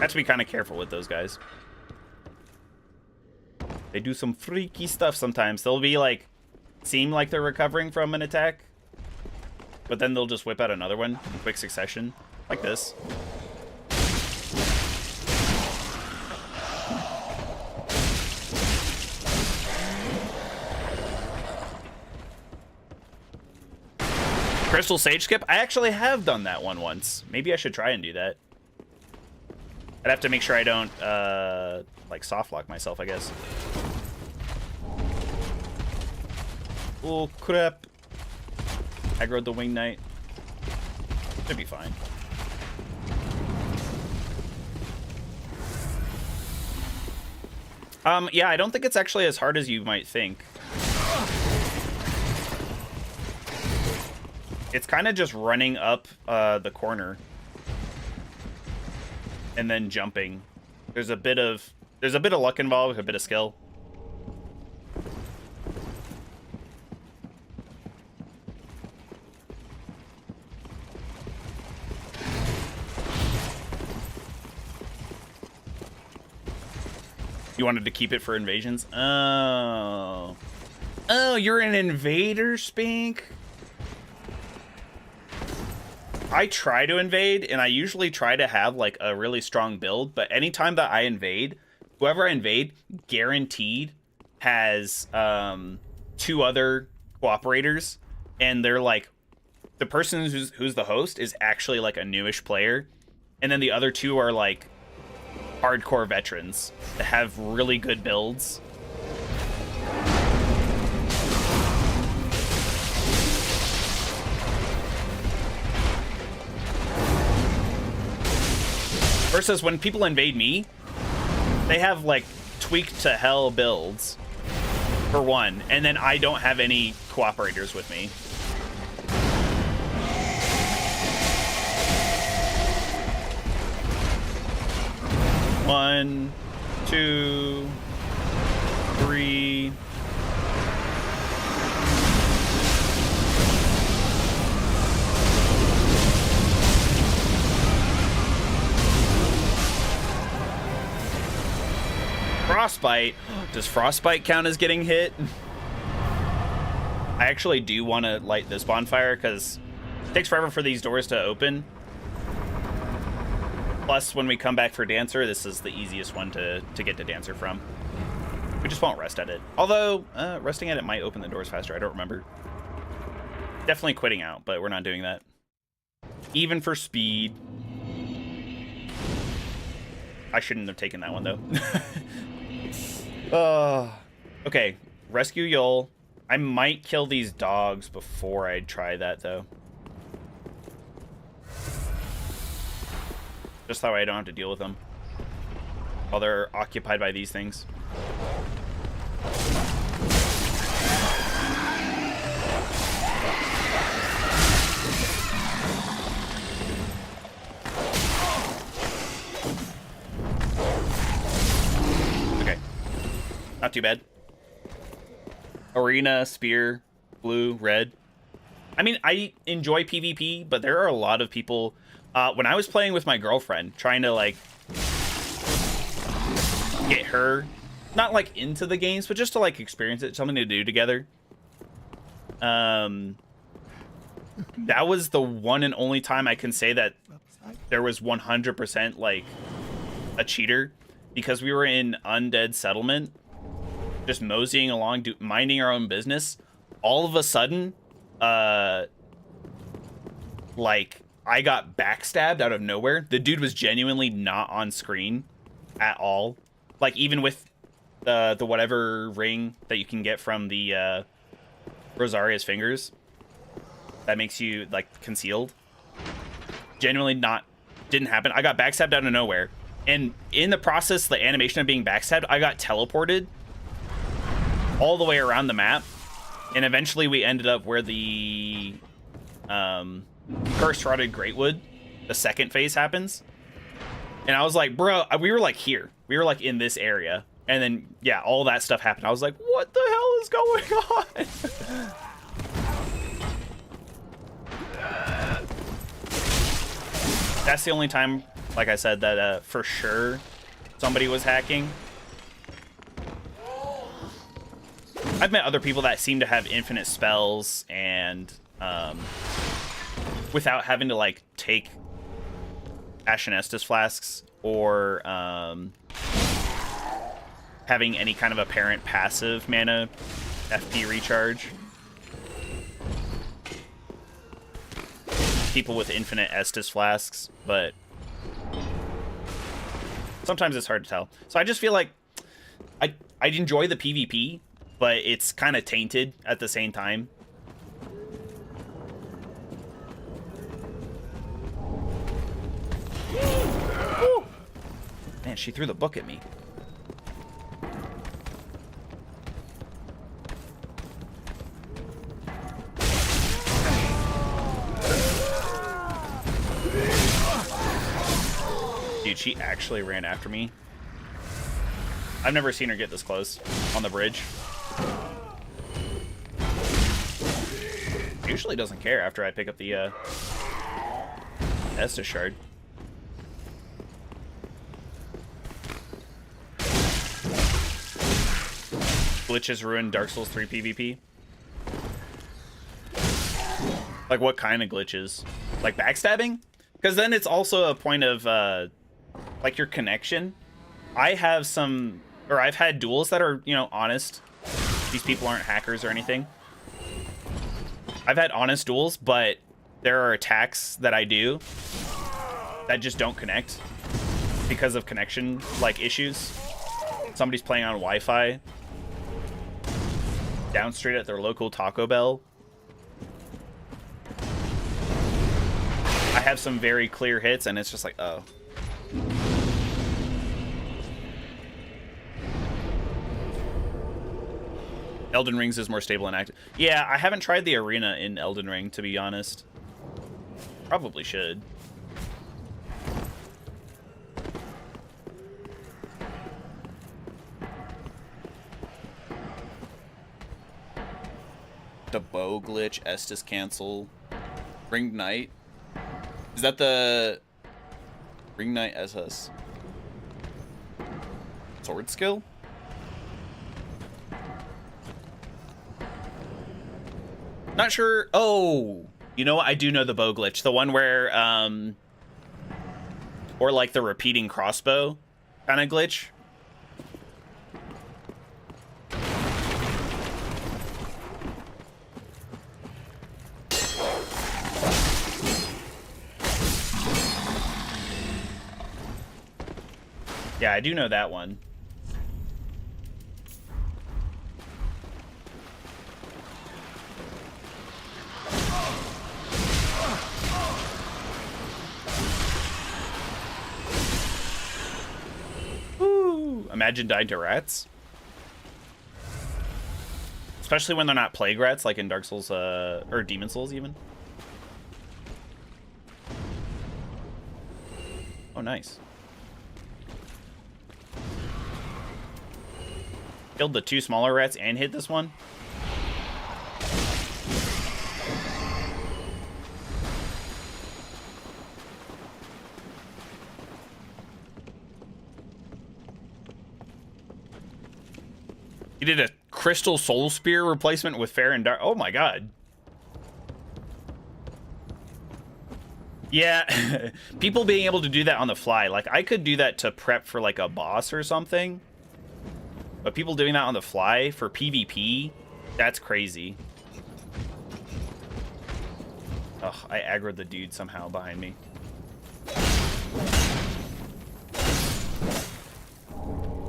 have to be kind of careful with those guys. They do some freaky stuff sometimes. They'll be like, seem like they're recovering from an attack, but then they'll just whip out another one in quick succession, like this. Crystal Sage Skip? I actually have done that one once. Maybe I should try and do that. I'd have to make sure I don't, like, soft lock myself, I guess. Oh, crap. Aggroed the Wing Knight. Should be fine. Yeah, I don't think it's actually as hard as you might think. It's kind of just running up the corner. And then jumping. There's a bit of luck involved, a bit of skill. You wanted to keep it for invasions? Oh. Oh, you're an invader, Spink? I try to invade, and I usually try to have, like, a really strong build, but anytime that I invade, whoever I invade, guaranteed, has, 2 other cooperators, and they're, like, the person who's the host is actually, like, a newish player, and then the other 2 are, like, hardcore veterans that have really good builds. Versus when people invade me, they have, like, tweaked to hell builds, for one, and then I don't have any cooperators with me. 1, 2, 3. Frostbite. Does frostbite count as getting hit? I actually do want to light this bonfire because it takes forever for these doors to open. Plus, when we come back for Dancer, this is the easiest one to get to Dancer from. We just won't rest at it. Although, resting at it might open the doors faster. I don't remember. Definitely quitting out, but we're not doing that. Even for speed. I shouldn't have taken that one, though. Okay, rescue Yol. I might kill these dogs before I try that, though. Just that way I don't have to deal with them while they're occupied by these things. Okay. Not too bad. Arena, spear, blue, red. I mean, I enjoy PvP, but there are a lot of people... when I was playing with my girlfriend, trying to, like, get her, not, like, into the games, but just to, like, experience it, something to do together. That was the one and only time I can say that there was 100%, like, a cheater. Because we were in Undead Settlement, just moseying along, minding our own business. All of a sudden, like... I got backstabbed out of nowhere. The dude was genuinely not on screen at all. Like, even with the whatever ring that you can get from the Rosaria's fingers that makes you, like, concealed. Genuinely didn't happen. I got backstabbed out of nowhere. And in the process, the animation of being backstabbed, I got teleported all the way around the map. And eventually we ended up where the... Cursed Rotted Greatwood, the second phase happens. And I was like, bro, we were like here. We were like in this area. And then, yeah, all that stuff happened. I was like, what the hell is going on? That's the only time, like I said, that for sure somebody was hacking. I've met other people that seem to have infinite spells and... without having to, like, take Ashen Estus flasks or having any kind of apparent passive mana FP recharge. People with infinite Estus flasks, but sometimes it's hard to tell. So I just feel like I enjoy the PvP, but it's kind of tainted at the same time. Man, she threw the book at me. Dude, she actually ran after me. I've never seen her get this close on the bridge. Usually doesn't care after I pick up the Estus shard. Glitches ruin Dark Souls 3 PvP. Like, what kind of glitches? Like backstabbing? Because then it's also a point of like your connection. I have some, or I've had duels that are, you know, honest. These people aren't hackers or anything. I've had honest duels, but there are attacks that I do that just don't connect because of connection, like, issues. Somebody's playing on Wi-Fi down straight at their local Taco Bell. I have some very clear hits, and it's just like, oh. Elden Ring's is more stable and active. Yeah, I haven't tried the arena in Elden Ring, to be honest. Probably should. The bow glitch, Estus cancel. Ring Knight. Is that the Ring Knight SS? Sword skill? Not sure. Oh, you know what? I do know the bow glitch. The one where, or like the repeating crossbow kind of glitch. Yeah, I do know that one. Woo! Imagine dying to rats. Especially when they're not plague rats, like in Dark Souls, or Demon Souls even. Oh, nice. Killed the 2 smaller rats and hit this one. He did a crystal soul spear replacement with fair and dark. Oh my god. Yeah, people being able to do that on the fly. Like, I could do that to prep for like a boss or something. But people doing that on the fly for PvP, that's crazy. Ugh, I aggroed the dude somehow behind me.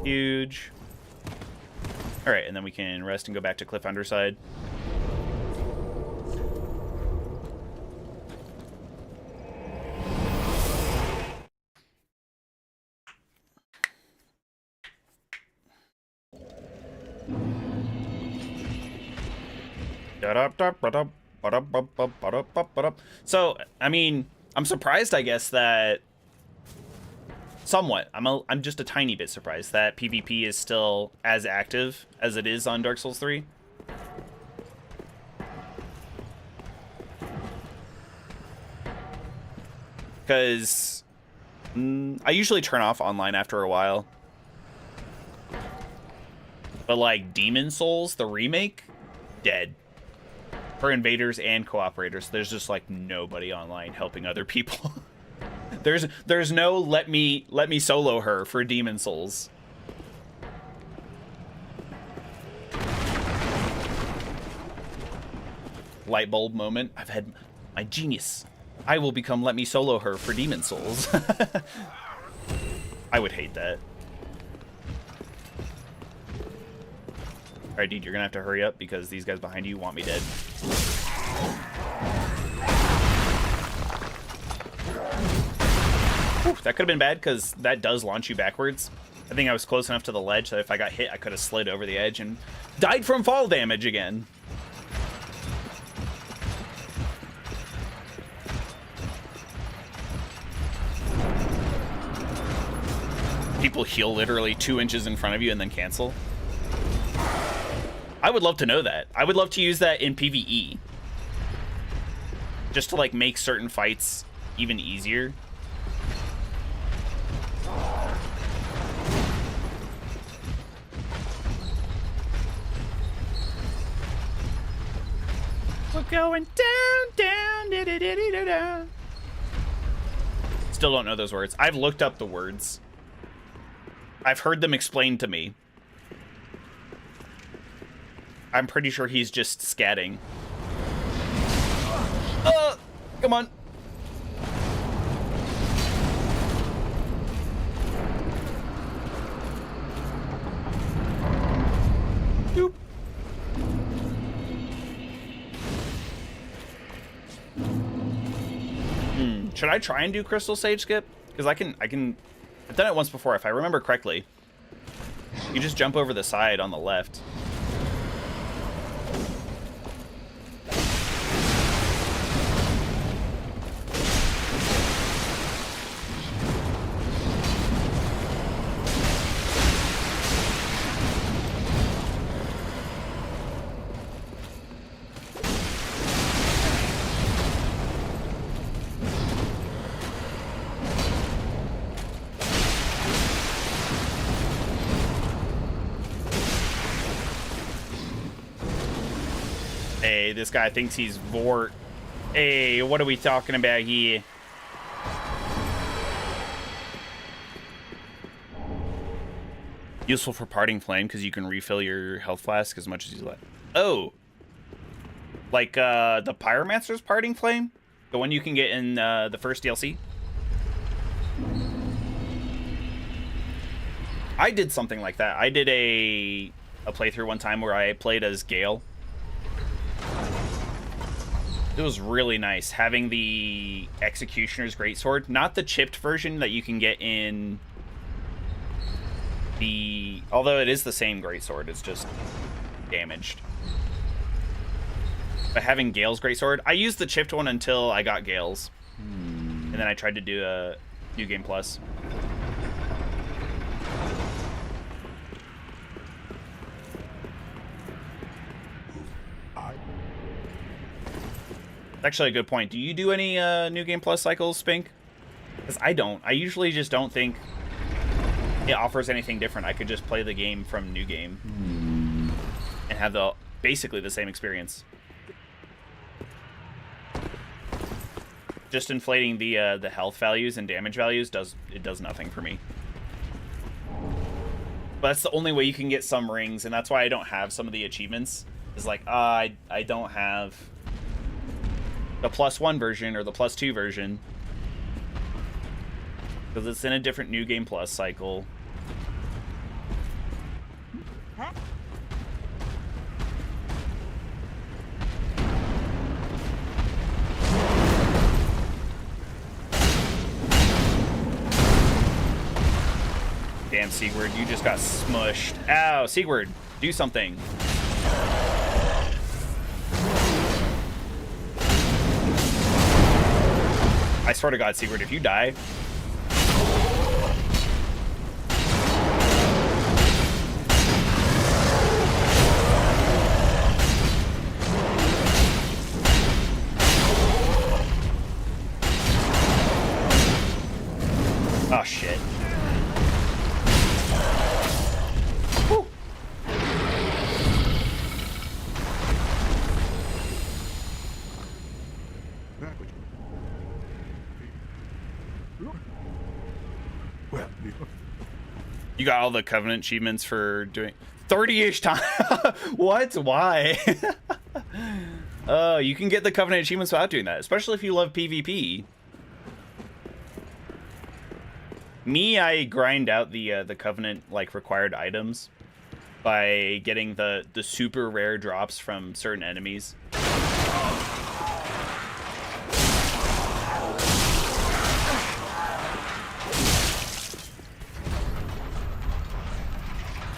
Huge. Alright, and then we can rest and go back to Cliff Underside. So, I mean, I'm surprised, I guess, that somewhat. I'm just a tiny bit surprised that PvP is still as active as it is on Dark Souls 3. Because I usually turn off online after a while. But like Demon Souls, the remake, dead. For invaders and cooperators, there's just like nobody online helping other people. there's no let me solo her for Demon Souls. Light bulb moment. I've had my genius. I will become let me solo her for Demon Souls. I would hate that. Alright, dude, you're gonna have to hurry up because these guys behind you want me dead. Whew, that could have been bad because that does launch you backwards. I think I was close enough to the ledge that if I got hit, I could have slid over the edge and died from fall damage again. People heal literally 2 inches in front of you and then cancel. I would love to know that. I would love to use that in PvE. Just to like make certain fights even easier. We're going down. Still don't know those words. I've looked up the words. I've heard them explained to me. I'm pretty sure he's just scatting. Come on. Doop. Should I try and do Crystal Sage Skip? Because I've done it once before, if I remember correctly. You just jump over the side on the left. Hey, this guy thinks he's Vort. Hey, what are we talking about here? Useful for parting flame because you can refill your health flask as much as you like. Oh, like the Pyromancer's parting flame, the one you can get in the first DLC. I did something like that. I did a playthrough one time where I played as Gale. It was really nice having the Executioner's Greatsword, not the chipped version that you can get in the... Although it is the same Greatsword, it's just damaged. But having Gale's Greatsword, I used the chipped one until I got Gale's. And then I tried to do a New Game Plus. Actually a good point. Do you do any New Game Plus cycles, Spink? Because I don't. I usually just don't think it offers anything different. I could just play the game from New Game and have basically the same experience. Just inflating the health values and damage values does nothing for me. But that's the only way you can get some rings, and that's why I don't have some of the achievements. Is like I don't have the +1 version or the +2 version because it's in a different New Game Plus cycle. Damn, Sigurd, you just got smushed. Ow, Sigurd, do something. I swear to God, Sigurd, if you die... Oh, shit. Woo. You got all the Covenant achievements for doing 30-ish times. What? Why? You can get the Covenant achievements without doing that, especially if you love PvP. Me, I grind out the Covenant like required items by getting the super rare drops from certain enemies.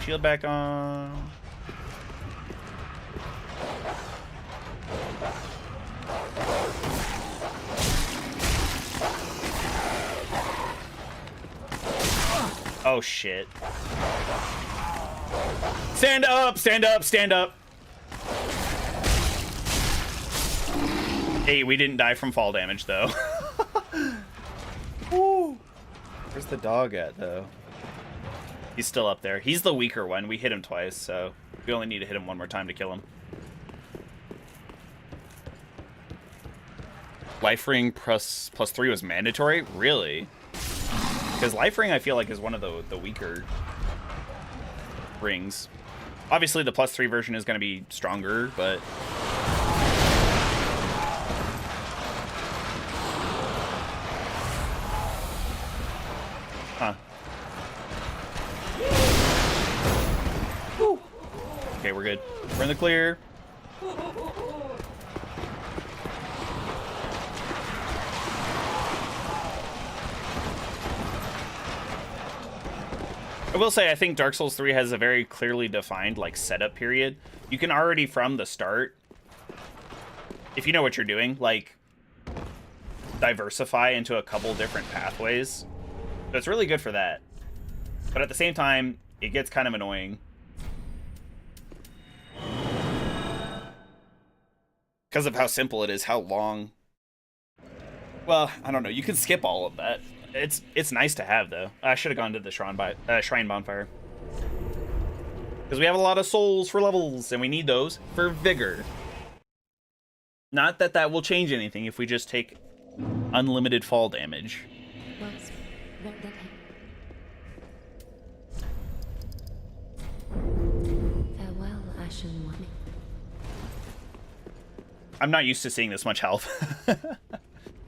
Shield back on. Oh shit. Stand up, stand up, stand up. Hey, we didn't die from fall damage though. Woo. Where's the dog at though? He's still up there. He's the weaker one. We hit him twice, so we only need to hit him one more time to kill him. Life ring plus 3 was mandatory? Really? Because life ring I feel like is one of the weaker rings. Obviously the +3 version is going to be stronger, but... Huh. Woo. Okay, we're good. We're in the clear. I will say, I think Dark Souls 3 has a very clearly defined, like, setup period. You can already, from the start, if you know what you're doing, like, diversify into a couple different pathways. So it's really good for that. But at the same time, it gets kind of annoying. Because of how simple it is, how long. Well, I don't know. You can skip all of that. It's nice to have, though. I should have gone to the Shrine Bonfire. Because we have a lot of souls for levels, and we need those for Vigor. Not that that will change anything if we just take unlimited fall damage. Well, well, that farewell, Ashen One. I'm not used to seeing this much health.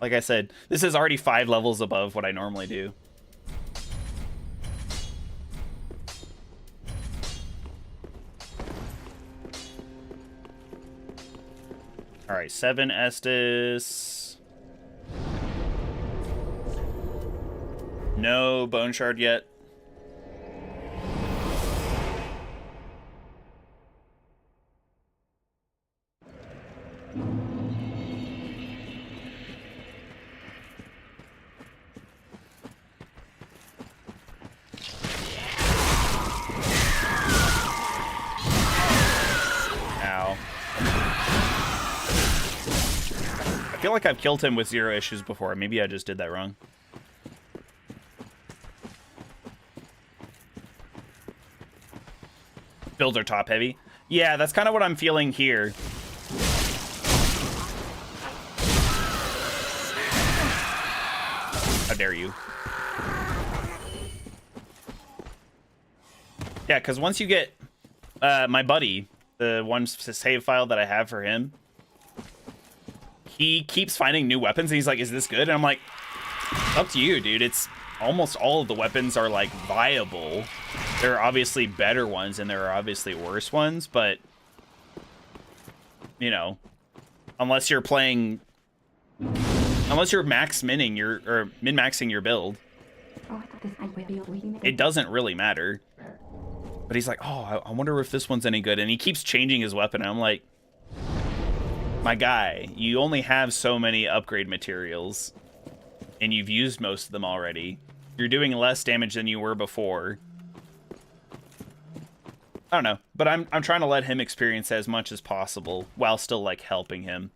Like I said, this is already 5 levels above what I normally do. Alright, 7 Estus. No Bone Shard yet. I feel like I've killed him with 0 issues before. Maybe I just did that wrong. Builds are top heavy. Yeah, that's kind of what I'm feeling here. How dare you? Yeah, because once you get my buddy, the one save file that I have for him, he keeps finding new weapons, and he's like, is this good? And I'm like, up to you, dude. It's almost all of the weapons are, like, viable. There are obviously better ones, and there are obviously worse ones, but, you know, unless you're playing... Unless you're min-maxing your build, it doesn't really matter. But he's like, oh, I wonder if this one's any good. And he keeps changing his weapon, and I'm like, my guy, you only have so many upgrade materials, and you've used most of them already. You're doing less damage than you were before. I don't know, but I'm trying to let him experience as much as possible while still, like, helping him.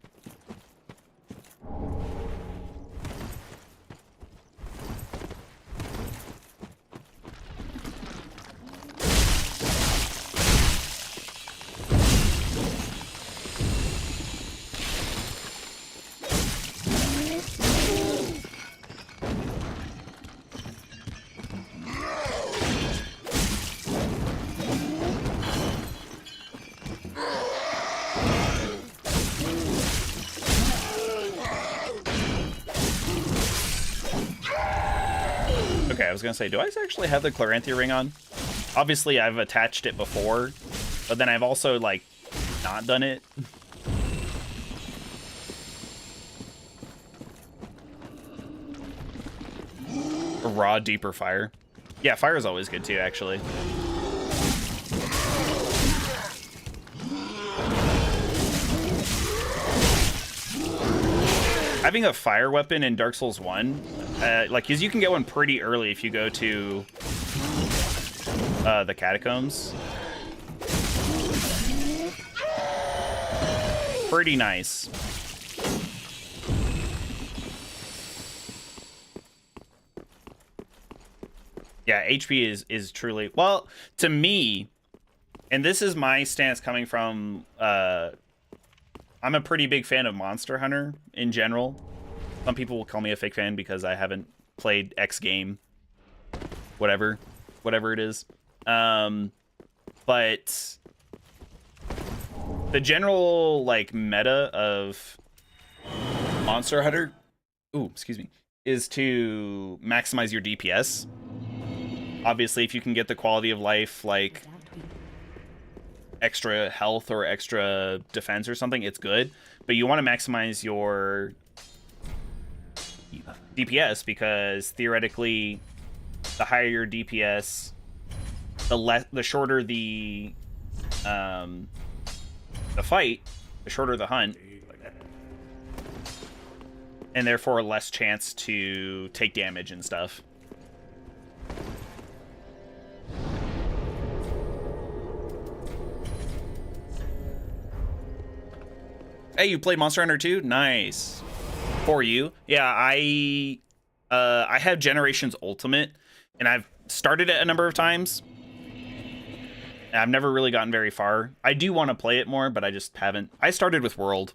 I was gonna say, do I actually have the Claranthia ring on? Obviously, I've attached it before, but then I've also, like, not done it. A raw, deeper fire. Yeah, fire is always good too, actually. Having a fire weapon in Dark Souls 1, like, because you can get one pretty early if you go to the catacombs. Pretty nice. Yeah, HP is truly, well, to me, and this is my stance coming from, I'm a pretty big fan of Monster Hunter in general. Some people will call me a fake fan because I haven't played X game, whatever it is. But the general, like, meta of Monster Hunter, is to maximize your DPS. Obviously, if you can get the quality of life, like extra health or extra defense or something, it's good. But you want to maximize your DPS, because theoretically, the higher your DPS, the shorter the fight, the shorter the hunt, and therefore less chance to take damage and stuff. Hey, you played Monster Hunter 2? Nice. For you. Yeah, I have Generations Ultimate, and I've started it a number of times. I've never really gotten very far. I do want to play it more, but I just haven't. I started with World.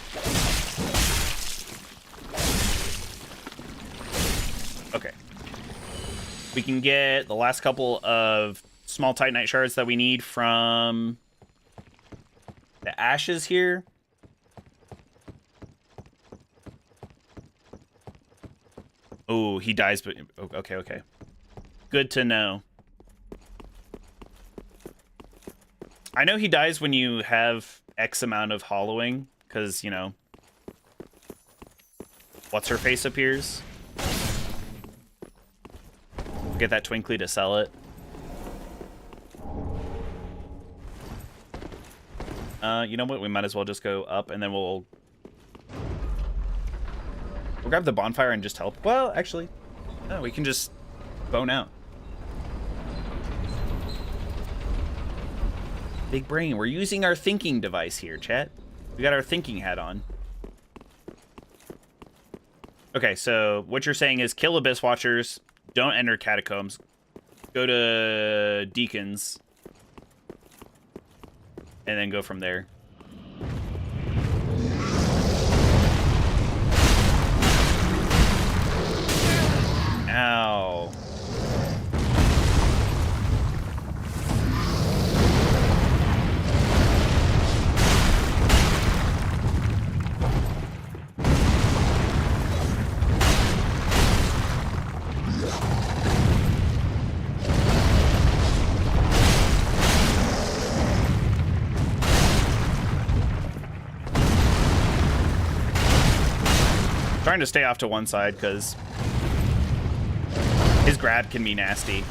We can get the last couple of small Titanite shards that we need from the ashes here. Oh, he dies, but okay. Good to know. I know he dies when you have X amount of hollowing, because, you know, what's-her-face appears. Get that Twinkly to sell it. You know what? We might as well just go up, and then we'll grab the bonfire and just help. Well, actually, no, we can just bone out. Big brain. We're using our thinking device here, chat. We got our thinking hat on. Okay, so what you're saying is kill Abyss Watchers, don't enter Catacombs, go to Deacons, and then go from there. Ow. Trying to stay off to one side because his grab can be nasty.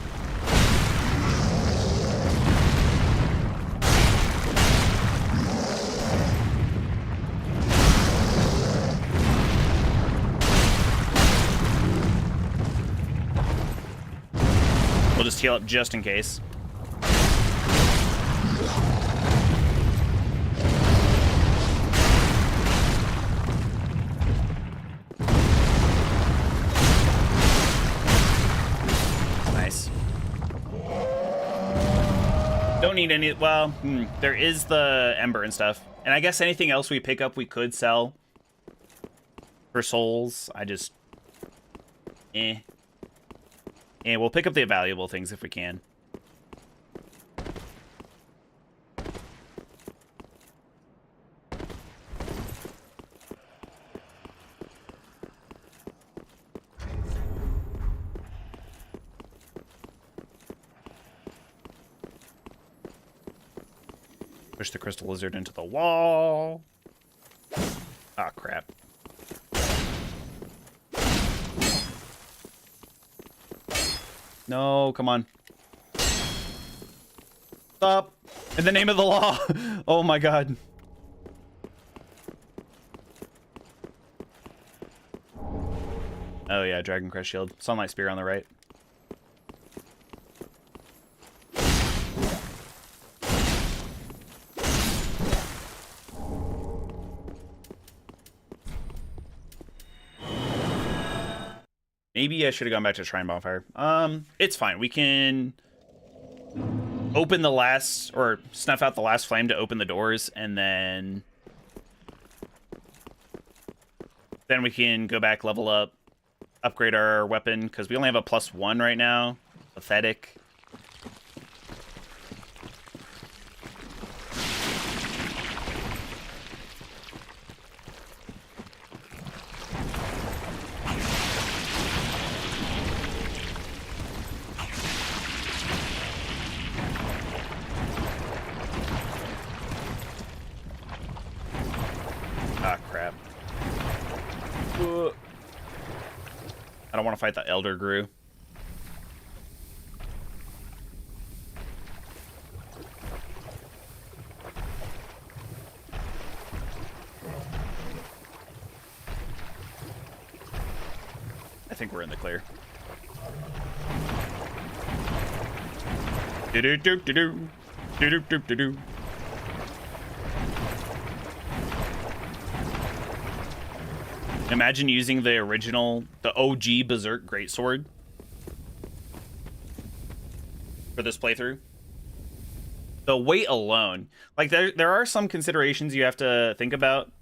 We'll just heal up just in case. Don't need any, well, there is the Ember and stuff. And I guess anything else we pick up we could sell for souls. I just, And we'll pick up the valuable things if we can. Push the crystal lizard into the wall. Ah, crap. No, come on. Stop. In the name of the law. Oh my god. Oh yeah, Dragon Crest Shield. Sunlight Spear on the right. Maybe I should have gone back to Shrine Bonfire. It's fine. We can open the last, or snuff out the last flame to open the doors, and then we can go back, level up, upgrade our weapon, because we only have a +1 right now. Pathetic. I don't want to fight the Elder Gru. I think we're in the clear. Do-do-do-do-do. Do-do-do-do-do. Imagine using the original, the OG Berserk Greatsword for this playthrough. The weight alone. Like, there are some considerations you have to think about.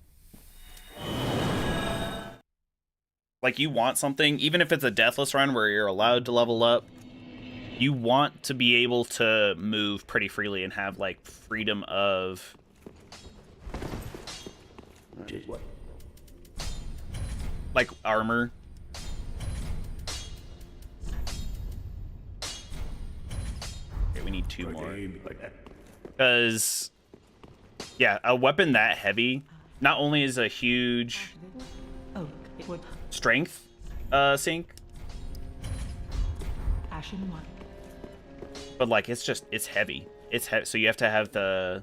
Like, you want something, even if it's a deathless run where you're allowed to level up, you want to be able to move pretty freely and have like freedom of What? like armor. Okay, we need 2 more. Like that. Because, yeah, a weapon that heavy not only is a huge Oh, it would. strength sink, Ashen 1. but like it's heavy. It's heavy, so you have to have the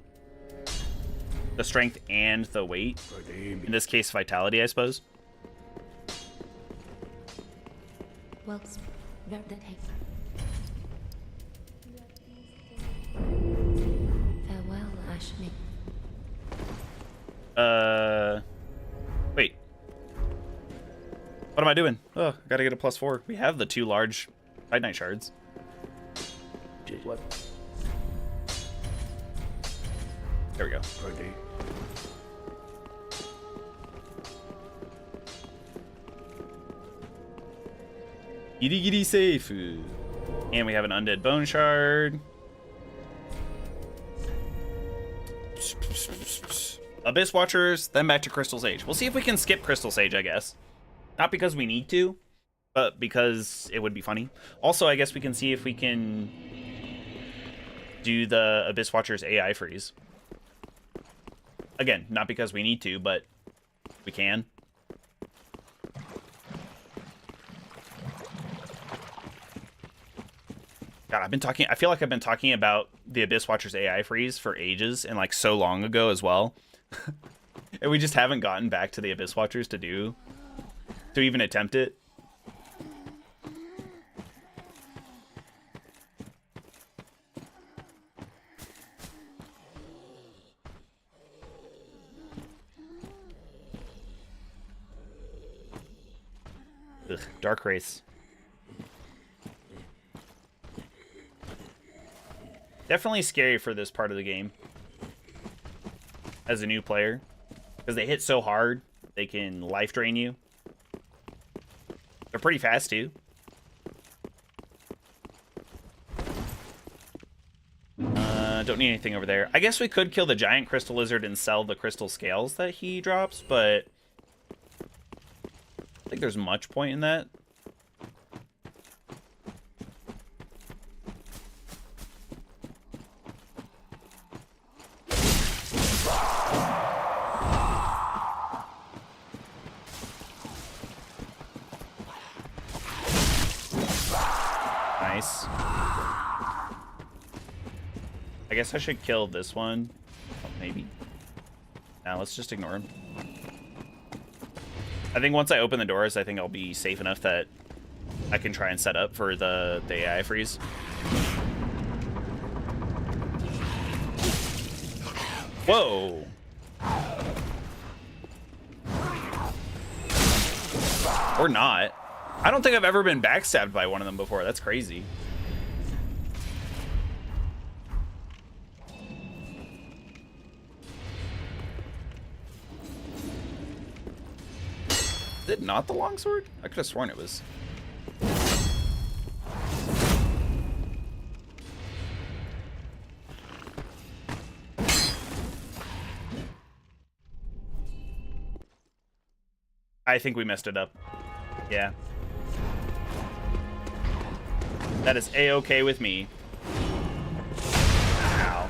strength and the weight. In this case, vitality, I suppose. Well, that farewell, Ashmi. Wait. What am I doing? Oh, gotta get a +4. We have the 2 large Titanite shards. What? There we go. Okay. Giddy giddy safe. And we have an undead bone shard. Abyss Watchers, then back to Crystal Sage. We'll see if we can skip Crystal Sage, I guess. Not because we need to, but because it would be funny. Also, I guess we can see if we can do the Abyss Watchers AI freeze. Again, not because we need to, but we can. God, I feel like I've been talking about the Abyss Watchers AI freeze for ages and like so long ago as well. And we just haven't gotten back to the Abyss Watchers to even attempt it. Ugh, Dark Race. Definitely scary for this part of the game as a new player, because they hit so hard, they can life drain you. They're pretty fast too. Don't need anything over there. I guess we could kill the giant crystal lizard and sell the crystal scales that he drops, but I think there's much point in that. Nice. I guess I should kill this one. Oh, maybe. Now let's just ignore him. I think once I open the doors, I think I'll be safe enough that I can try and set up for the AI freeze. Whoa! Or not. I don't think I've ever been backstabbed by one of them before. That's crazy. Is it not the longsword? I could have sworn it was. I think we messed it up. Yeah. That is A-okay with me. Ow.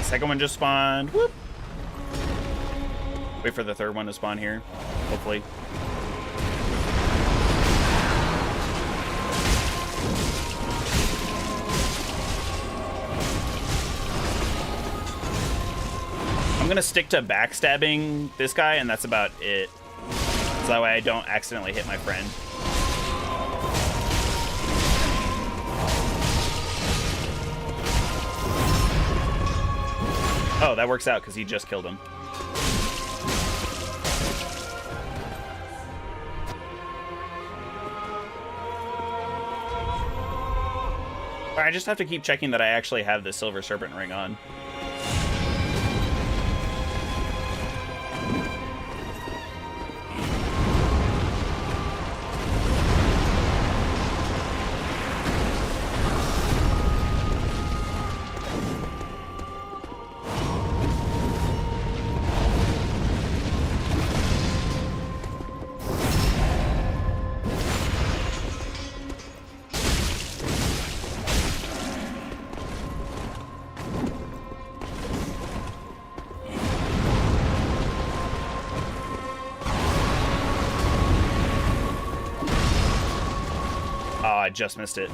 Second one just spawned. Whoop. Wait for the third one to spawn here, hopefully. I'm gonna stick to backstabbing this guy, and that's about it. So that way I don't accidentally hit my friend. Oh, that works out because he just killed him. I just have to keep checking that I actually have the Silver Serpent Ring on. I just missed it.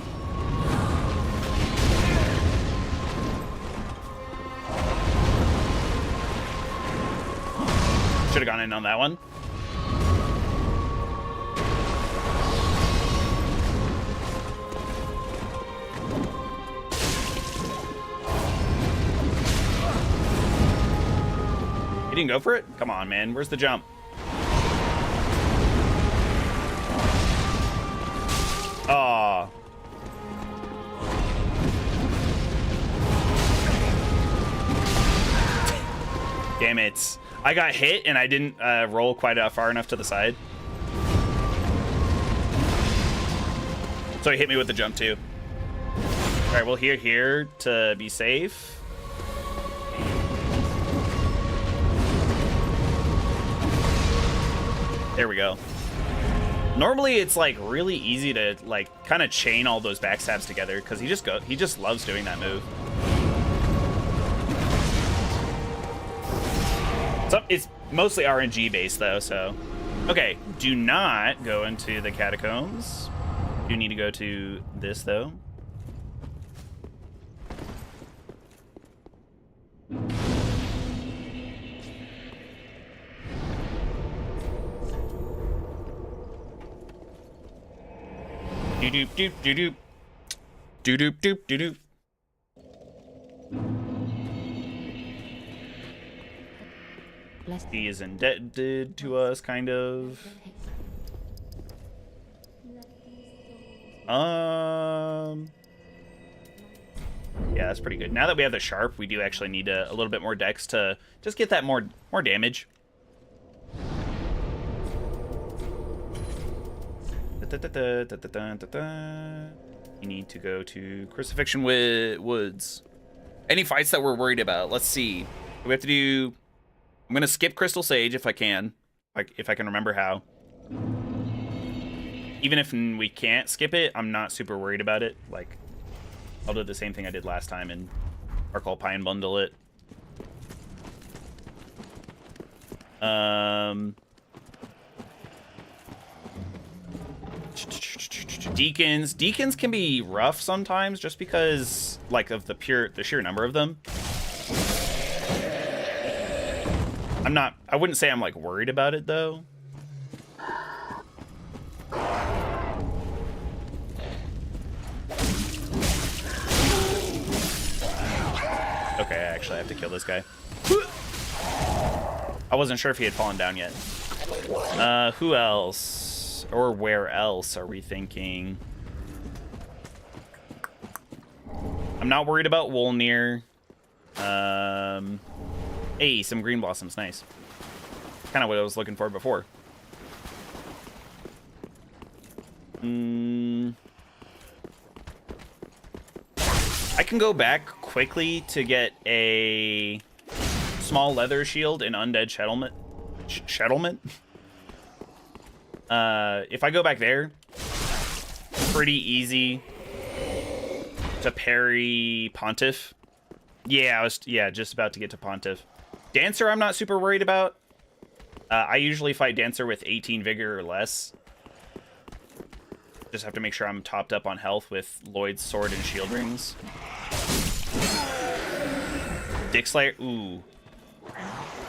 Should have gone in on that one. He didn't go for it? Come on, man. Where's the jump? Aw. Damn it. I got hit and I didn't roll quite far enough to the side. So he hit me with the jump too. Alright, we'll heal here to be safe. There we go. Normally it's like really easy to like kind of chain all those backstabs together because he just loves doing that move. So it's mostly RNG based though, so okay, do not go into the catacombs. You need to go to this though. Doop doop doop doop doop doop doop. He is indebted to us, kind of. Yeah, that's pretty good. Now that we have the sharp, we do actually need a little bit more dex to just get that more damage. You need to go to Crucifixion Woods. Any fights that we're worried about? Let's see. We have to do. I'm gonna skip Crystal Sage if I can, if I can remember how. Even if we can't skip it, I'm not super worried about it. Like, I'll do the same thing I did last time and Arcall Pine bundle it. Deacons can be rough sometimes just because like of the sheer number of them. I wouldn't say I'm like worried about it though. Okay, I actually have to kill this guy. I wasn't sure if he had fallen down yet. Who else? Or where else are we thinking? I'm not worried about Wolnir. Hey, some green blossoms, nice. Kind of what I was looking for before. I can go back quickly to get a small leather shield and undead settlement. If I go back there, pretty easy to parry Pontiff. Yeah, I was just about to get to Pontiff. Dancer, I'm not super worried about. I usually fight Dancer with 18 vigor or less. Just have to make sure I'm topped up on health with Lloyd's sword and shield rings. Dick Slayer, ooh.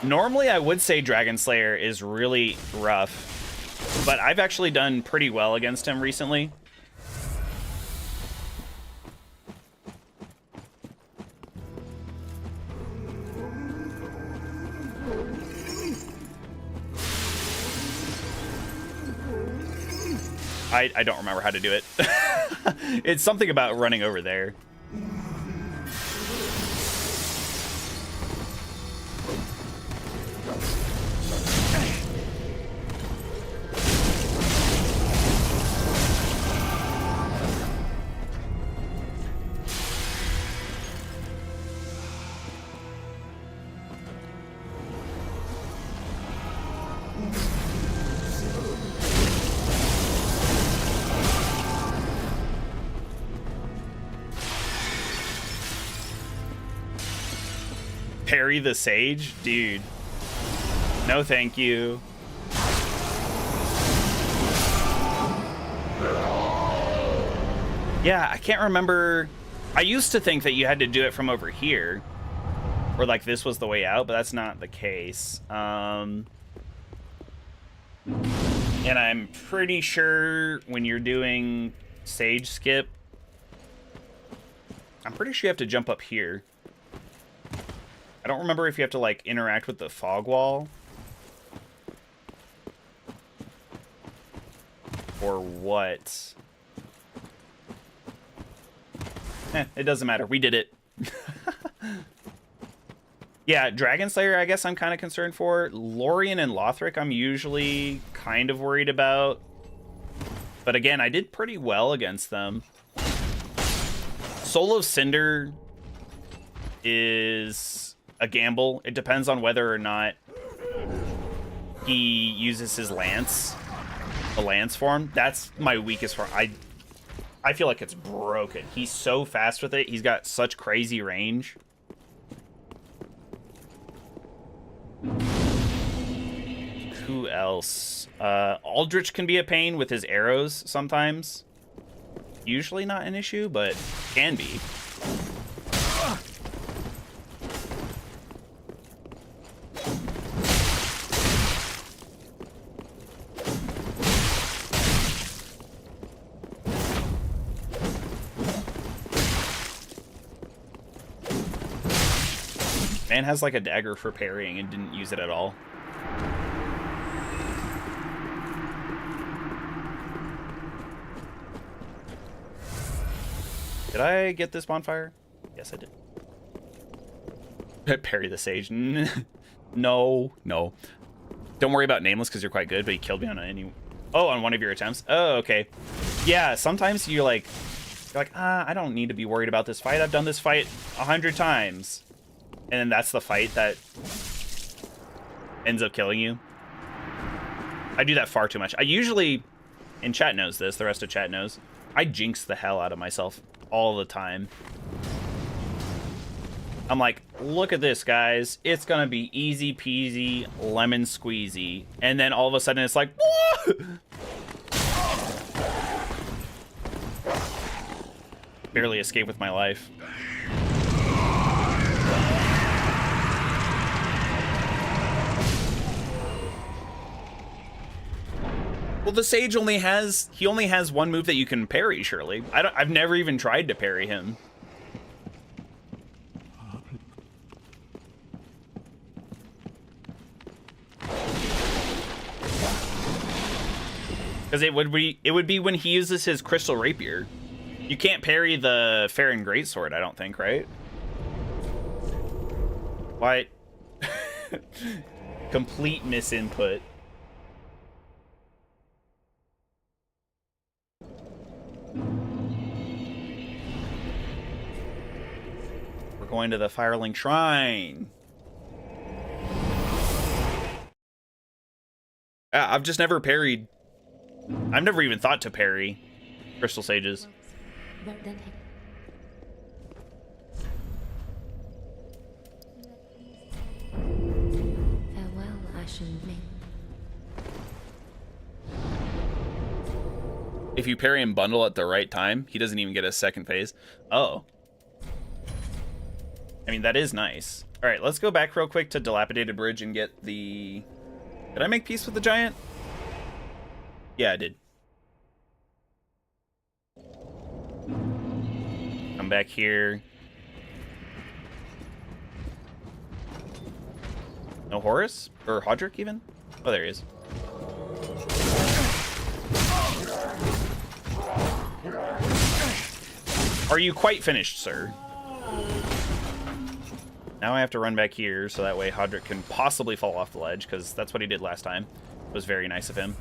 Normally I would say Dragon Slayer is really rough, but I've actually done pretty well against him recently. I don't remember how to do it. It's something about running over there. Parry the sage? Dude. No thank you. Yeah, I can't remember. I used to think that you had to do it from over here. Or like this was the way out, but that's not the case. And I'm pretty sure when you're doing sage skip, I'm pretty sure you have to jump up here. I don't remember if you have to, like, interact with the fog wall. Or what. It doesn't matter. We did it. Yeah, Dragon Slayer, I guess I'm kind of concerned for. Lorien and Lothric, I'm usually kind of worried about. But again, I did pretty well against them. Soul of Cinder is a gamble. It depends on whether or not he uses his lance, the lance form. That's my weakest form. I feel like it's broken. He's so fast with it. He's got such crazy range. Who else? Aldrich can be a pain with his arrows sometimes. Usually not an issue, but can be. Man has like a dagger for parrying and didn't use it at all. Did I get this bonfire? Yes, I did. Parry the sage. No. Don't worry about Nameless because you're quite good, but he killed me on on one of your attempts. Oh, okay. Yeah, sometimes you're like, I don't need to be worried about this fight. I've done this fight 100 times. And then that's the fight that ends up killing you. I do that far too much. I usually, and chat knows this, the rest of chat knows, I jinx the hell out of myself all the time. I'm like, look at this, guys. It's gonna be easy peasy, lemon squeezy. And then all of a sudden it's like, whoa! Barely escape with my life. Well, the sage only has one move that you can parry, surely. I've never even tried to parry him. Because it would be when he uses his crystal rapier. You can't parry the Farron Greatsword, I don't think, right? Why? Complete misinput. We're going to the Firelink Shrine. I've just never parried. I've never even thought to parry Crystal Sages. Farewell, Ashen Maid. If you parry and bundle at the right time, he doesn't even get a second phase. Oh. I mean, that is nice. All right, let's go back real quick to Dilapidated Bridge and get the... Did I make peace with the giant? Yeah, I did. Come back here. No Horus? Or Hodrick, even? Oh, there he is. Are you quite finished, sir? Now I have to run back here so that way Hodrick can possibly fall off the ledge, because that's what he did last time. It was very nice of him.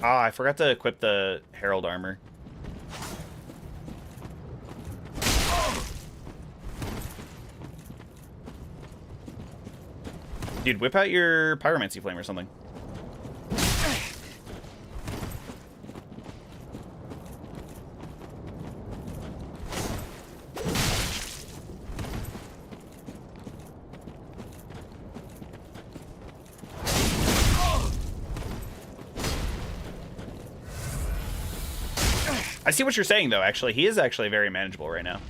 Ah, I forgot to equip the Herald armor. Dude, whip out your pyromancy flame or something. I see what you're saying, though, actually. He is actually very manageable right now.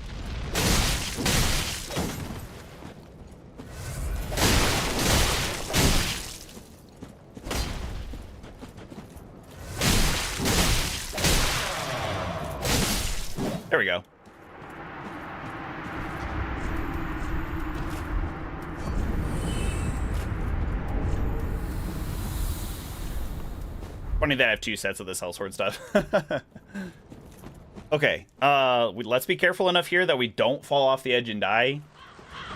There we go. Funny that I have 2 sets of this Hellsword stuff. Okay, let's be careful enough here that we don't fall off the edge and die.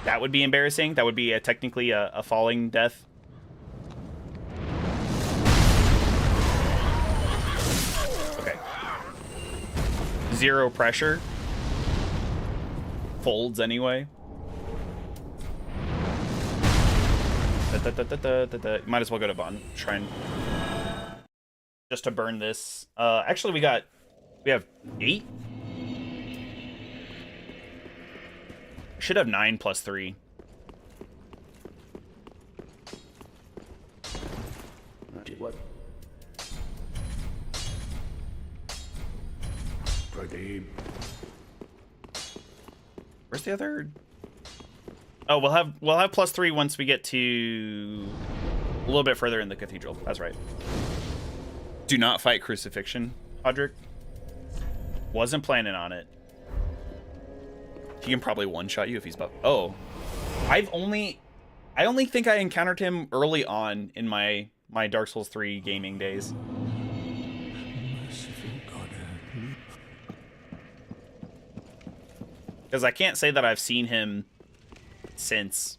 That would be embarrassing. That would be technically a falling death. Okay. 0 pressure. Folds anyway. Might as well go to Bond. Try and just to burn this. Actually, we have 8. Should have 9 plus 3. What? Where's the other? Oh, we'll have plus 3 once we get to a little bit further in the cathedral. That's right. Do not fight crucifixion, Hodrick. Wasn't planning on it. He can probably one-shot you if he's buff. Oh, I only think I encountered him early on in my Dark Souls 3 gaming days. Because I can't say that I've seen him since.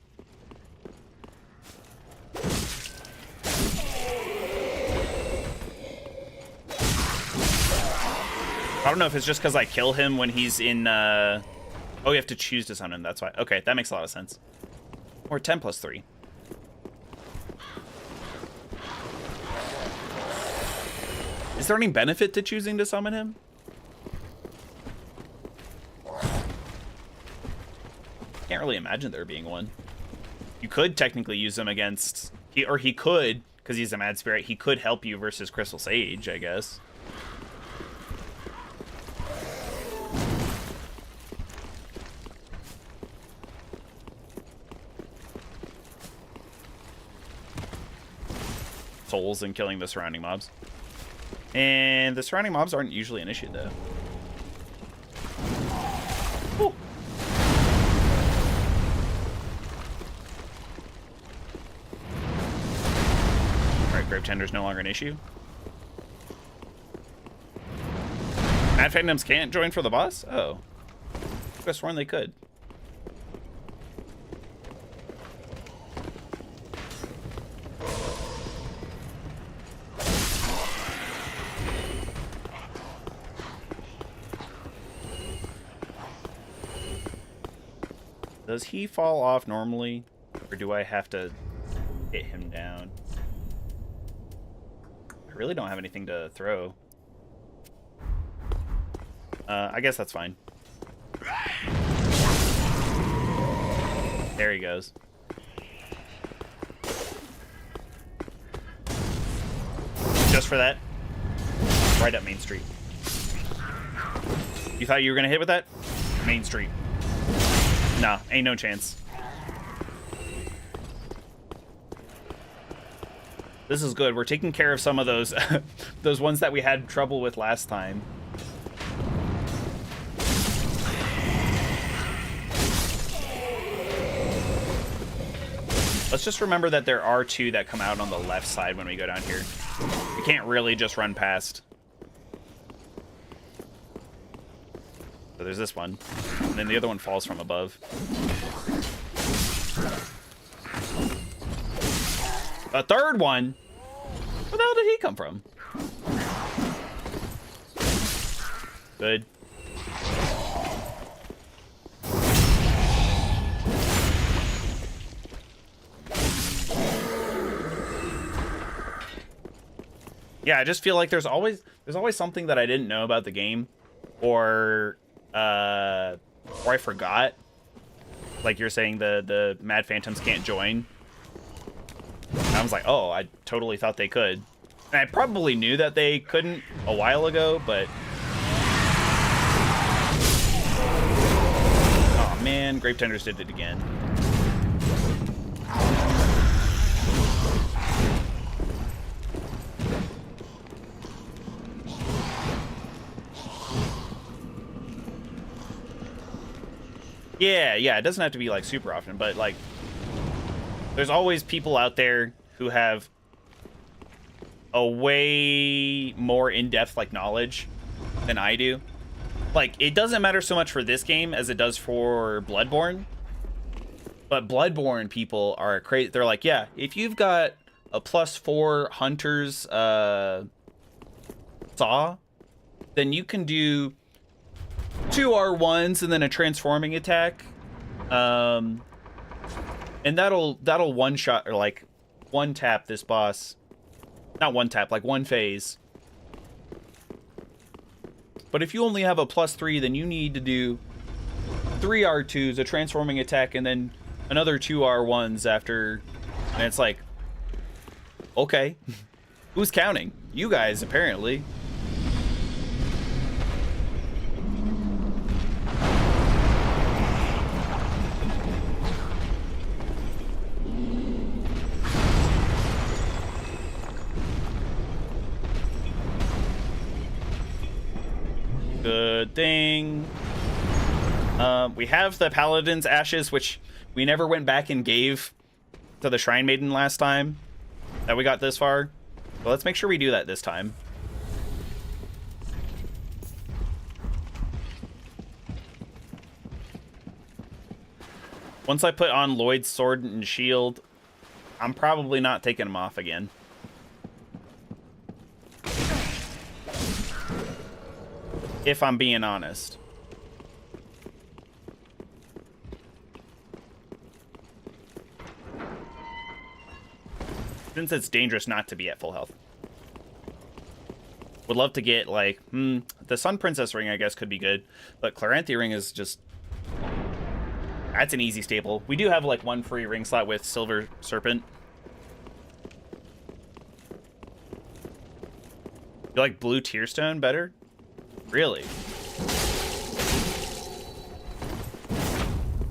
I don't know if it's just because I kill him when he's in, oh, you have to choose to summon him, that's why. Okay, that makes a lot of sense. Or 10 plus 3. Is there any benefit to choosing to summon him? Can't really imagine there being one. You could technically use him against... He could, because he's a Mad Spirit, he could help you versus Crystal Sage, I guess. Souls and killing the surrounding mobs. And the surrounding mobs aren't usually an issue, though. Ooh. Alright, Grave Tender's no longer an issue. Mad Phantoms can't join for the boss? Oh. I could have sworn they could. Does he fall off normally, or do I have to hit him down? I really don't have anything to throw. I guess that's fine. There he goes. Just for that, right up Main Street. You thought you were gonna hit with that? Main Street. Nah, ain't no chance. This is good. We're taking care of some of those those ones that we had trouble with last time. just remember that there are two that come out on the left side when we go down here. We can't really just run past. So there's this one, and then the other one falls from above. A third one? Where the hell did he come from? Good. Yeah, I just feel like there's always something that I didn't know about the game, or I forgot. Like you're saying, the Mad Phantoms can't join. I was like, oh, I totally thought they could. And I probably knew that they couldn't a while ago, but... Oh man, Grape Tenders did it again. Yeah, it doesn't have to be like super often, but like there's always people out there who have a way more in-depth like knowledge than I do. Like it doesn't matter so much for this game as it does for Bloodborne. But Bloodborne people are crazy. They're like, yeah, if you've got a +4 hunter's saw, then you can do 2 R1s and then a transforming attack, and that'll one shot or like one tap this boss, not one tap, like one phase. But if you only have a +3, then you need to do 3 R2s, a transforming attack, and then another 2 R1s after. And it's like, okay, who's counting? You guys apparently. Good thing. We have the Paladin's Ashes, which we never went back and gave to the Shrine Maiden last time that we got this far. Well, let's make sure we do that this time. Once I put on Lloyd's sword and shield, I'm probably not taking them off again. If I'm being honest. Since it's dangerous not to be at full health. Would love to get, like, the Sun Princess ring, I guess, could be good. But Claranthe ring is just... That's an easy staple. We do have, like, one free ring slot with Silver Serpent. You like Blue Tearstone better? Really?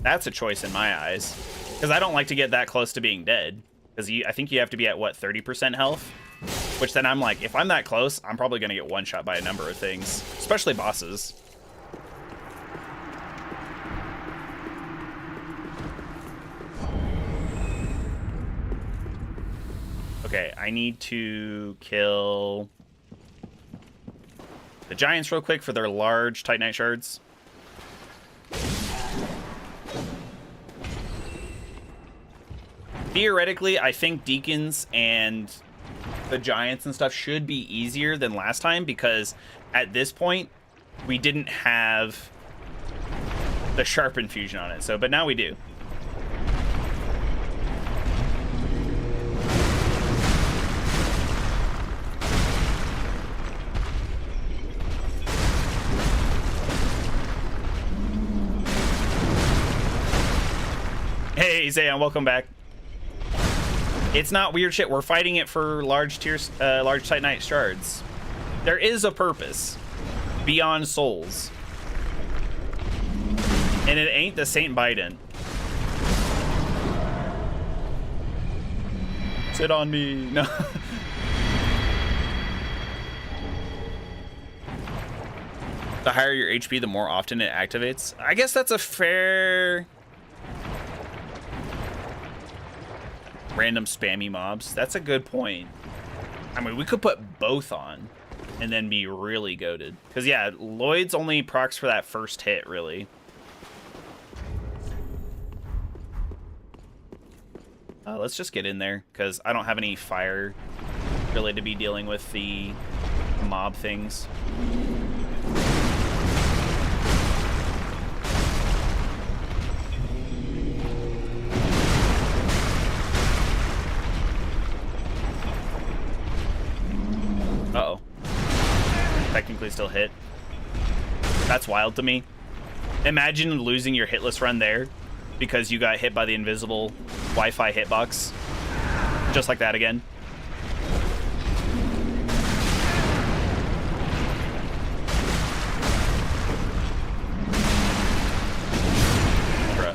That's a choice in my eyes. Because I don't like to get that close to being dead. Because I think you have to be at, what, 30% health? Which then I'm like, if I'm that close, I'm probably going to get one-shot by a number of things. Especially bosses. Okay, I need to kill the Giants real quick for their large Titanite shards. Theoretically, I think Deacons and the Giants and stuff should be easier than last time, because at this point, we didn't have the Sharp Infusion on it. So, but now we do. Hey, Zayon, welcome back. It's not weird shit. We're fighting it for large Titanite shards. There is a purpose beyond souls. And it ain't the Saint Biden. Sit on me. No. The higher your HP, the more often it activates. I guess that's a fair... random spammy mobs. That's a good point. I mean, we could put both on and then be really goated. Because, yeah, Lloyd's only procs for that first hit, really. Let's just get in there, because I don't have any fire really to be dealing with the mob things. Uh-oh. Technically still hit. That's wild to me. Imagine losing your hitless run there because you got hit by the invisible Wi-Fi hitbox. Just like that again. Bruh.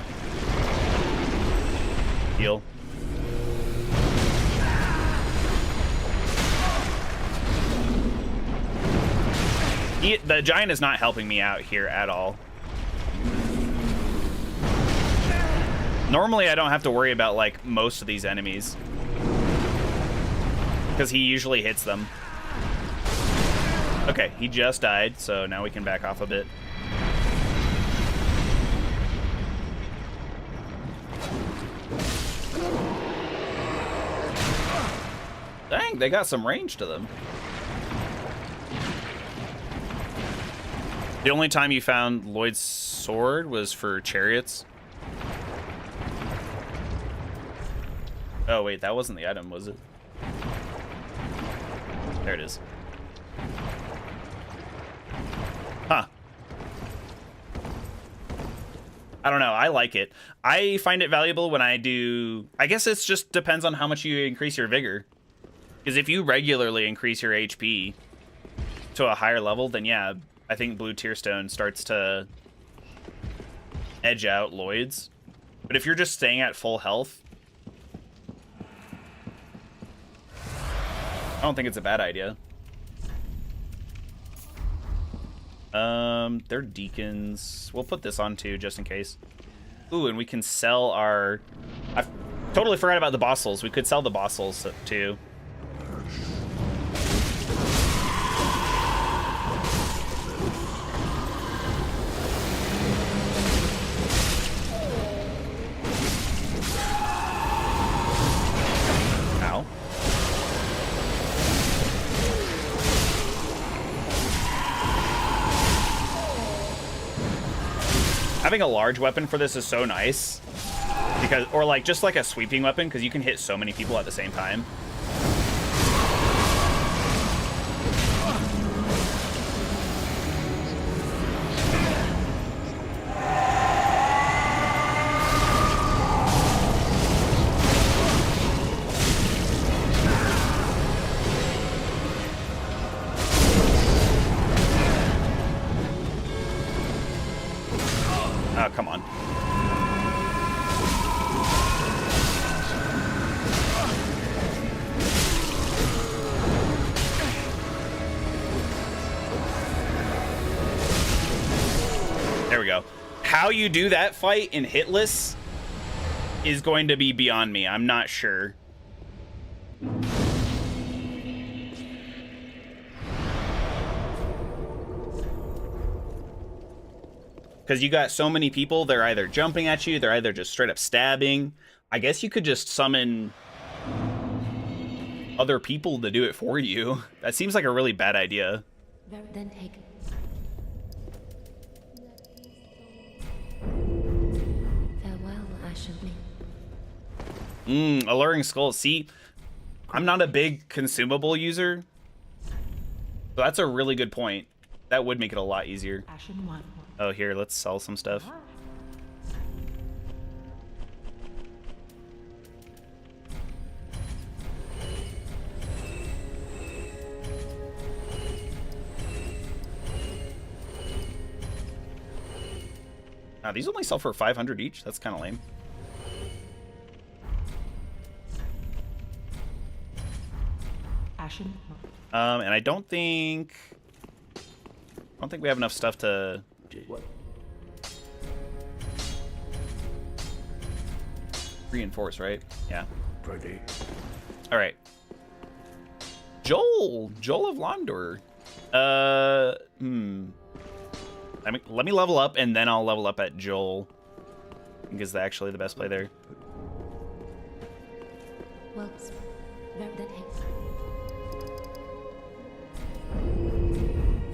Heal. The giant is not helping me out here at all. Normally, I don't have to worry about, like, most of these enemies. Because he usually hits them. Okay, he just died, so now we can back off a bit. Dang, they got some range to them. The only time you found Lloyd's sword was for chariots. Oh, wait, that wasn't the item, was it? There it is. Huh. I don't know. I like it. I find it valuable when I do... I guess it just depends on how much you increase your vigor. Because if you regularly increase your HP to a higher level, then yeah, I think Blue Tearstone starts to edge out Lloyd's. But if you're just staying at full health, I don't think it's a bad idea. They're deacons. We'll put this on too, just in case. Ooh, and we can sell our... I totally forgot about the boss souls. We could sell the boss souls too. Having a large weapon for this is so nice, because, or like just like a sweeping weapon, because you can hit so many people at the same time. Oh, come on. There we go. How you do that fight in hitless is going to be beyond me. I'm not sure. Because you got so many people, they're either jumping at you, they're either just straight up stabbing. I guess you could just summon other people to do it for you. That seems like a really bad idea. Then take it. Farewell, Ashenly. Alluring skulls. See, I'm not a big consumable user. So that's a really good point. That would make it a lot easier. Ashen one. Oh, here, let's sell some stuff. Now, these only sell for 500 each. That's kind of lame. Ashen. And I don't think we have enough stuff to... What? Reinforce, right? Yeah. Pretty. All right. Joel of Londor. Let me level up, and then I'll level up at Joel. I think is actually the best play there. Well, where that is.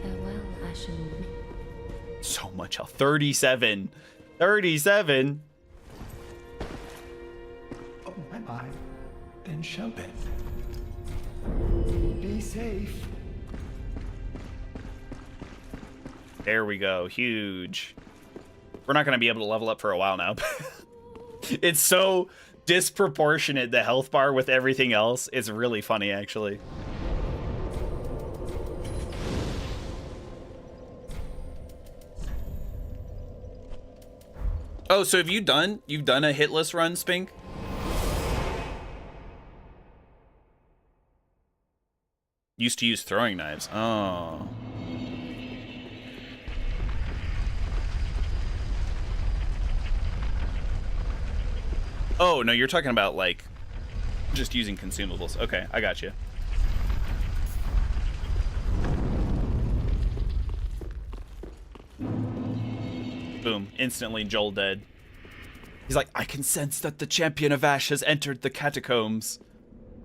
Farewell, Ashen. So much health. 37. 37. Oh, I then shall be. Be safe. There we go. Huge. We're not going to be able to level up for a while now. It's so disproportionate, the health bar with everything else. It's really funny, actually. Oh, so have you've done a hitless run, Spink? Used to use throwing knives. Oh. Oh, no, you're talking about, like, just using consumables. Okay, I got you. Boom. Instantly, Joel dead. He's like, I can sense that the champion of Ash has entered the catacombs.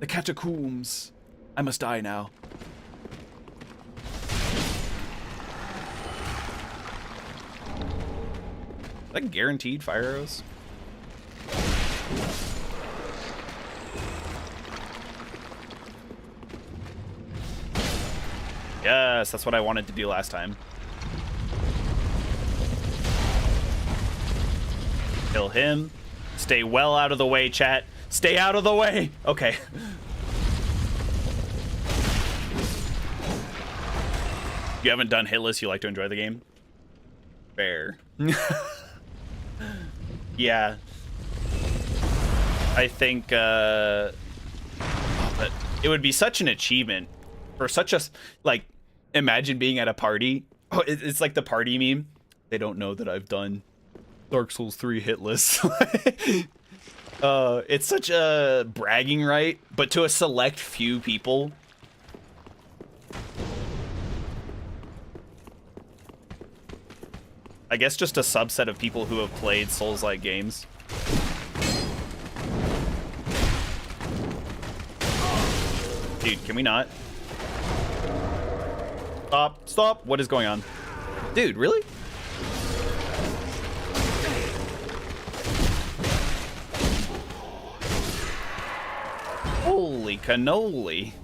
The catacombs. I must die now. Is that guaranteed fire arrows? Yes, that's what I wanted to do last time. Kill him. Stay well out of the way, chat. Stay out of the way. Okay. You haven't done hitless, you like to enjoy the game? Fair. Yeah. I think, but it would be such an achievement for such a, like, imagine being at a party. Oh, it's like the party meme. They don't know that I've done Dark Souls 3 hitless. It's such a bragging right, but to a select few people. I guess just a subset of people who have played Souls-like games. Dude, can we not? Stop, stop. What is going on? Dude, really? Holy cannoli.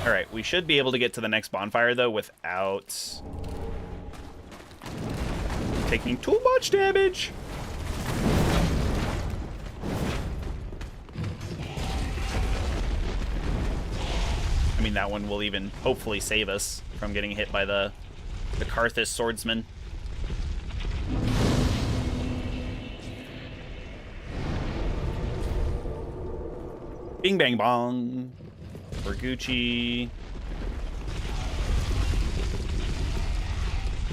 All right, we should be able to get to the next bonfire, though, without taking too much damage. I mean, that one will even hopefully save us from getting hit by the Karthus swordsman. Bing bang bong. For Gucci.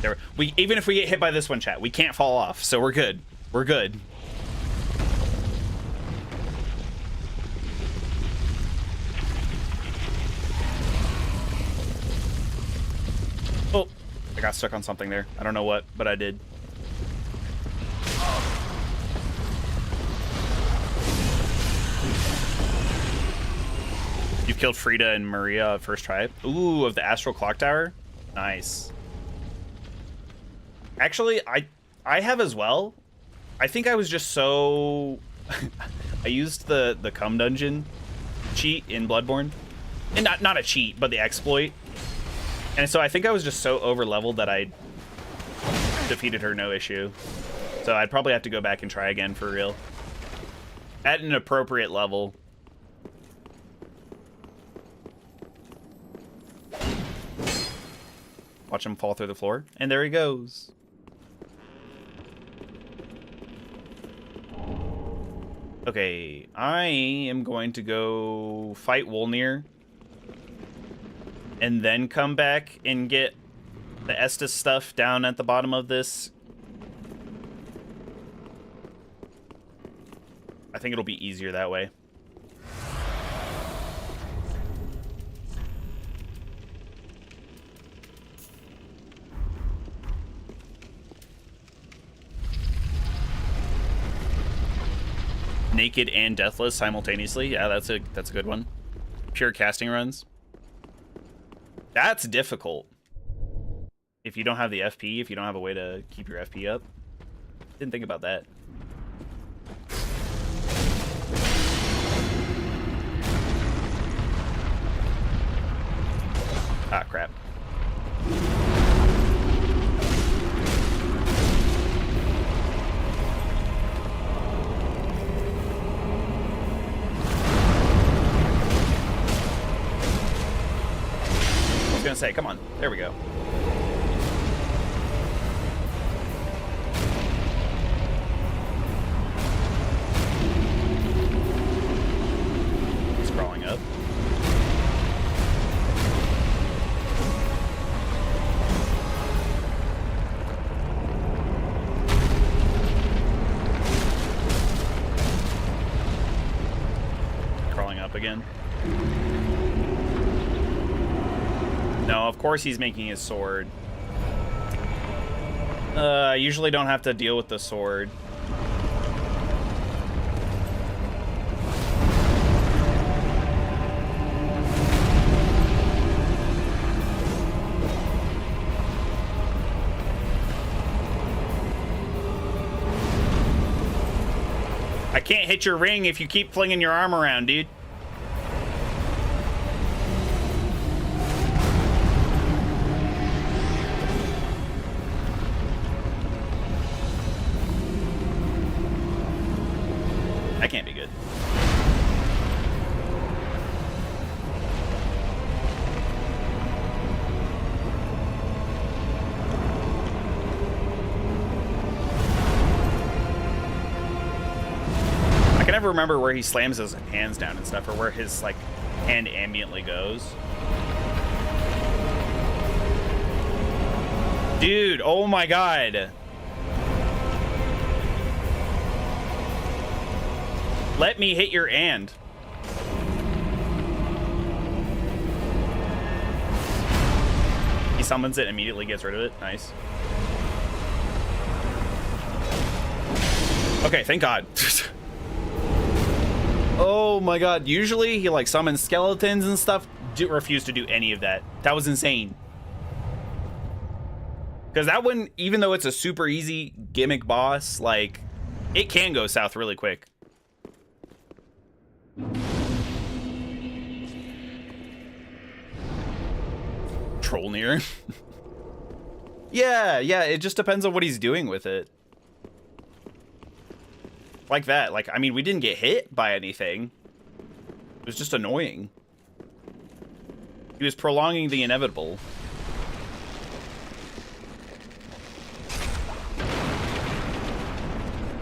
There, even if we get hit by this one, chat, we can't fall off, so we're good. We're good. Oh, I got stuck on something there. I don't know what, but I did. You killed Frida and Maria at first try. Ooh, of the Astral Clock Tower? Nice. Actually, I have as well. I think I was just so... I used the cum dungeon cheat in Bloodborne. And not a cheat, but the exploit. And so I think I was just so over-leveled that I defeated her no issue. So I'd probably have to go back and try again for real. At an appropriate level. Watch him fall through the floor. And there he goes. Okay, I am going to go fight Wolnir. And then come back and get the Estus stuff down at the bottom of this I think it'll be easier that way. Naked and deathless simultaneously. Yeah, that's a good one. Pure casting runs. That's difficult. If you don't have the FP, if you don't have a way to keep your FP up. Didn't think about that. Ah, crap. I was gonna say, come on. There we go. He's crawling up. Crawling up again. No, of course he's making his sword. I usually don't have to deal with the sword. I can't hit your ring if you keep flinging your arm around, dude. That can't be good. I can never remember where he slams his hands down and stuff, or where his like hand ambiently goes. Dude, oh my god. Let me hit your and. He summons it, immediately gets rid of it. Nice. Okay, thank God. Oh my god. Usually he like summons skeletons and stuff. Refuse to do any of that. That was insane. Because that one, even though it's a super easy gimmick boss, like, it can go south really quick. Troll near. Yeah, it just depends on what he's doing with it. Like that. Like, I mean, we didn't get hit by anything. It was just annoying. He was prolonging the inevitable.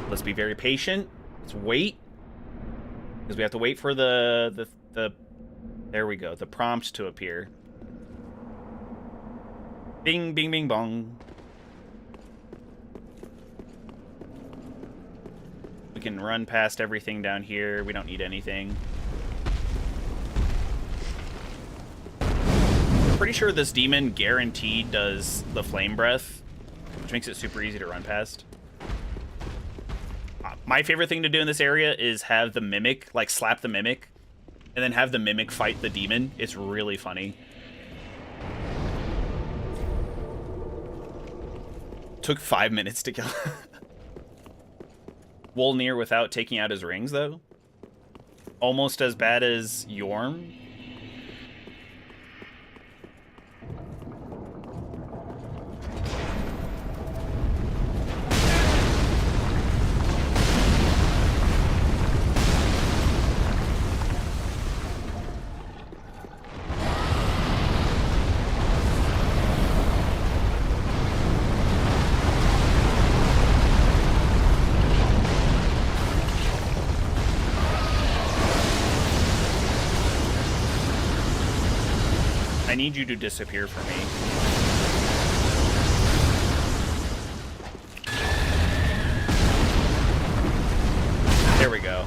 Let's be very patient. Let's wait. Because we have to wait for the there we go, the prompt to appear. Bing, bing, bing, bong. We can run past everything down here. We don't need anything. Pretty sure this demon guaranteed does the flame breath, which makes it super easy to run past. My favorite thing to do in this area is have the mimic, like slap the mimic, and then have the mimic fight the demon. It's really funny. Took 5 minutes to kill. Wolnir without taking out his rings, though. Almost as bad as Yorm. I need you to disappear for me. There we go.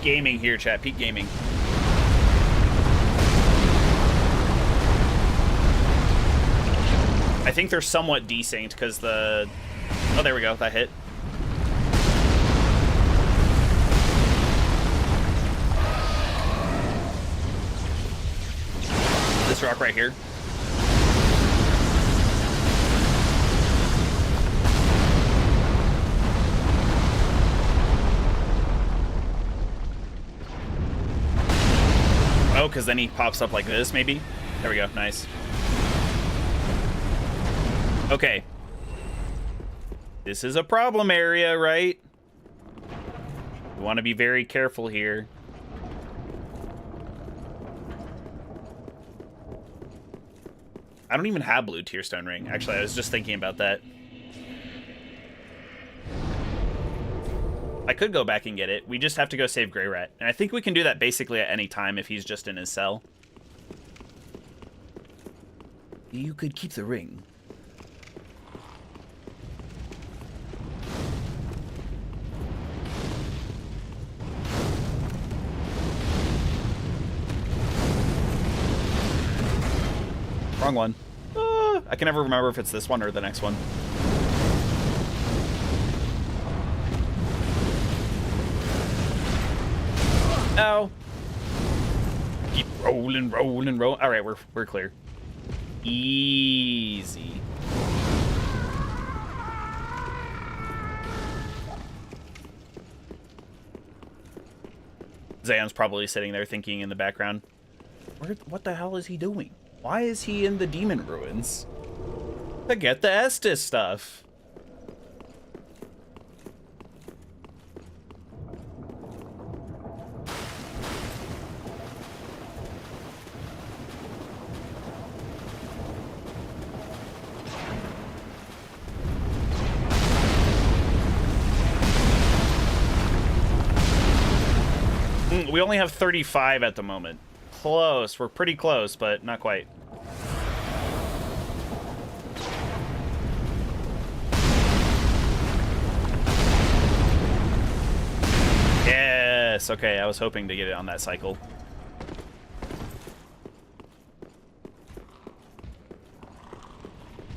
gaming here, chat. Peak gaming. I think they're somewhat desynced because the... Oh, there we go. That hit. This rock right here. Oh, because then he pops up like this, maybe? There we go. Nice. Okay. This is a problem area, right? We want to be very careful here. I don't even have blue tear stone ring. Actually, I was just thinking about that. I could go back and get it. We just have to go save Grey Rat. And I think we can do that basically at any time if he's just in his cell. You could keep the ring. Wrong one. I can never remember if it's this one or the next one. No. Keep rolling, rolling, rolling. All right, we're clear. Easy. Zion's probably sitting there thinking in the background, what the hell is he doing? Why is he in the demon ruins? To get the Estus stuff. We only have 35 at the moment. Close. We're pretty close, but not quite. Yes. Okay, I was hoping to get it on that cycle.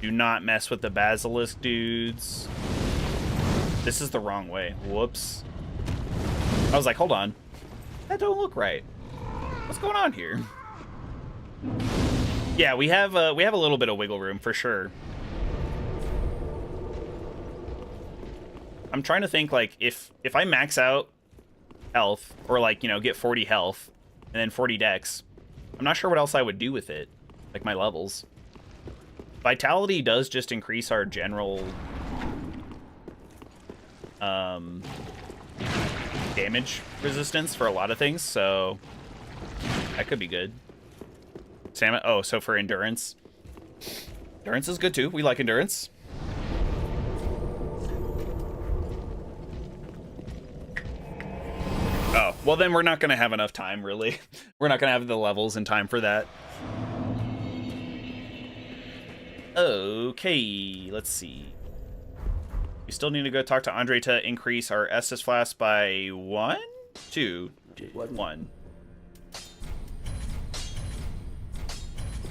Do not mess with the basilisk dudes. This is the wrong way. Whoops. I was like, hold on. That don't look right. What's going on here? Yeah, we have a little bit of wiggle room for sure. I'm trying to think, like, if I max out health, or like, you know, get 40 health and then 40 dex, I'm not sure what else I would do with it, like my levels. Vitality does just increase our general damage resistance for a lot of things, so that could be good. Stamina. Oh, so for endurance. Endurance is good too. We like endurance. Oh, well then we're not going to have enough time, really. We're not going to have the levels in time for that. Okay, let's see. We still need to go talk to Andre to increase our Estus flask by 1? 2? 1.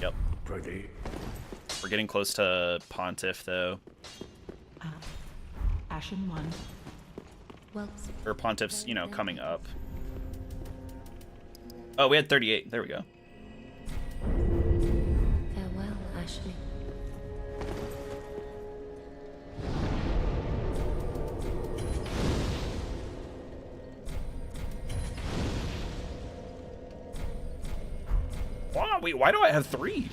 Yep. Pretty. We're getting close to Pontiff, though. Ashen 1. Well, Or Pontiff's, you know, coming up. Oh, we had 38. There we go. farewell, Ashley. Wow, wait, why do I have 3?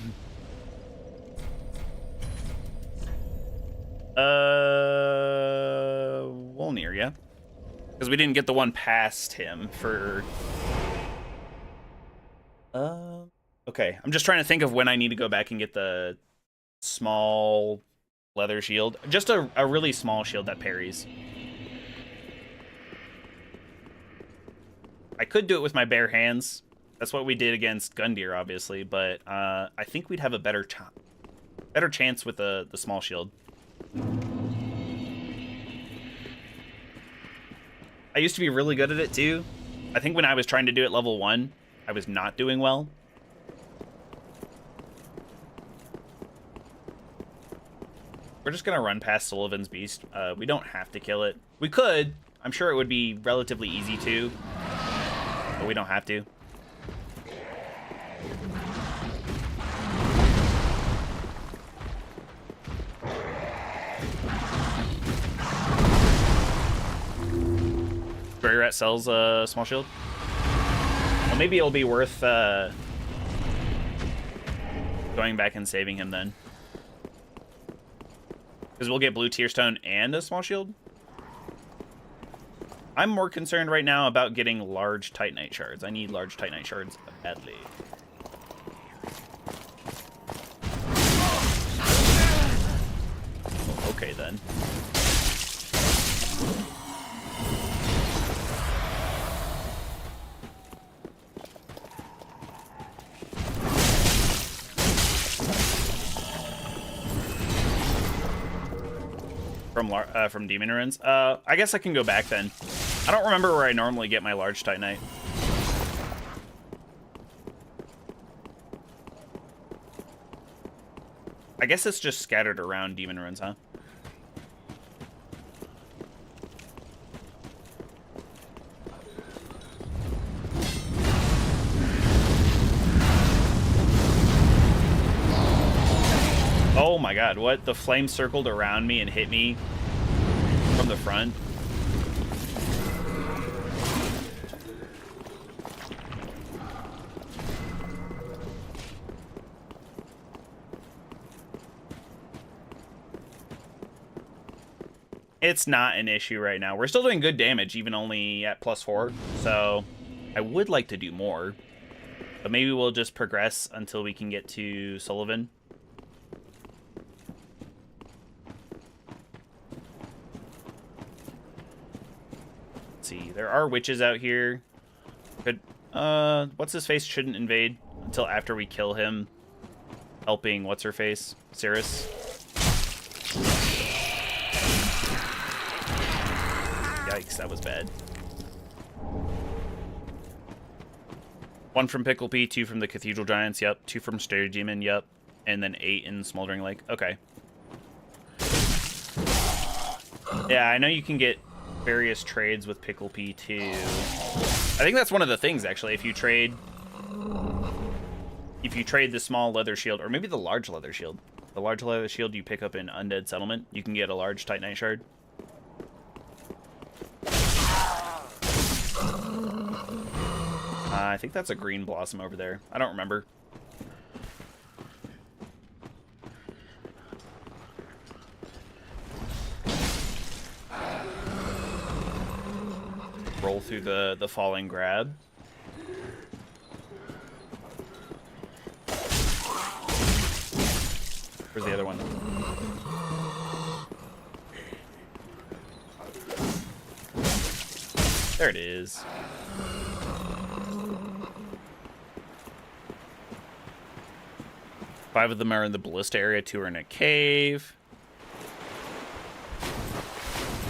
Wolnir, yeah. Because we didn't get the one past him for... Okay, I'm just trying to think of when I need to go back and get the small leather shield. Just a really small shield that parries. I could do it with my bare hands. That's what we did against Gundyr, obviously, but I think we'd have a better chance with the small shield. I used to be really good at it too, I think when I was trying to do it level 1, I was not doing well. We're just going to run past Sullivan's Beast. We don't have to kill it. We could. I'm sure it would be relatively easy to. But we don't have to. Gray Rat sells a small shield. Well, maybe it'll be worth going back and saving him then. Because we'll get blue tier stone and a small shield. I'm more concerned right now about getting large titanite shards. I need large titanite shards badly. Okay then. From Demon Ruins. I guess I can go back then. I don't remember where I normally get my large titanite. I guess it's just scattered around Demon Ruins, huh? Oh my god, what? The flame circled around me and hit me from the front. It's not an issue right now. We're still doing good damage, even only at +4. So I would like to do more. But maybe we'll just progress until we can get to Sullivan. See, there are witches out here. Could what's his face shouldn't invade until after we kill him, helping what's her face, Cirrus. Yikes, that was bad. 1 from Pickle P, 2 from the Cathedral Giants, yep. 2 from Stray Demon, yep. And then 8 in Smoldering Lake. Okay. Yeah, I know you can get various trades with Pickle P too. I think that's one of the things actually. If you trade the small leather shield, or maybe the large leather shield. The large leather shield you pick up in Undead Settlement, you can get a large Titanite shard. I think that's a green blossom over there. I don't remember. Roll through the falling grab. Where's the other one? There it is. Five of them are in the ballista area, 2 are in a cave.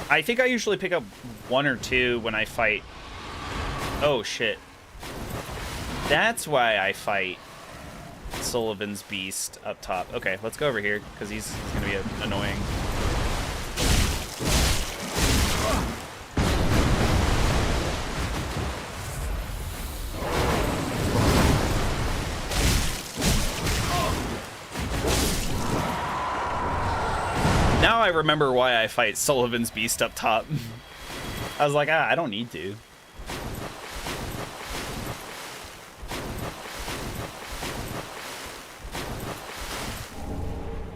I think I usually pick up 1 or 2 when I fight. Oh shit. That's why I fight Sullivan's Beast up top. Okay, let's go over here, because he's gonna be annoying. Now I remember why I fight Sullivan's Beast up top. I was like, I don't need to.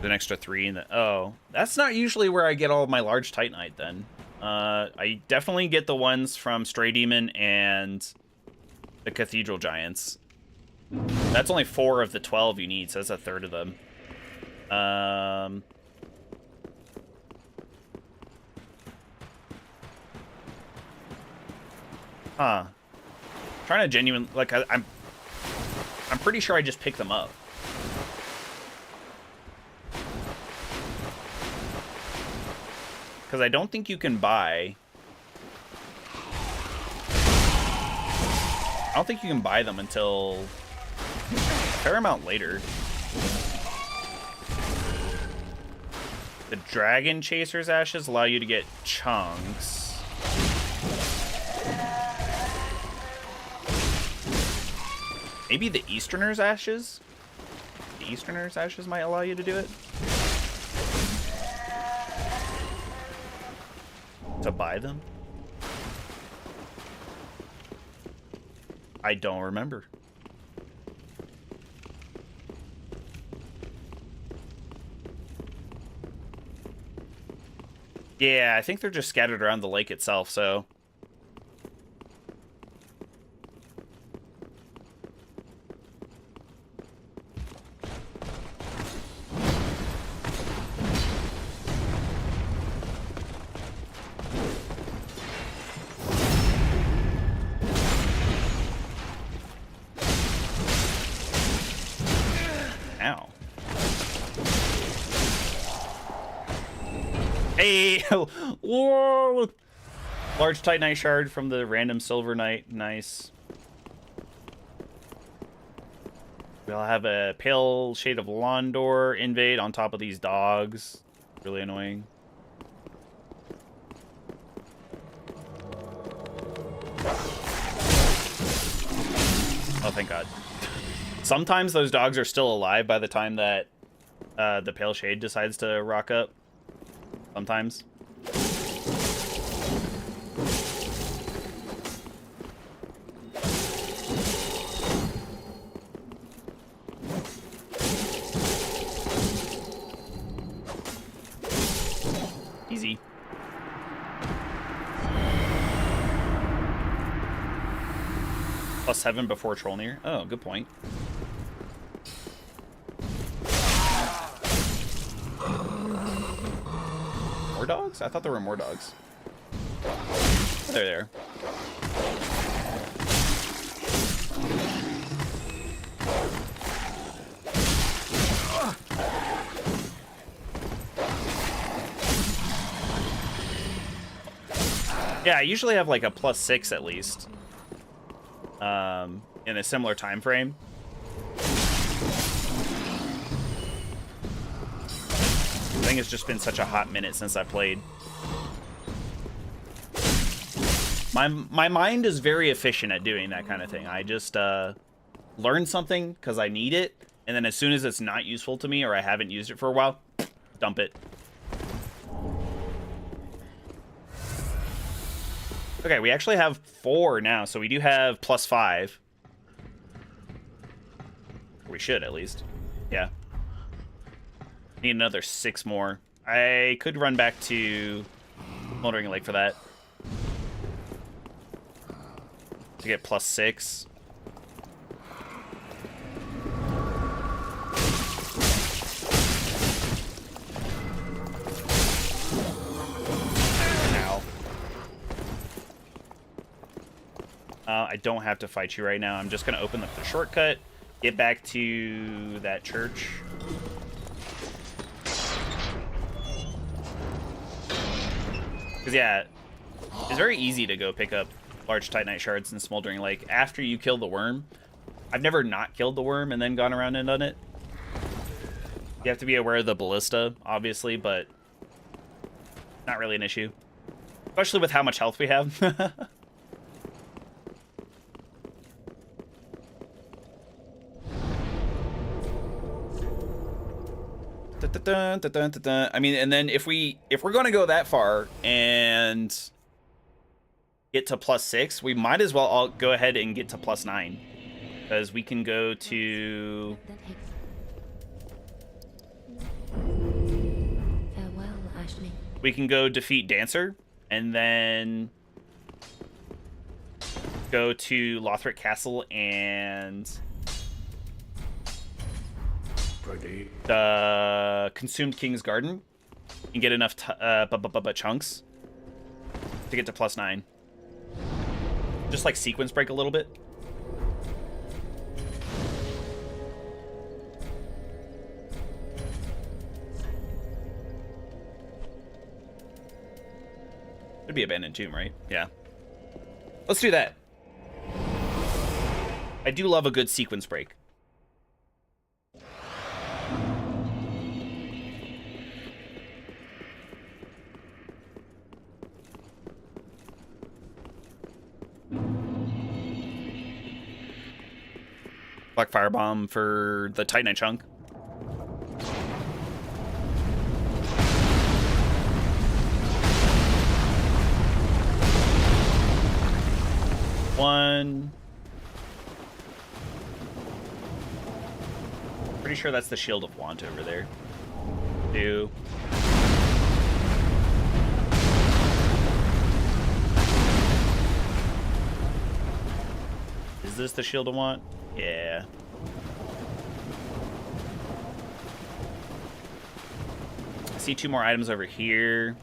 An extra 3 in the... Oh, that's not usually where I get all of my large Titanite then. I definitely get the ones from Stray Demon and the Cathedral Giants. That's only 4 of the 12 you need, so that's a third of them. Huh. Trying to genuinely, like, I'm pretty sure I just pick them up. Because I don't think you can buy don't think you can buy them until a fair amount later. The Dragon Chaser's ashes allow you to get chunks. Maybe the Easterner's ashes? The Easterner's ashes might allow you to do it. To buy them? I don't remember. Yeah, I think they're just scattered around the lake itself, so... Ow. Hey! Whoa! Large Titanite shard from the random Silver Knight. Nice. We'll have a Pale Shade of Londor invade on top of these dogs. Really annoying. Oh, thank God. Sometimes those dogs are still alive by the time that the Pale Shade decides to rock up. Sometimes. Easy. +7 before Trollnir. Oh, good point. More dogs? I thought there were more dogs. They're there. Yeah, I usually have like a +6 at least. In a similar time frame. I think it's just been such a hot minute since I played. My mind is very efficient at doing that kind of thing. I just learn something because I need it, and then as soon as it's not useful to me or I haven't used it for a while, dump it. Okay, we actually have 4 now, so we do have +5. We should, at least. Yeah. Need another 6 more. I could run back to Smoldering Lake for that. To get +6. Ow. I don't have to fight you right now. I'm just going to open up the shortcut, get back to that church. Because, yeah, it's very easy to go pick up large Titanite shards in Smoldering Lake after you kill the worm. I've never not killed the worm and then gone around and done it. You have to be aware of the ballista, obviously, but not really an issue. Especially with how much health we have. I mean, and then if we're gonna go that far and get to +6, we might as well all go ahead and get to +9, because we can go to Farewell, Ashley. we can go defeat Dancer and then go to Lothric Castle and the Consumed King's Garden and get enough chunks to get to +9. Just like sequence break a little bit. It'd be Abandoned Tomb, right? Yeah. Let's do that. I do love a good sequence break. Black Firebomb for the Titanite chunk. One. Pretty sure that's the Shield of Want over there. Two. Is this the Shield of Want? Yeah. I see 2 more items over here.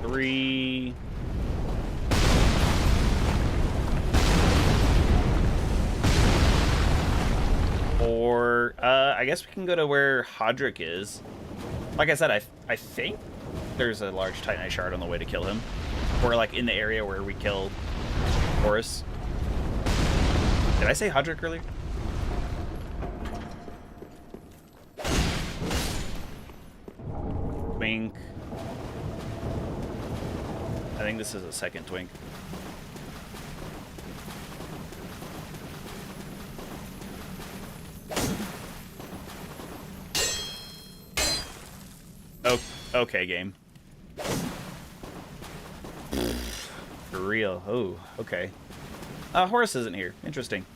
Three. Or I guess we can go to where Hodrick is. Like I said, I think there's a large Titanite shard on the way to kill him. Or like in the area where we killed Horus. Did I say Hodrick earlier? Twink. I think this is a second twink. Oh, okay, game. For real. Oh, okay. Horus isn't here. Interesting.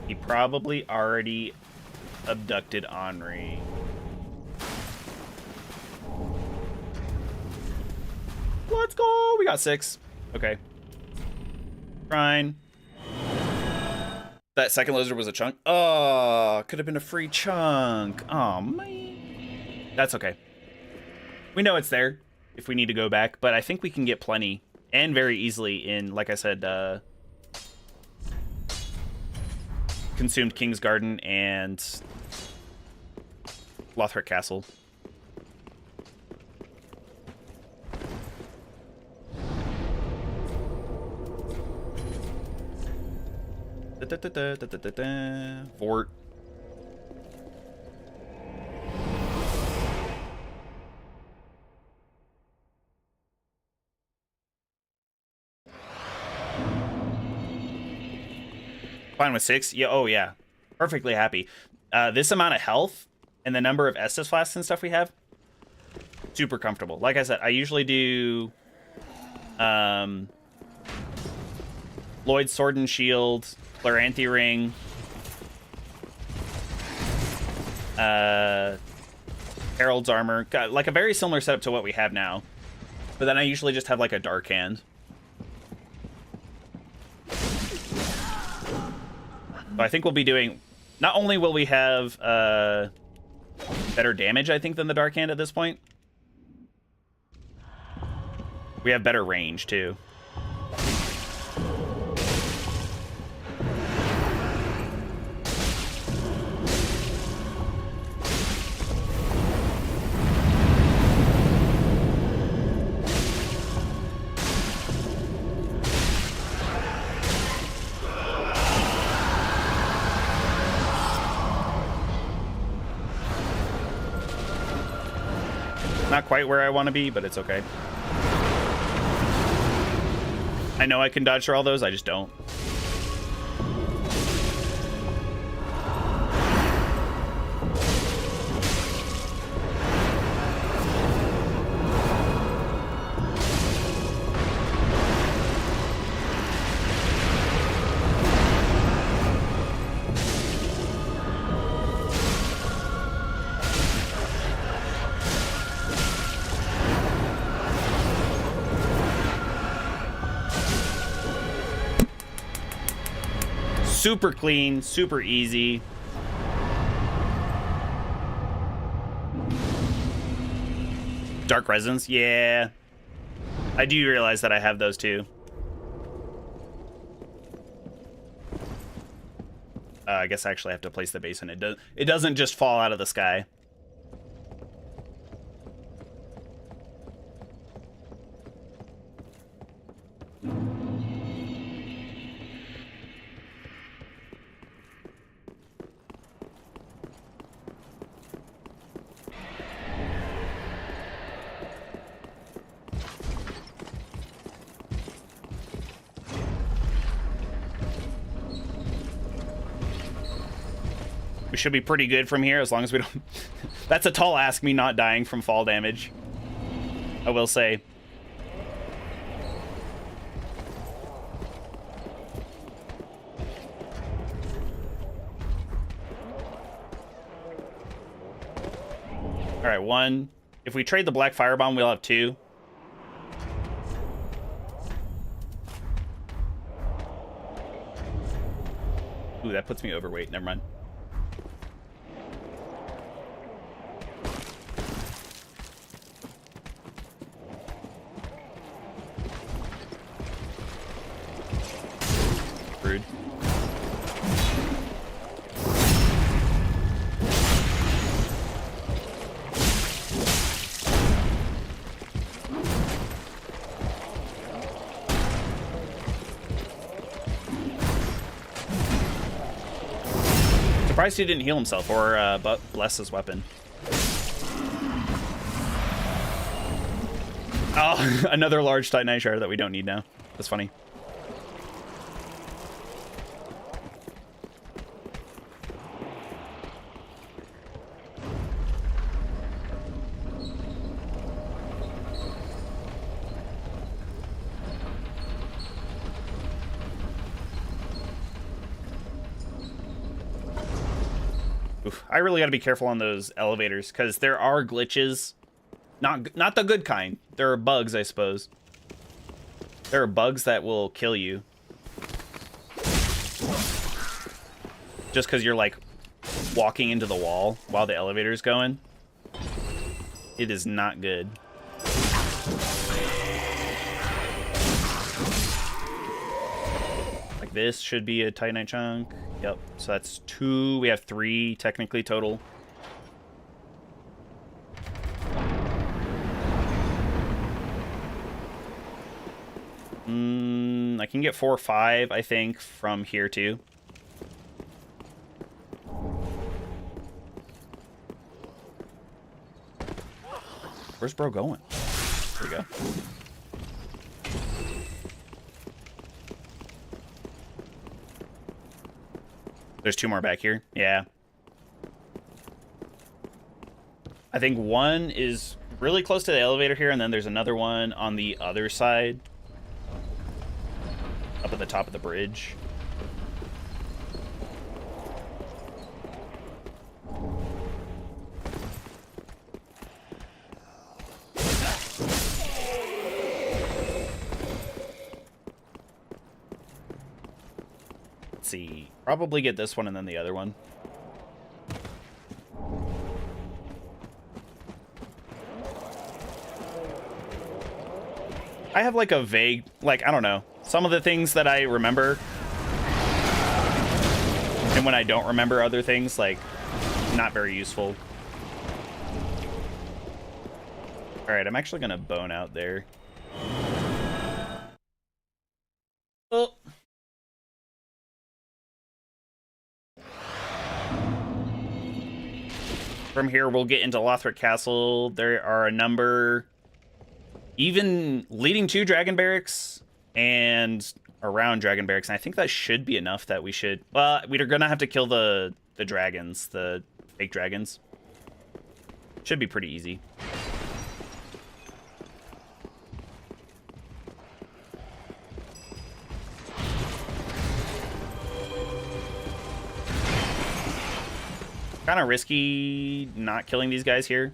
He probably already abducted Henri. Let's go! We got 6. Okay. Fine. That second lizard was a chunk. Oh, could have been a free chunk. Oh, man. That's okay. We know it's there if we need to go back, but I think we can get plenty and very easily in, like I said, Consumed King's Garden and Lothric Castle. Fort. Fine with 6? Yeah, oh yeah. Perfectly happy. This amount of health and the number of Estus flasks and stuff we have, super comfortable. Like I said, I usually do Lloyd's Sword and Shield, Chloranthy Ring, Herald's Armor. Got like a very similar setup to what we have now. But then I usually just have like a Dark Hand. So I think we'll be doing... Not only will we have better damage, I think, than the Dark Hand at this point. We have better range, too. Not quite where I want to be, but it's okay. I know I can dodge through all those, I just don't. Super clean, super easy. Dark Resins, yeah. I do realize that I have those too. I guess I actually have to place the base, and it doesn't just fall out of the sky. We should be pretty good from here as long as we don't... That's a tall ask, me not dying from fall damage, I will say. All right, 1. If we trade the black firebomb, we'll have 2. Ooh, that puts me overweight. Never mind. Rude. Surprised he didn't heal himself or bless his weapon. Oh, another large Titanite shard that we don't need now. That's funny. Oof, I really got to be careful on those elevators because there are glitches. Not the good kind. There are bugs, I suppose. There are bugs that will kill you. Just because you're like walking into the wall while the elevator's going. It is not good. Like this should be a Titanite chunk. Yep, so that's 2. We have 3 technically total. I can get 4 or 5, I think, from here too. Where's bro going? There we go. There's 2 more back here. Yeah. I think 1 is really close to the elevator here, and then there's another one on the other side. Up at the top of the bridge. Let's see. Probably get this one and then the other one. I have like a vague, like, I don't know. Some of the things that I remember, and when I don't remember other things, like, not very useful. All right, I'm actually gonna bone out there. Oh. From here, we'll get into Lothric Castle. There are a number, even leading to Dragon Barracks and around Dragon Barracks, and I think that should be enough that we should... Well, we're gonna have to kill the dragons, the fake dragons. Should be pretty easy. Kind of risky not killing these guys here,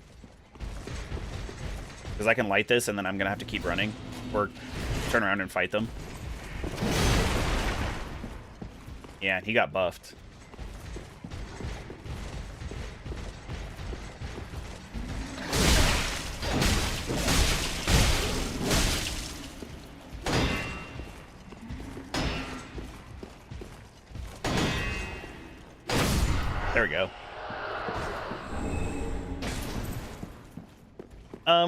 because I can light this and then I'm gonna have to keep running or turn around and fight them. Yeah, he got buffed. There we go.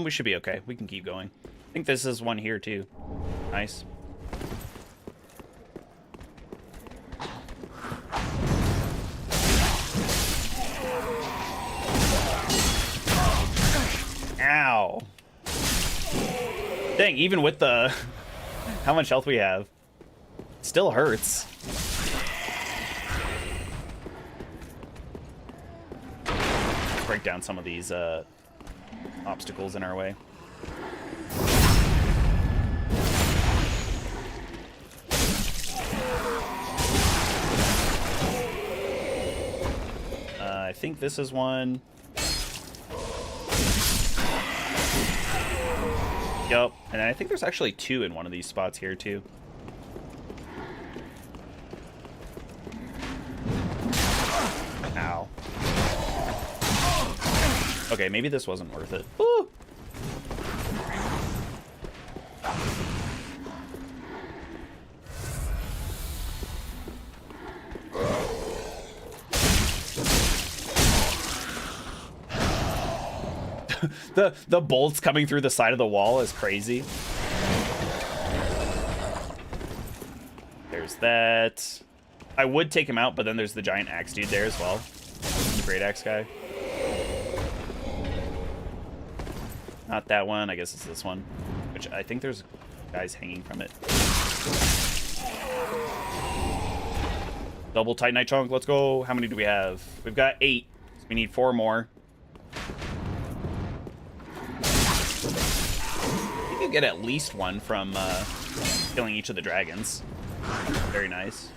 We should be okay. We can keep going. I think this is one here too. Nice. Ow. Dang, even with the how much health we have, still hurts. Break down some of these obstacles in our way. I think this is one. Yup, and I think there's actually two in one of these spots here too. Ow. Okay, maybe this wasn't worth it. Woo! the bolts coming through the side of the wall is crazy. There's that. I would take him out, but then there's the giant axe dude there as well. The great axe guy. Not that one. I guess it's this one. Which I think there's guys hanging from it. Double Titanite chunk. Let's go. How many do we have? We've got 8. So we need 4 more. You can get at least one from killing each of the dragons. Very nice.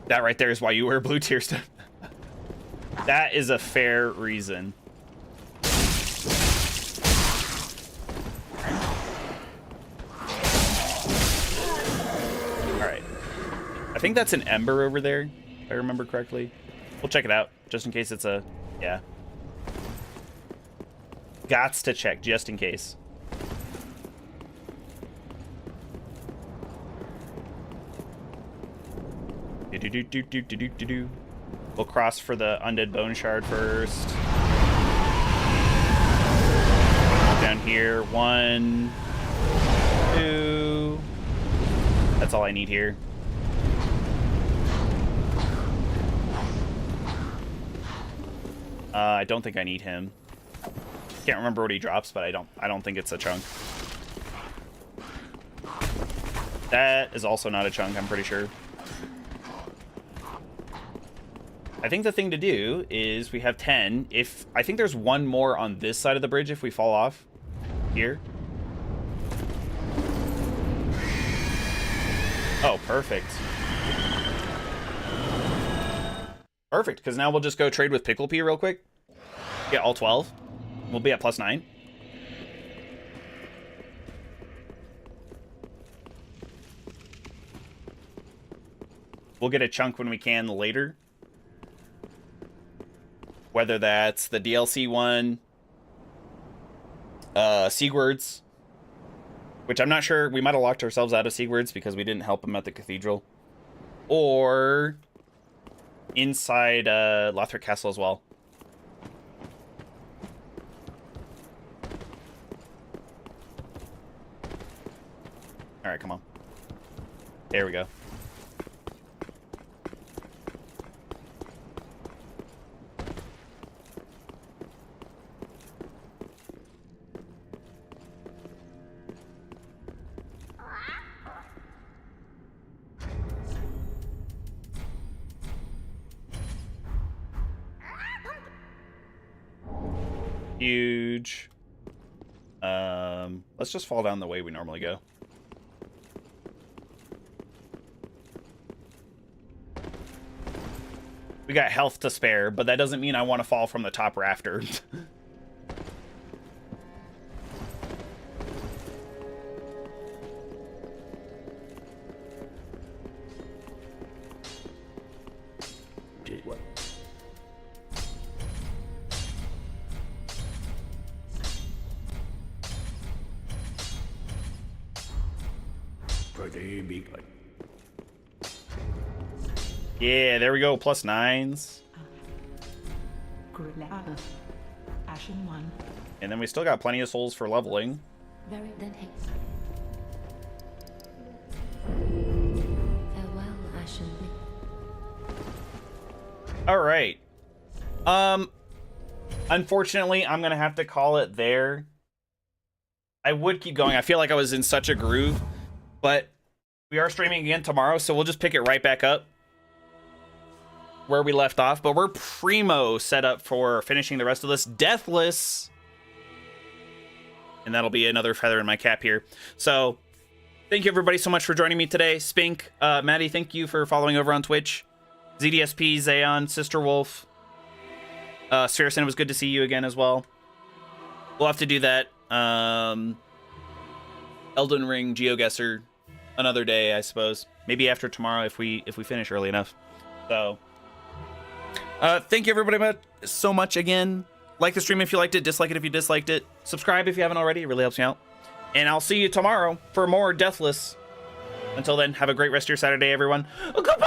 That right there is why you wear blue tier stuff. That is a fair reason. Alright. I think that's an ember over there, if I remember correctly. We'll check it out, just in case it's a... yeah. Gots to check, just in case. Do-do-do-do-do-do-do-do. We'll cross for the undead bone shard first. Down here, 1, 2. That's all I need here. I don't think I need him. Can't remember what he drops, but I don't think it's a chunk. That is also not a chunk, I'm pretty sure. I think the thing to do is we have 10. If I think there's one more on this side of the bridge if we fall off here. Oh, perfect. Perfect, because now we'll just go trade with Pickle Pea real quick. Get all 12. We'll be at +9. We'll get a chunk when we can later. Whether that's the DLC one, Sigurd's, which I'm not sure, we might have locked ourselves out of Sigurd's because we didn't help him at the cathedral, or inside Lothric Castle as well. All right, come on. There we go. Huge. Let's just fall down the way we normally go. We got health to spare, but that doesn't mean I want to fall from the top rafter. Did what? Yeah, there we go. Plus 9s. Ashen 1. And then we still got plenty of souls for leveling. Very then haste. Farewell, Ashen. All right. Unfortunately, I'm gonna have to call it there. I would keep going. I feel like I was in such a groove, but we are streaming again tomorrow, so we'll just pick it right back up where we left off. But we're primo set up for finishing the rest of this deathless, and that'll be another feather in my cap here. So thank you everybody so much for joining me today. Spink, Maddie, thank you for following over on Twitch. ZDSP, Zayon, Sister Wolf, Sphericin, it was good to see you again as well. We'll have to do that Elden Ring GeoGuessr another day, I suppose. Maybe after tomorrow if we finish early enough. So thank you everybody so much again. Like the stream if you liked it, dislike it if you disliked it. Subscribe if you haven't already, it really helps me out. And I'll see you tomorrow for more Deathless. Until then, have a great rest of your Saturday, everyone. Goodbye!